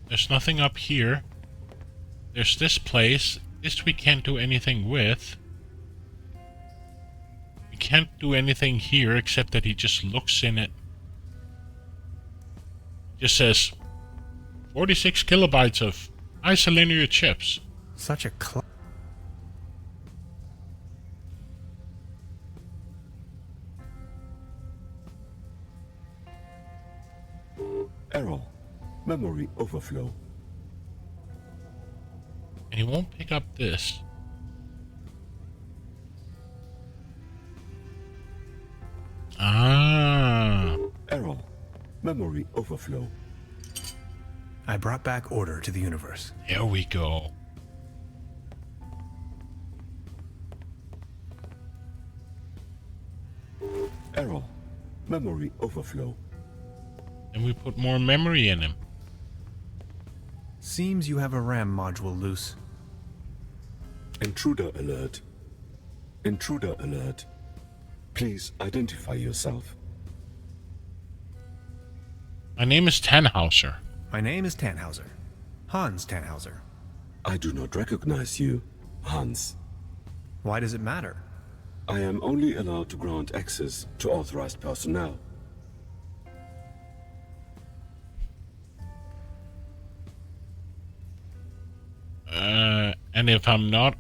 There's nothing up here. There's this place. This we can't do anything with. We can't do anything here except that he just looks in it. Just says 46 kilobytes of isolinear chips. Such a Error. Memory overflow. And he won't pick up this. Ah. Error. Memory overflow. I brought back order to the universe. Here we go. Error. Memory overflow. And we put more memory in him. Seems you have a RAM module loose. Intruder alert. Intruder alert. Please identify yourself. My name is Tannhauser. My name is Tannhauser. Hans Tannhauser. I do not recognize you, Hans. Why does it matter? I am only allowed to grant access to authorized personnel. And if I'm not...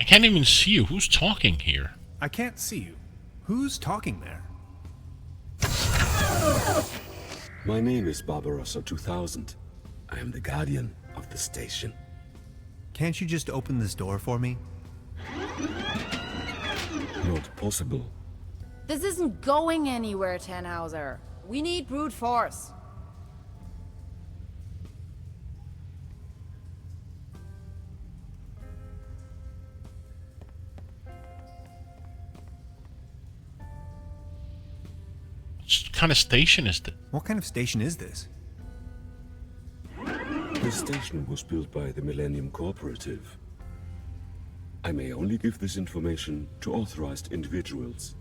I can't even see you. Who's talking here? I can't see you. Who's talking there? My name is Barbarossa 2000. I am the guardian of the station. Can't you just open this door for me? Not possible. This isn't going anywhere, Tannhauser. We need brute force. What kind of station is this? What kind of station is this? This station was built by the Millennium Cooperative. I may only give this information to authorized individuals.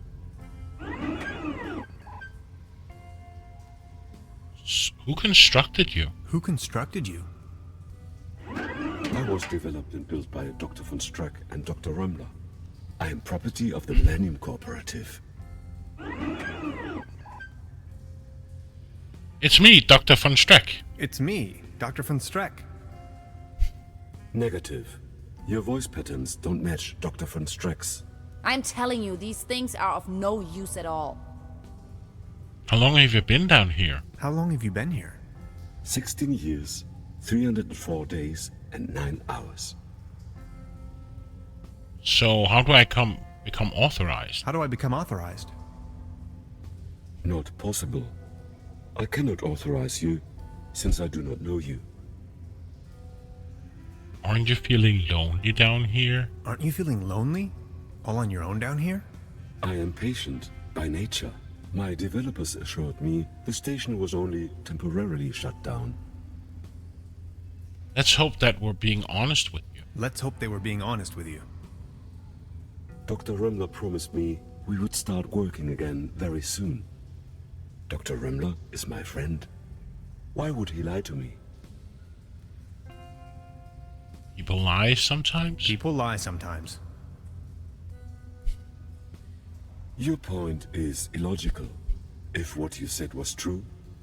Who constructed you? Who constructed you? I was developed and built by Dr. von Streck and Dr. Römmler. I am property of the Millennium Cooperative. It's me, Dr. von Streck. It's me, Dr. von Streck. Negative. Your voice patterns don't match Dr. von Streck's. I'm telling you, these things are of no use at all. How long have you been down here? How long have you been here? 16 years, 304 days, and 9 hours. So how do I become authorized? How do I become authorized? Not possible. I cannot authorize you, since I do not know you. Aren't you feeling lonely down here? Aren't you feeling lonely? All on your own down here? I am patient by nature. My developers assured me the station was only temporarily shut down. Let's hope that we're being honest with you. Let's hope they were being honest with you. Dr. Römmler promised me we would start working again very soon. Dr. Römmler is my friend. Why would he lie to me? People lie sometimes? People lie sometimes. Your point is illogical. If what you said was true,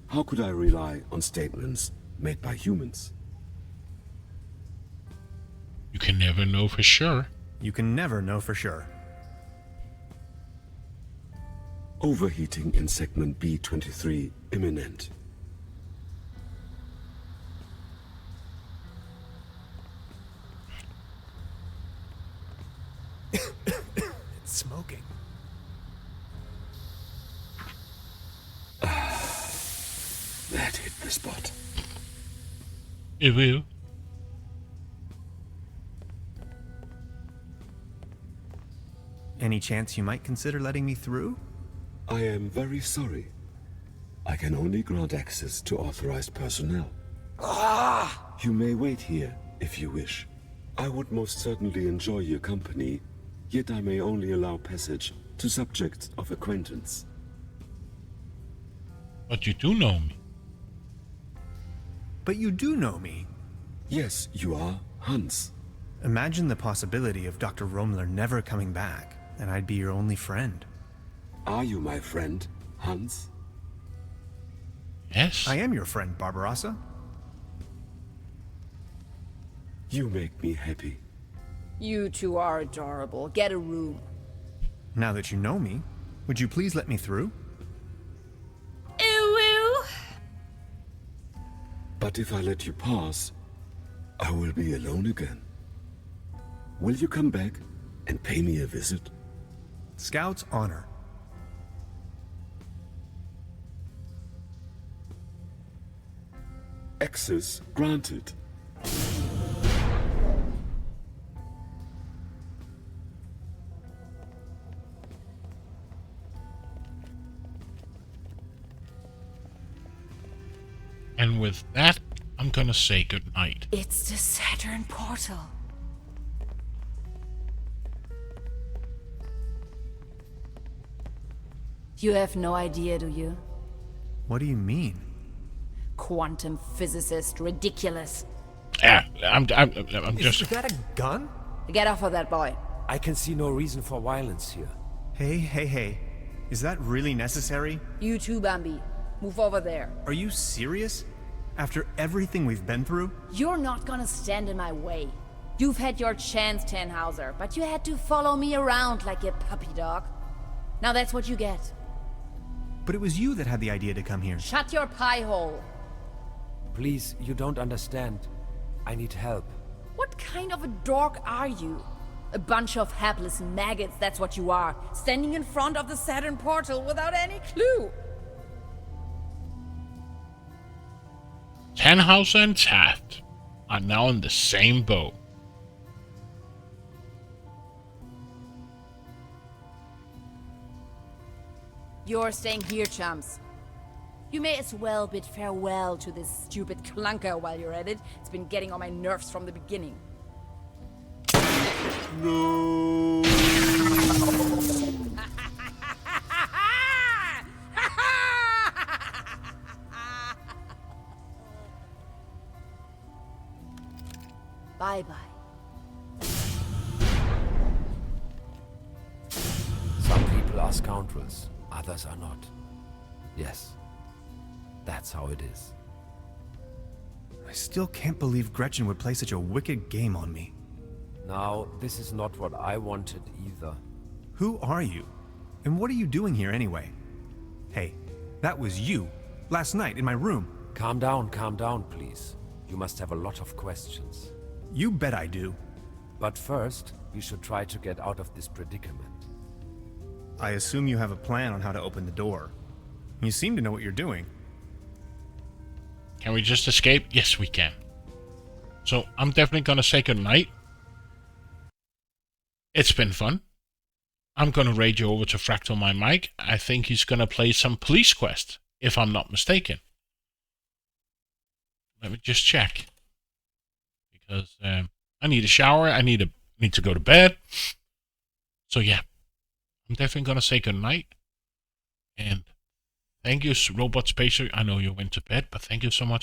how could I rely on statements made by humans? You can never know for sure. You can never know for sure. Overheating in segment B23 imminent. It's smoking. That hit the spot. It will. Any chance you might consider letting me through? I am very sorry. I can only grant access to authorized personnel. You may wait here if you wish. I would most certainly enjoy your company, yet I may only allow passage to subjects of acquaintance. But you do know me. But you do know me. Yes, you are Hans. Imagine the possibility of Dr. Römmler never coming back, and I'd be your only friend. Are you my friend, Hans? Yes. I am your friend, Barbarossa. You make me happy. You two are adorable. Get a room. Now that you know me, would you please let me through? But if I let you pass, I will be alone again. Will you come back and pay me a visit? Scout's honor. Access granted. And with that, I'm gonna say goodnight. It's the Saturn portal. You have no idea, do you? What do you mean? Quantum physicist, ridiculous. Yeah, I'm just... Is that a gun? Get off of that boy. I can see no reason for violence here. Hey. Is that really necessary? You too, Bambi. Move over there. Are you serious? After everything we've been through? You're not gonna stand in my way. You've had your chance, Tannhauser, but you had to follow me around like a puppy dog. Now that's what you get. But it was you that had the idea to come here. Shut your pie hole. Please, you don't understand. I need help. What kind of a dork are you? A bunch of hapless maggots, that's what you are. Standing in front of the Saturn portal without any clue. Tannhauser and Taft are now in the same boat. You're staying here, chums. You may as well bid farewell to this stupid clunker while you're at it. It's been getting on my nerves from the beginning. No! Bye-bye. Some people are scoundrels, others are not. Yes, that's how it is. I still can't believe Gretchen would play such a wicked game on me. Now, this is not what I wanted either. Who are you? And what are you doing here anyway? Hey, that was you, last night in my room. Calm down, please. You must have a lot of questions. You bet I do. But first, we should try to get out of this predicament. I assume you have a plan on how to open the door. You seem to know what you're doing. Can we just escape? Yes, we can. So I'm definitely going to say goodnight. It's been fun. I'm going to raid you over to Fractal My Mic. I think he's going to play some police quest, if I'm not mistaken. Let me just check. Because I need a shower. I need to go to bed. So yeah, I'm definitely going to say goodnight. And thank you, Robot Spacer. I know you went to bed, but thank you so much.